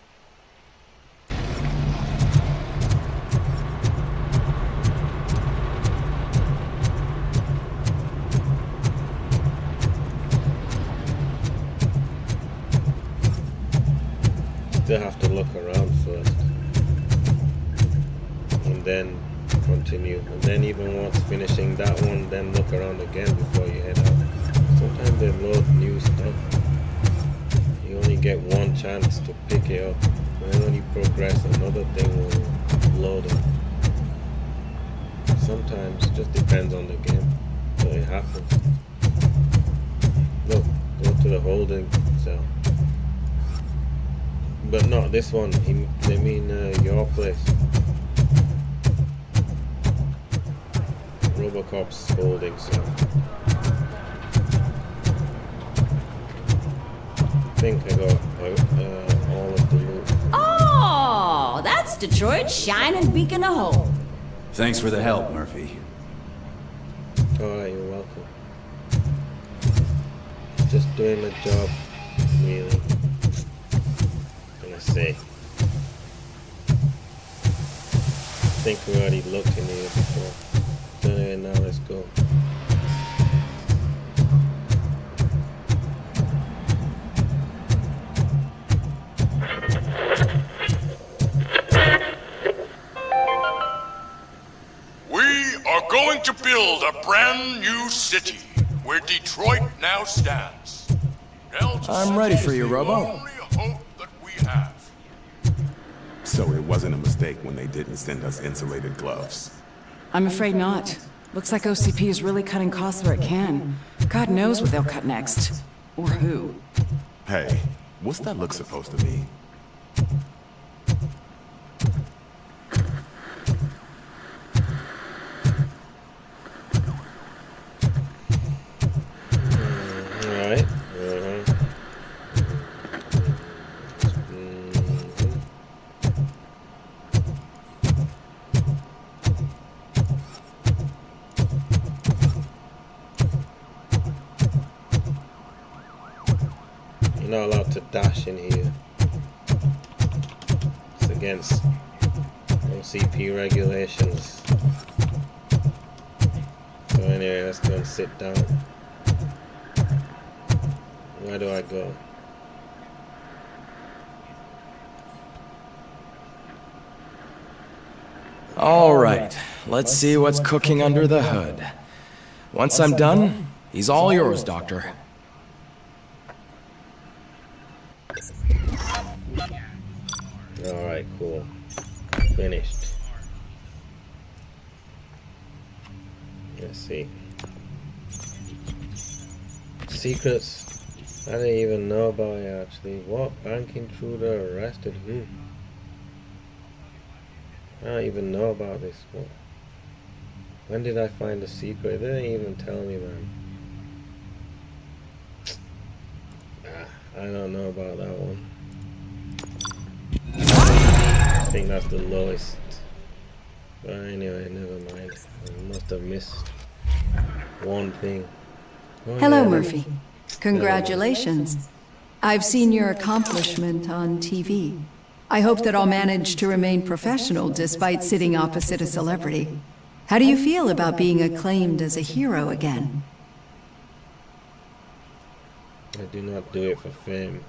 Still have to look around first. And then continue. And then even once finishing that one, then look around again before you head out. Sometimes they load new stuff. You only get one chance to pick it up. And then when you progress, another thing will load it. Sometimes it just depends on the game. So it happens. Look, go to the holding cell. But not this one. They mean your place. Robocop's holding cell. I think I got all of the loot. Oh, that's Detroit's shining beacon of hope. Thanks for the help, Murphy. Alright, you're welcome. Just doing my job, really. Let's see. I think we already looked in here before. So anyway, now let's go. Going to build a brand new city where Detroit now stands. I'm ready for you, Robo. Only hope that we have. So it wasn't a mistake when they didn't send us insulated gloves. I'm afraid not. Looks like OCP is really cutting costs where it can. God knows what they'll cut next. Or who. Hey, what's that look supposed to mean? Alright. You're not allowed to dash in here. It's against OCP regulations. So anyway, let's go and sit down. Where do I go? All right, let's see what's cooking under the hood. Once I'm done, he's all yours, Doctor. Alright, cool. Finished. Let's see. Secrets. I didn't even know about it actually. What? Bank intruder arrested who? I don't even know about this. What? When did I find the secret? They didn't even tell me, man. I don't know about that one. I think that's the lowest. But anyway, never mind. I must have missed one thing. Oh, Hello, yeah. Murphy. Congratulations. I've seen your accomplishment on TV. I hope that I'll manage to remain professional despite sitting opposite a celebrity. How do you feel about being acclaimed as a hero again? I do not do it for fame.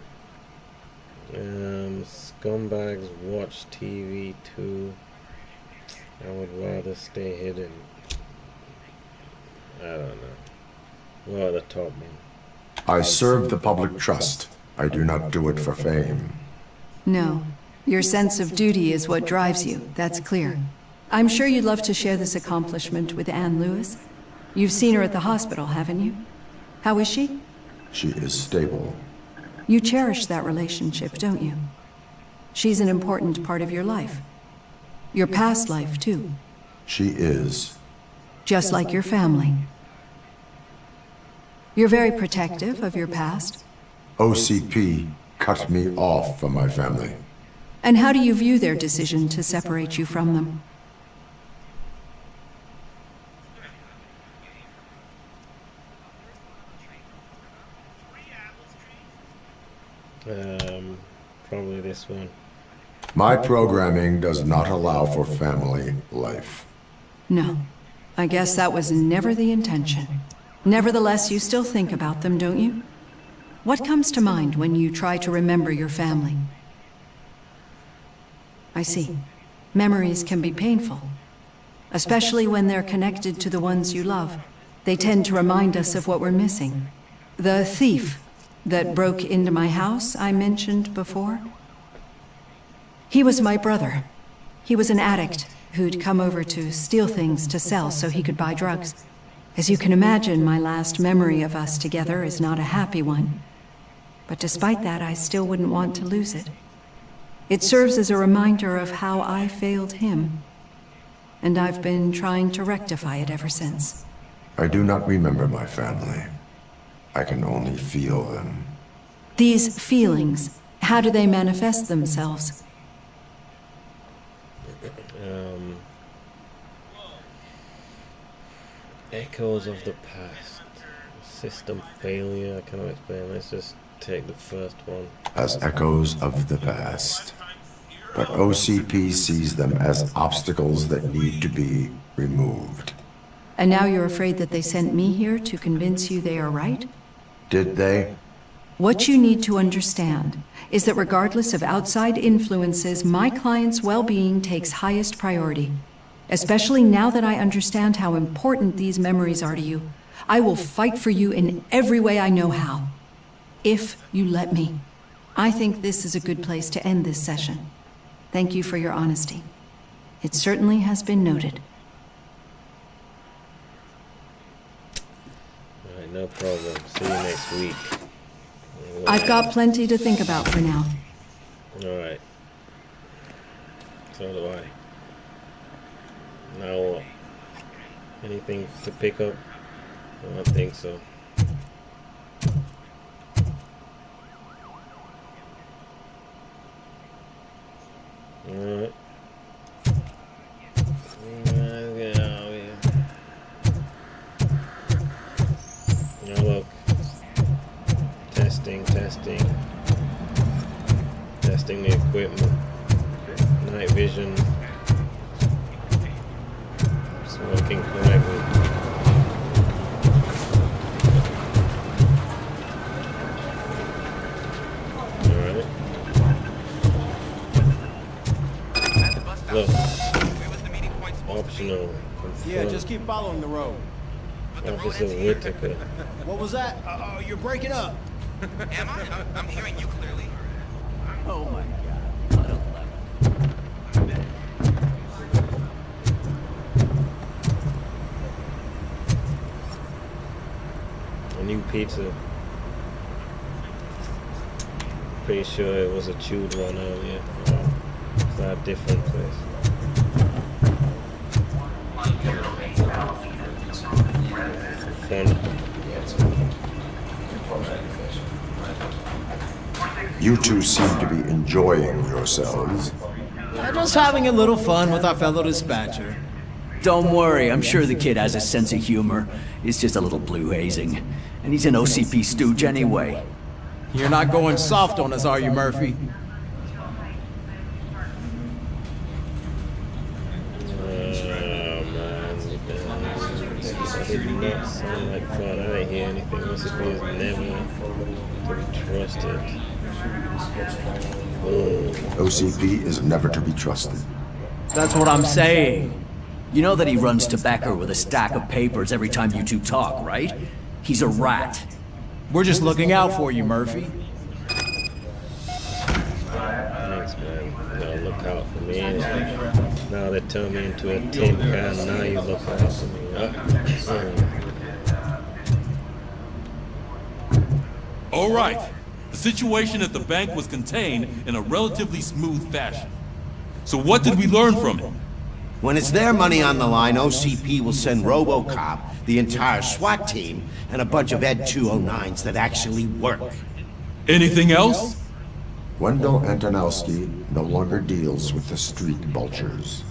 Scumbags watch TV too. I would rather stay hidden. I don't know. What are the top men? I serve the public trust. I do not do it for fame. No. Your sense of duty is what drives you, that's clear. I'm sure you'd love to share this accomplishment with Anne Lewis. You've seen her at the hospital, haven't you? How is she? She is stable. You cherish that relationship, don't you? She's an important part of your life. Your past life, too. She is. Just like your family. You're very protective of your past. OCP cut me off from my family. And how do you view their decision to separate you from them? Probably this one. My programming does not allow for family life. No. I guess that was never the intention. Nevertheless, you still think about them, don't you? What comes to mind when you try to remember your family? I see. Memories can be painful, especially when they're connected to the ones you love. They tend to remind us of what we're missing. The thief that broke into my house I mentioned before? He was my brother. He was an addict who'd come over to steal things to sell so he could buy drugs. As you can imagine, my last memory of us together is not a happy one. But despite that, I still wouldn't want to lose it. It serves as a reminder of how I failed him. And I've been trying to rectify it ever since. I do not remember my family. I can only feel them. These feelings, how do they manifest themselves? Echoes of the past. System failure, I cannot explain. Let's just take the first one. As echoes of the past. But OCP sees them as obstacles that need to be removed. And now you're afraid that they sent me here to convince you they are right? Did they? What you need to understand is that regardless of outside influences, my client's well-being takes highest priority. Especially now that I understand how important these memories are to you. I will fight for you in every way I know how. If you let me. I think this is a good place to end this session. Thank you for your honesty. It certainly has been noted. Alright, no problem. See you next week. I've got plenty to think about for now. Alright. So do I. Now what? Anything to pick up? I don't think so. Alright. Now look. Testing. Testing the equipment. Night vision. It's working correctly. Alright. Look. Optional. Yeah, just keep following the road. Officer Whitaker. What was that? You're breaking up. Am I? I'm hearing you clearly. Oh my god. A new pizza. Pretty sure it was a chewed one earlier. It's not a different place. Fun. You two seem to be enjoying yourselves. Just having a little fun with our fellow dispatcher. Don't worry, I'm sure the kid has a sense of humor. It's just a little blue hazing. And he's an OCP stooge anyway. You're not going soft on us, are you, Murphy? That did not sound like fun. I didn't hear anything. OCP is never to be trusted. OCP is never to be trusted. That's what I'm saying. You know that he runs tobacco with a stack of papers every time you two talk, right? He's a rat. We're just looking out for you, Murphy. Thanks, man. Y'all look out for me. Now they turn me into a tin can. Now you look out for me. All right. The situation at the bank was contained in a relatively smooth fashion. So what did we learn from it? When it's their money on the line, OCP will send RoboCop, the entire SWAT team, and a bunch of Ed 209s that actually work. Anything else? Wendell Antonowski no longer deals with the street vultures.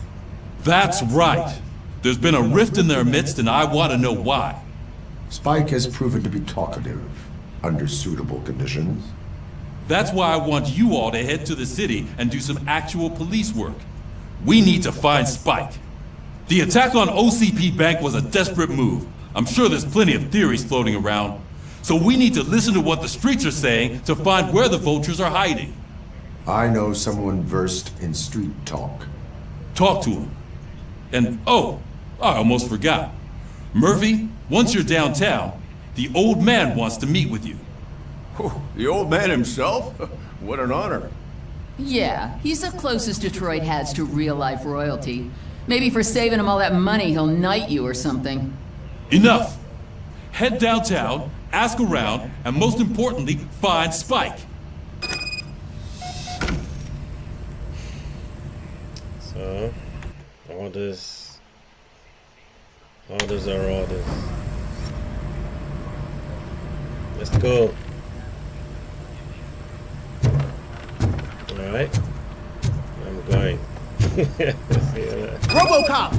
That's right. There's been a rift in their midst, and I want to know why. Spike has proven to be talkative, under suitable conditions. That's why I want you all to head to the city and do some actual police work. We need to find Spike. The attack on OCP Bank was a desperate move. I'm sure there's plenty of theories floating around. So we need to listen to what the streets are saying to find where the vultures are hiding. I know someone versed in street talk. Talk to him. And oh, I almost forgot. Murphy, once you're downtown, the old man wants to meet with you. The old man himself? What an honor. Yeah, he's the closest Detroit has to real-life royalty. Maybe for saving him all that money, he'll knight you or something. Enough! Head downtown, ask around, and most importantly, find Spike. So, orders are orders. Let's go. Alright. I'm going. RoboCop!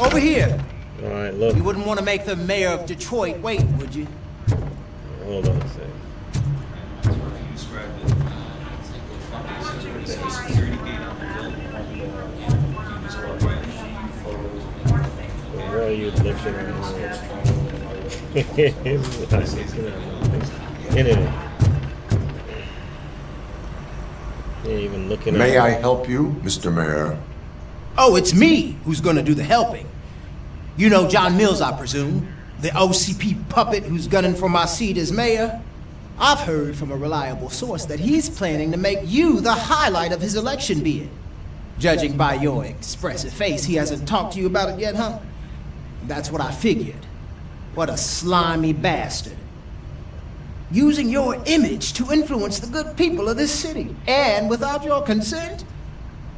Over here! Alright, look. You wouldn't want to make the mayor of Detroit wait, would you? Hold on a second. Where are you looking at? Anyway. You're even looking at. May I help you, Mr. Mayor? Oh, it's me who's gonna do the helping. You know John Mills, I presume? The OCP puppet who's gunning for my seat as mayor? I've heard from a reliable source that he's planning to make you the highlight of his election bid. Judging by your expressive face, he hasn't talked to you about it yet, huh? That's what I figured. What a slimy bastard. Using your image to influence the good people of this city, and without your consent?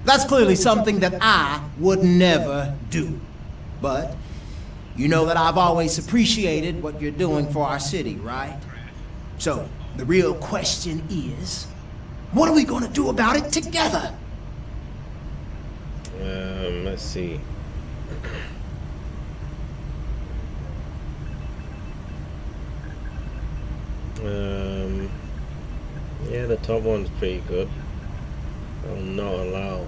That's clearly something that I would never do. But you know that I've always appreciated what you're doing for our city, right? So, the real question is, what are we gonna do about it together? Let's see. Yeah, the top one's pretty good. I'll not allow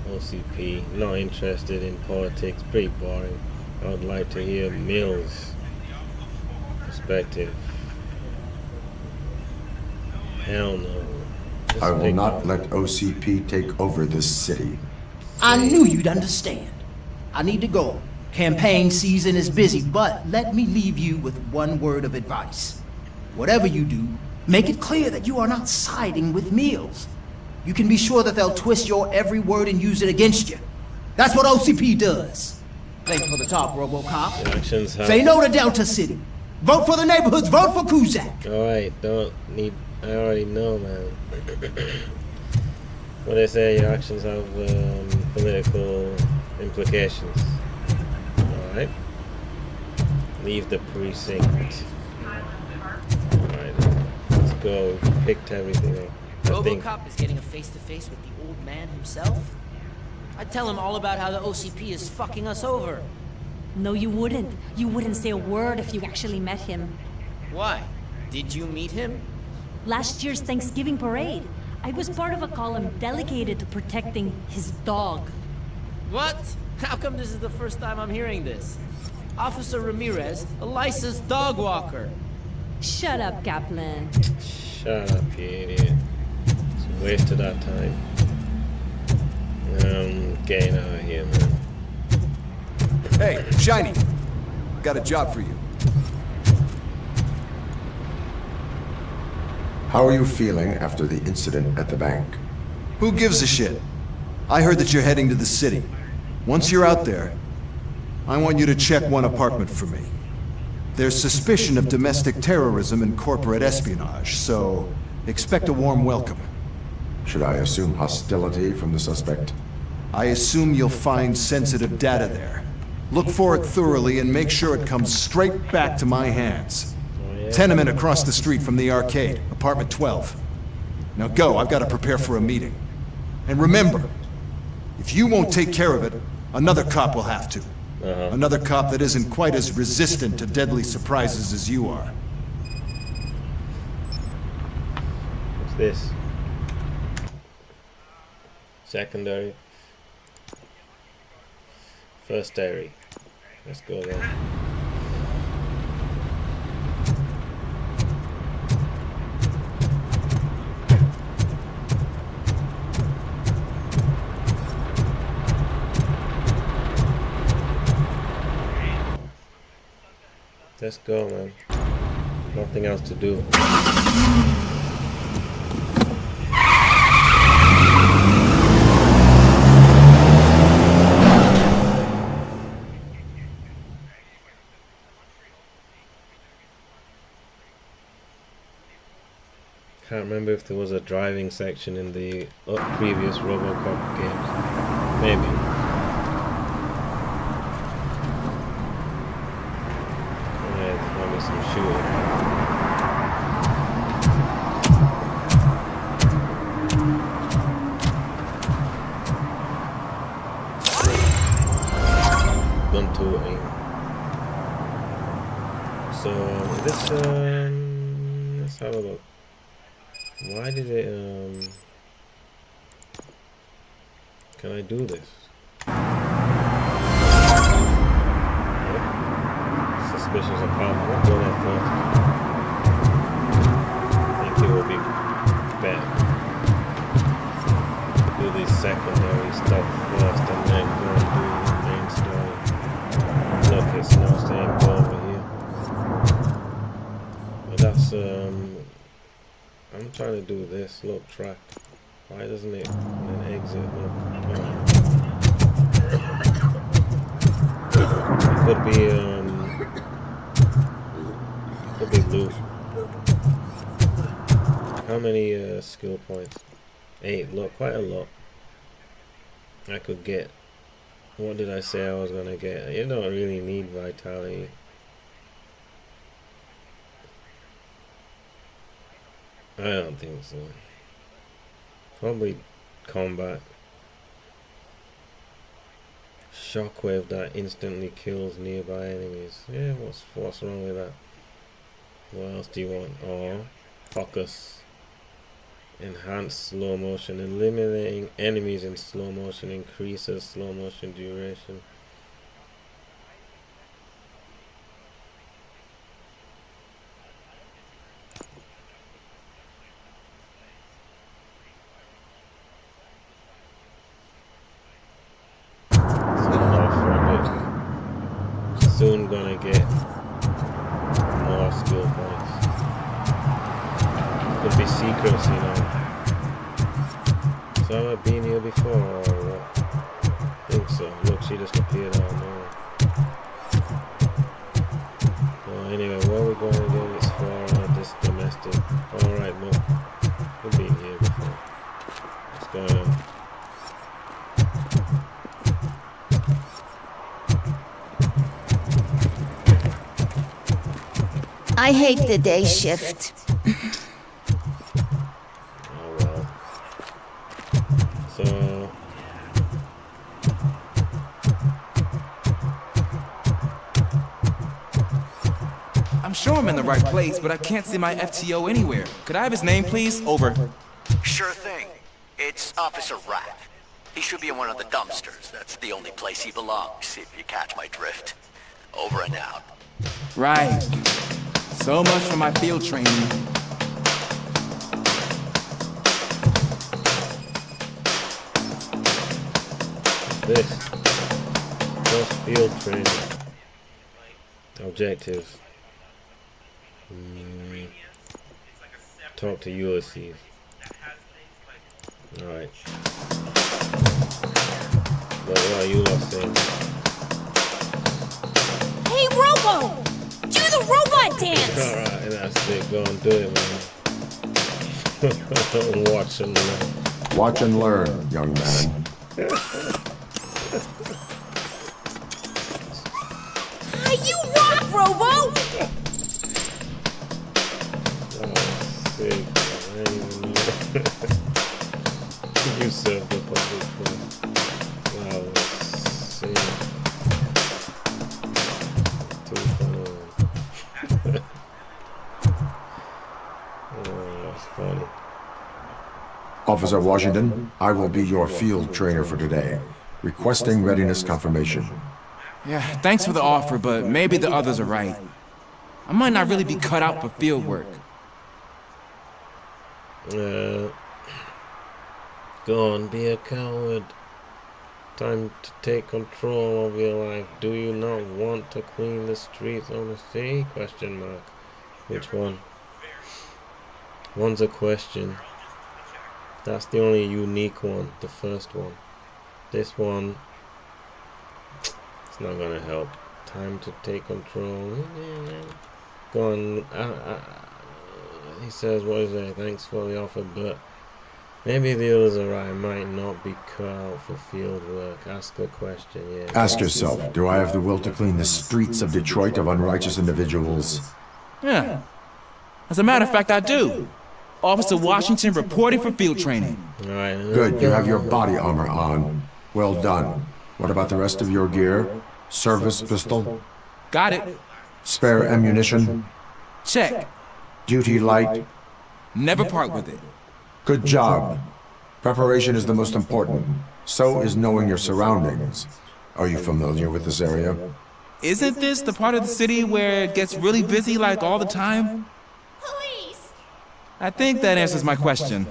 OCP. Not interested in politics. Pretty boring. I would like to hear Mills' perspective. Hell no. I will not let OCP take over this city. I knew you'd understand. I need to go. Campaign season is busy, but let me leave you with one word of advice. Whatever you do, make it clear that you are not siding with Mills. You can be sure that they'll twist your every word and use it against you. That's what OCP does. Thanks for the talk, RoboCop. Say no to Delta City. Vote for the neighborhoods. Vote for Kuzak. Alright, I already know, man. What they say, your actions have political implications. Alright. Leave the precinct. Alright, let's go. Picked everything up. RoboCop is getting a face-to-face with the old man himself? I'd tell him all about how the OCP is fucking us over. No, you wouldn't. You wouldn't say a word if you actually met him. Why? Did you meet him? Last year's Thanksgiving parade. I was part of a column dedicated to protecting his dog. What? How come this is the first time I'm hearing this? Officer Ramirez, a licensed dog walker. Shut up, Kaplan. Shut up, you idiot. It's a waste of that time. I'm getting out of here, man. Hey, Shiny. Got a job for you. How are you feeling after the incident at the bank? Who gives a shit? I heard that you're heading to the city. Once you're out there, I want you to check one apartment for me. There's suspicion of domestic terrorism and corporate espionage, so expect a warm welcome. Should I assume hostility from the suspect? I assume you'll find sensitive data there. Look for it thoroughly and make sure it comes straight back to my hands. Tenement across the street from the arcade, apartment 12. Now go, I've got to prepare for a meeting. And remember, if you won't take care of it, another cop will have to. Another cop that isn't quite as resistant to deadly surprises as you are. this? Secondary. First area. Let's go there. Let's go, man. Nothing else to do. Can't remember if there was a driving section in the previous RoboCop games. Maybe. Some shooting. Gun tooting. So this let's have a look. Why did it can I do this? Suspicious apartment. We'll go there first. I think it will be better. Do the secondary stuff first and then go and do the main story. Look, it's no saying go over here. But that's I'm trying to do this. Look, track. Why doesn't it an exit? Look. It could be could be loot. How many skill points? 8. Look, quite a lot. I could get. What did I say I was gonna get? You don't really need vitality. I don't think so. Probably combat. Shockwave that instantly kills nearby enemies. Yeah, what's wrong with that? What else do you want? Oh, focus. Enhance slow motion. Eliminating enemies in slow motion increases slow motion duration. Soon gonna get more skill points. Could be secrets, you know. So I've been here before, or what? I think so. Look, she just appeared out now. So anyway, what we're going to do is for this domestic. Alright, look. We've been here before. What's going on? I hate the day shift. Oh well. So I'm sure I'm in the right place, but I can't see my FTO anywhere. Could I have his name, please? Over. Sure thing. It's Officer Rat. He should be in one of the dumpsters. That's the only place he belongs, if you catch my drift. Over and out. Right. So much for my field training. This first field training objectives. Talk to Ulysses. Alright. What are you lot saying? Hey, Robo! Do the robot dance! Alright, that's it. Go and do it, man. Watch and learn. Watch and learn, young man. You rock, Robo! Sick. I didn't even know. You served the public for. Wow, sick. Too funny. Oh, that's funny. Officer Washington, I will be your field trainer for today. Requesting readiness confirmation. Yeah, thanks for the offer, but maybe the others are right. I might not really be cut out for field work. Go on, be a coward. Time to take control of your life. Do you not want to clean the streets on the sea? Question mark. Which one? One's a question. That's the only unique one, the first one. This one, it's not gonna help. Time to take control. Go on. He says, what is it? Thanks for the offer, but maybe the others are right. I might not be cut out for field work. Ask a question, yeah. Ask yourself, do I have the will to clean the streets of Detroit of unrighteous individuals? Yeah. As a matter of fact, I do. Officer Washington reporting for field training. Alright. Good, you have your body armor on. Well done. What about the rest of your gear? Service pistol? Got it. Spare ammunition? Check. Duty light? Never part with it. Good job. Preparation is the most important. So is knowing your surroundings. Are you familiar with this area? Isn't this the part of the city where it gets really busy like all the time? Police! I think that answers my question.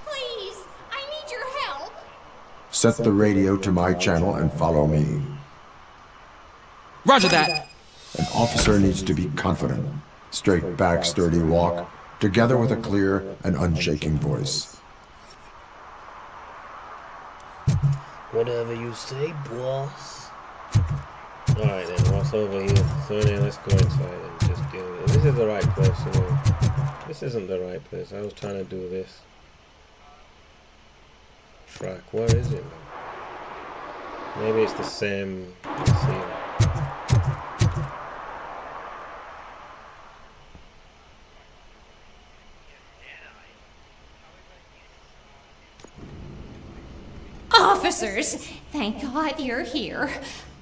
Please! I need your help! Set the radio to my channel and follow me. Roger that! An officer needs to be confident. Straight back, sturdy walk, together with a clear and unshaking voice. Whatever you say, boss. Alright then, what's over here? So then let's go inside and just get it. This is the right place, you know. This isn't the right place. I was trying to do this. Track, where is it now? Maybe it's the same. Let's see. Officers, thank God you're here.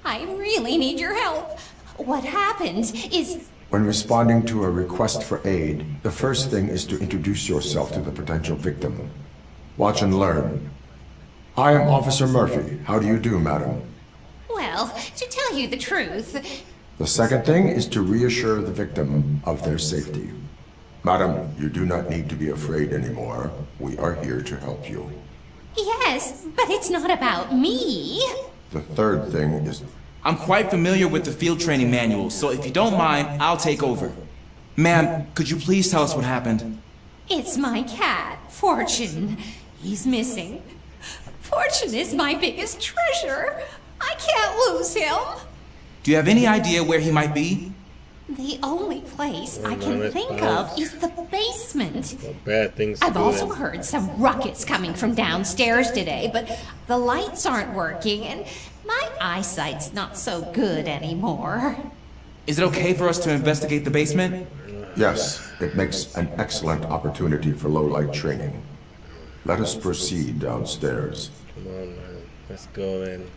I really need your help. What happened is... When responding to a request for aid, the first thing is to introduce yourself to the potential victim. Watch and learn. I am Officer Murphy. How do you do, madam? Well, to tell you the truth... The second thing is to reassure the victim of their safety. Madam, you do not need to be afraid anymore. We are here to help you. Yes, but it's not about me. The third thing is... I'm quite familiar with the field training manual, so if you don't mind, I'll take over. Ma'am, could you please tell us what happened? It's my cat, Fortune. He's missing. Fortune is my biggest treasure. I can't lose him. Do you have any idea where he might be? The only place I can think of is the basement. Bad things. I've also heard some ruckus coming from downstairs today, but the lights aren't working and my eyesight's not so good anymore. Is it okay for us to investigate the basement? Yes, it makes an excellent opportunity for low-light training. Let us proceed downstairs. Come on, man. Let's go then.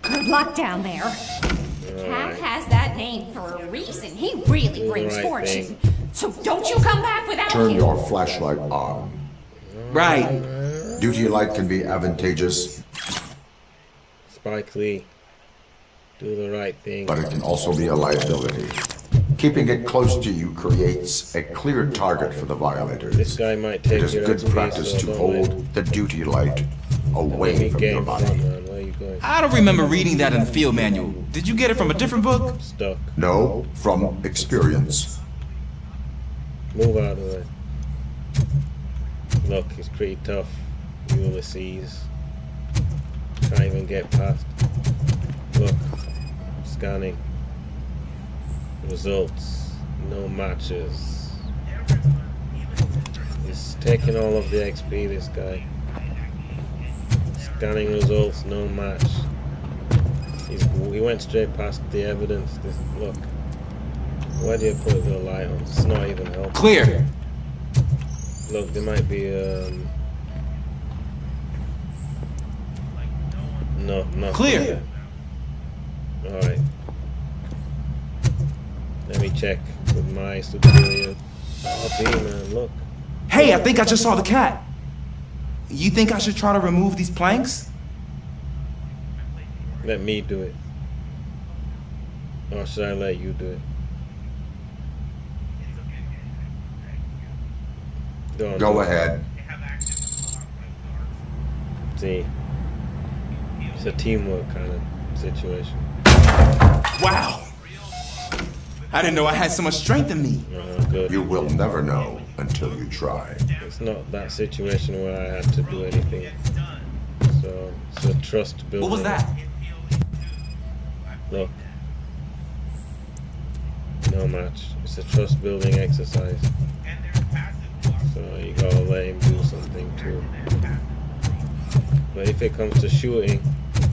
Good luck down there. Cat has that name for a reason. He really brings fortune. So don't you come back without Turn him. your flashlight on. Right. Duty light can be advantageous. Spike Lee. Do the right thing. But it can also be a liability. Keeping it close to you creates a clear target for the violators. This guy might take it is good practice to hold the duty light away from your body. I don't remember reading that in the field manual. Did you get it from a different book? Stuck. No, from experience. Move out of the way. Look, he's pretty tough. Ulysses. Can't even get past. Look. Scanning. Results. No matches. He's taking all of the XP, this guy. Scanning results, no match. He went straight past the evidence. Look. Why do you put the light on? It's not even helping. Clear. Look, there might be no, not clear. Alright. Let me check with my superior. Oh, man, look. Hey, I think I just saw the cat. You think I should try to remove these planks? Let me do it. Or should I let you do it? Go ahead. See, it's a teamwork kind of situation. Wow! I didn't know I had so much strength in me. Good. You will never know until you try. It's not that situation where I had to do anything. So it's a trust building. What was that? Look. No match. It's a trust building exercise. So you gotta let him do something too. But if it comes to shooting,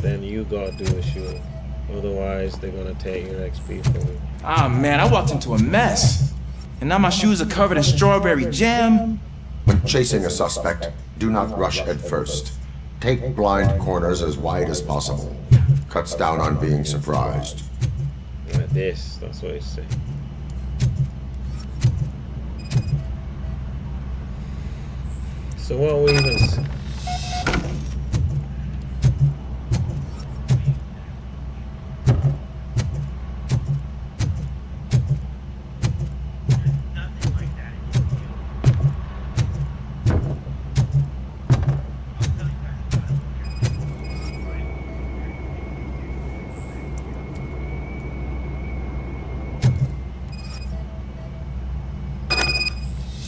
then you gotta do the shooting. Otherwise, they're gonna take your XP from you. Ah man, I walked into a mess. And now my shoes are covered in strawberry jam. When chasing a suspect, do not rush head first. Take blind corners as wide as possible. Cuts down on being surprised. Like this, that's what it's saying. So what are we even...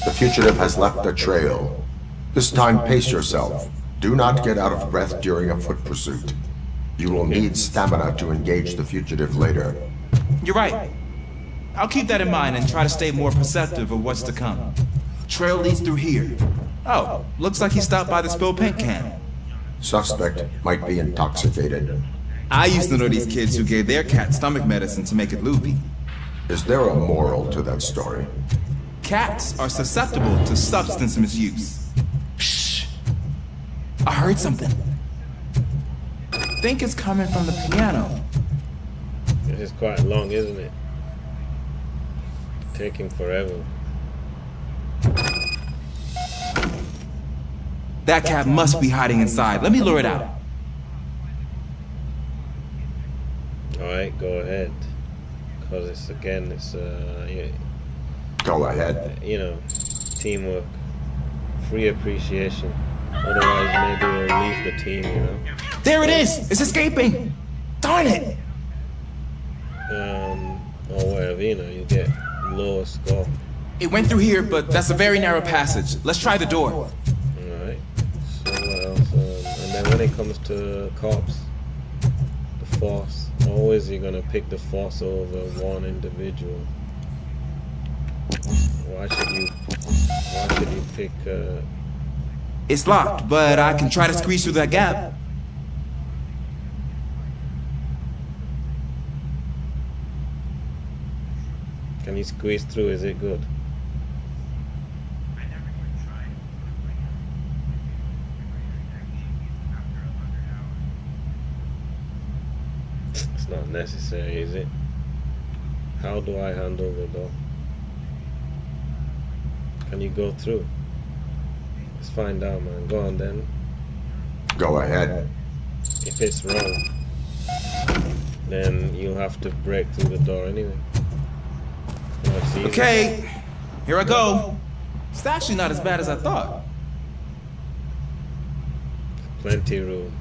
The fugitive has left a trail. This time pace yourself. Do not get out of breath during a foot pursuit. You will need stamina to engage the fugitive later. You're right. I'll keep that in mind and try to stay more perceptive of what's to come. Trail leads through here. Oh, looks like he stopped by the spilled paint can. Suspect might be intoxicated. I used to know these kids who gave their cat stomach medicine to make it loopy. Is there a moral to that story? Cats are susceptible to substance misuse. Shh. I heard something. I think it's coming from the piano. This is quite long, isn't it? Taking forever. That cat must be hiding inside. Let me lure it out. Alright, go ahead. Because it's, again, it's, yeah. Go ahead. You know, teamwork. Free appreciation. Otherwise, maybe we'll leave the team, you know? There it is! It's escaping! Darn it! Or whatever, you know, you get lower score. It went through here, but that's a very narrow passage. Let's try the door. Alright. So what else? And then when it comes to cops, the force, always you're gonna pick the force over one individual. Why should you pick It's locked, but I can try to squeeze through that gap. Can you squeeze through? Is it good? It's not necessary, is it? How do I handle the door? Can you go through? Let's find out, man. Go on then. Go ahead. If it's wrong, then you'll have to break through the door anyway. Okay, here I go. It's actually not as bad as I thought. Plenty room.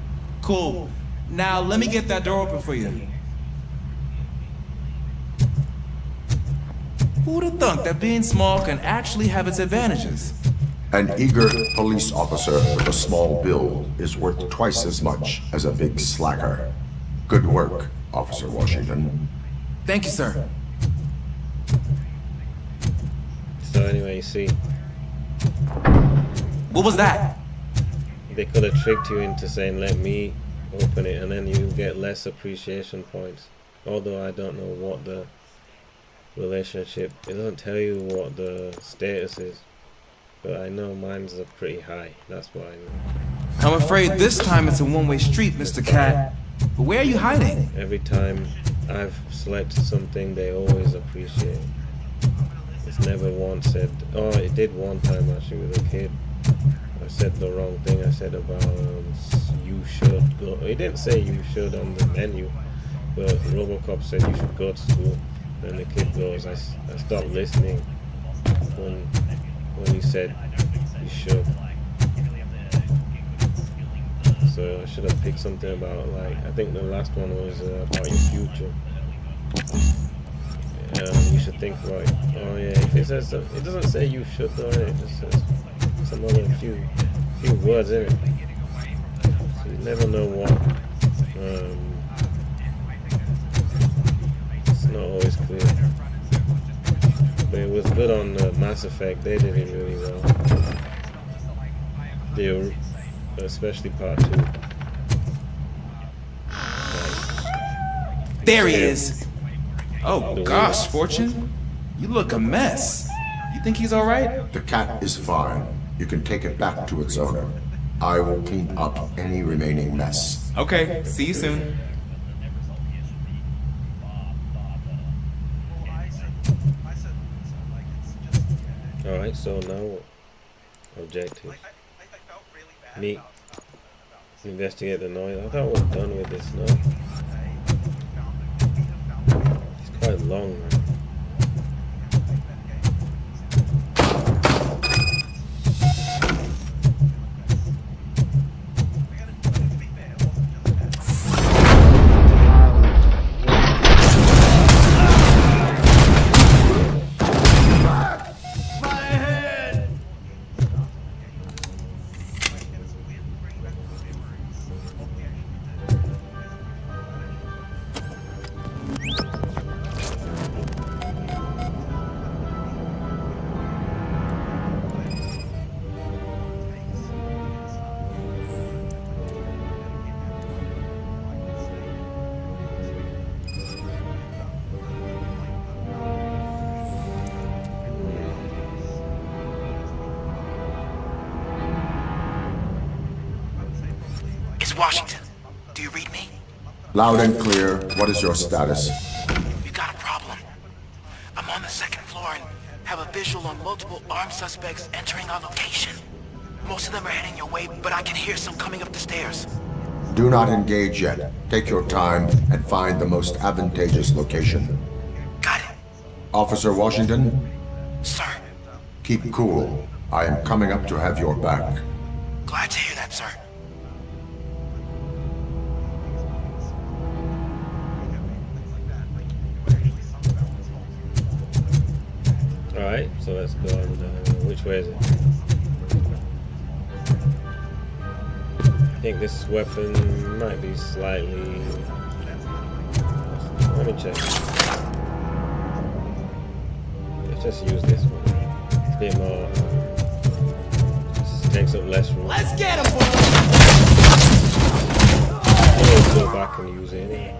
Cool. Now let me get that door open for you. Who'd have thunk that being small can actually have its advantages? An eager police officer with a small build is worth twice as much as a big slacker. Good work, Officer Washington. Thank you, sir. So anyway, you see. What was that? They could have tricked you into saying, let me open it, and then you get less appreciation points. Although I don't know what the relationship, it doesn't tell you what the status is. But I know mine's pretty high, that's what I know. I'm afraid this time it's a one-way street, Mr. Cat. But where are you hiding? Every time I've selected something, they always appreciate it. It's never once said, oh, it did one time actually with a kid. I said the wrong thing. I said about you should go. He didn't say you should on the menu, but Robocop said you should go to school. And the kid goes, I stopped listening when he said you should. So I should have picked something about, like, I think the last one was about your future. You should think like, oh yeah, if it says, it doesn't say you should though, it just says some other few words in it. So you never know what. It's not always clear. But it was good on Mass Effect. They did it really well. Especially part 2. There he is. Oh gosh, Fortune, you look a mess. You think he's all right? The cat is fine. You can take it back to its owner. I will clean up any remaining mess. Okay, see you soon. Alright, so now objective. Meet. Investigate the noise. I thought we were done with this now. It's quite long, man. Washington, do you read me? Loud and clear. What is your status? We got a problem. I'm on the 2nd floor and have a visual on multiple armed suspects entering our location. Most of them are heading your way, but I can hear some coming up the stairs. Do not engage yet. Take your time and find the most advantageous location. Got it. Officer Washington? Sir. Keep cool. I am coming up to have your back. Glad to hear that, sir. Alright, so let's go on. Which way is it? I think this weapon might be slightly... Let me check. Let's just use this one. It's a bit more... Just takes up less room. Let's get him, boy! I'll go back and use it anyway.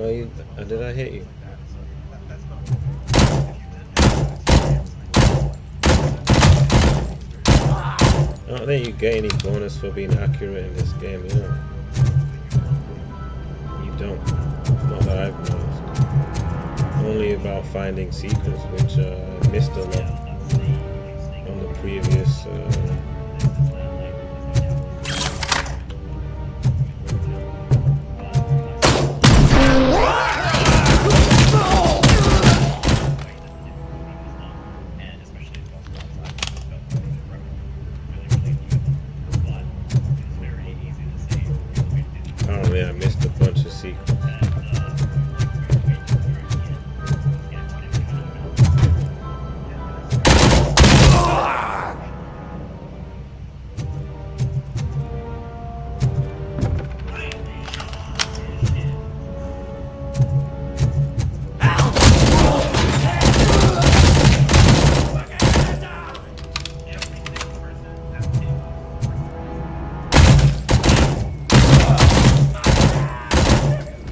Oh, did I hit you? I don't think you get any bonus for being accurate in this game, you know. You don't. Not that I've noticed. Only about finding secrets, which I missed a lot on the previous... I missed a bunch of secrets.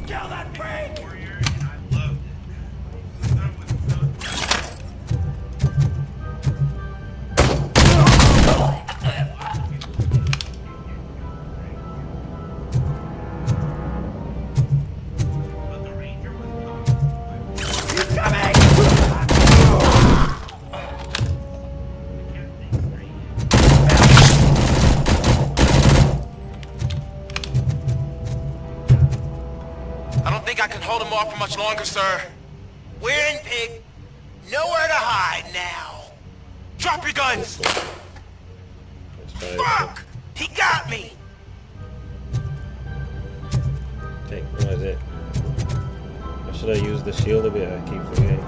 Kill them! think I can hold him off for much longer, sir. We're in, pig. Nowhere to hide now. Drop your guns! Fuck! He got me! Take, what is it? Or should I use the shield a bit? I keep forgetting.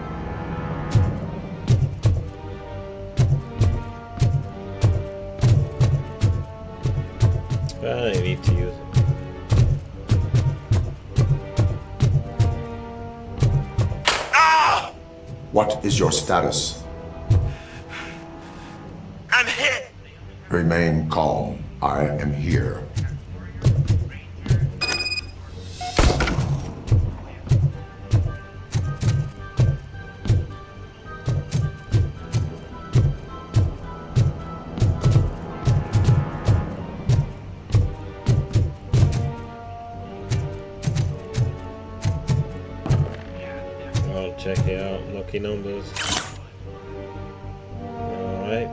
I don't need to use it. Ah! What is your status? I'm hit! Remain calm. I am here. I'll check it out. Lucky numbers. Alright.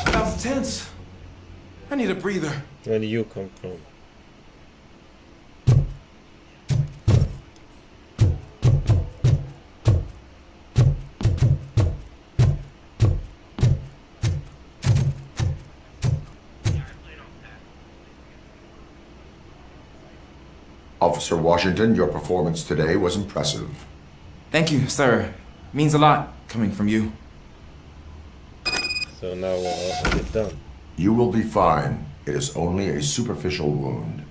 That was tense. I need a breather. Where do you come from? Officer Washington, your performance today was impressive. Thank you, sir. Means a lot coming from you. So now what else is it done? You will be fine. It is only a superficial wound.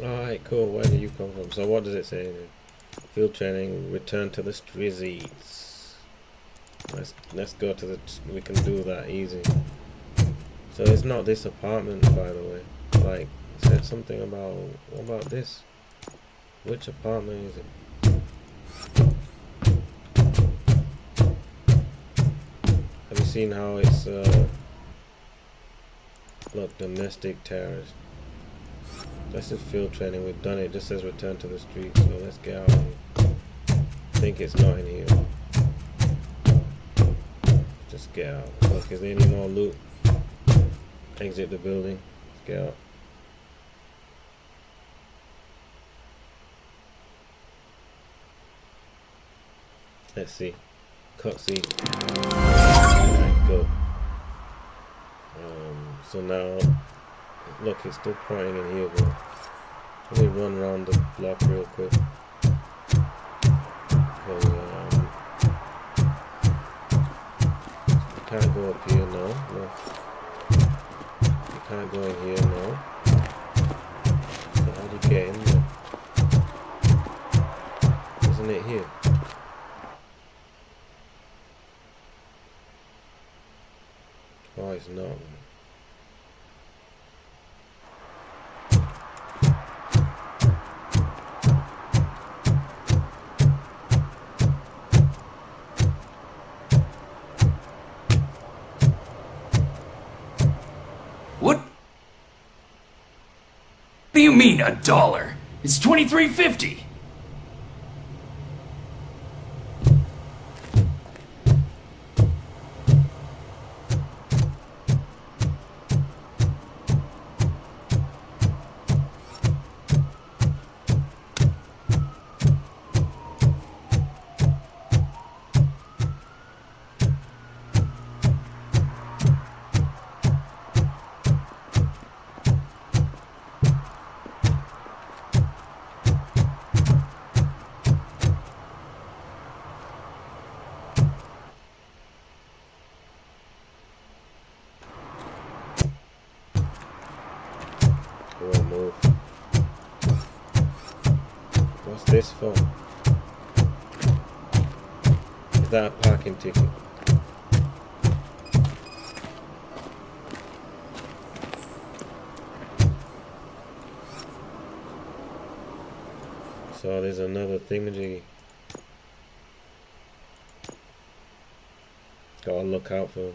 Alright, cool. Where do you come from? So what does it say? Field training, return to the streets. Let's go to the... we can do that easy. So it's not this apartment, by the way. Like, it said something about... what about this? Which apartment is it? Have you seen how it's look, domestic terrorist. This is field training, we've done it. It just says return to the street, so let's get out of here. I think it's not in here. Just get out. Look, is there any more loot? Exit the building. Let's get out. Let's see. Cutscene. Alright, go. So now, look, it's still pointing in here, but let me run around the block real quick. You can't go up here, no. You can't go in here, no. So how do you get in there? Isn't it here? Oh, it's not. What do you mean $1? It's $23.50. It won't move. What's this for? Is that a parking ticket? So there's another thingamajiggy. Gotta look out for him.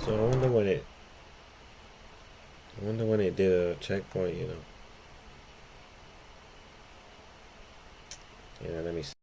So I wonder when it did a checkpoint, you know. Yeah, let me see.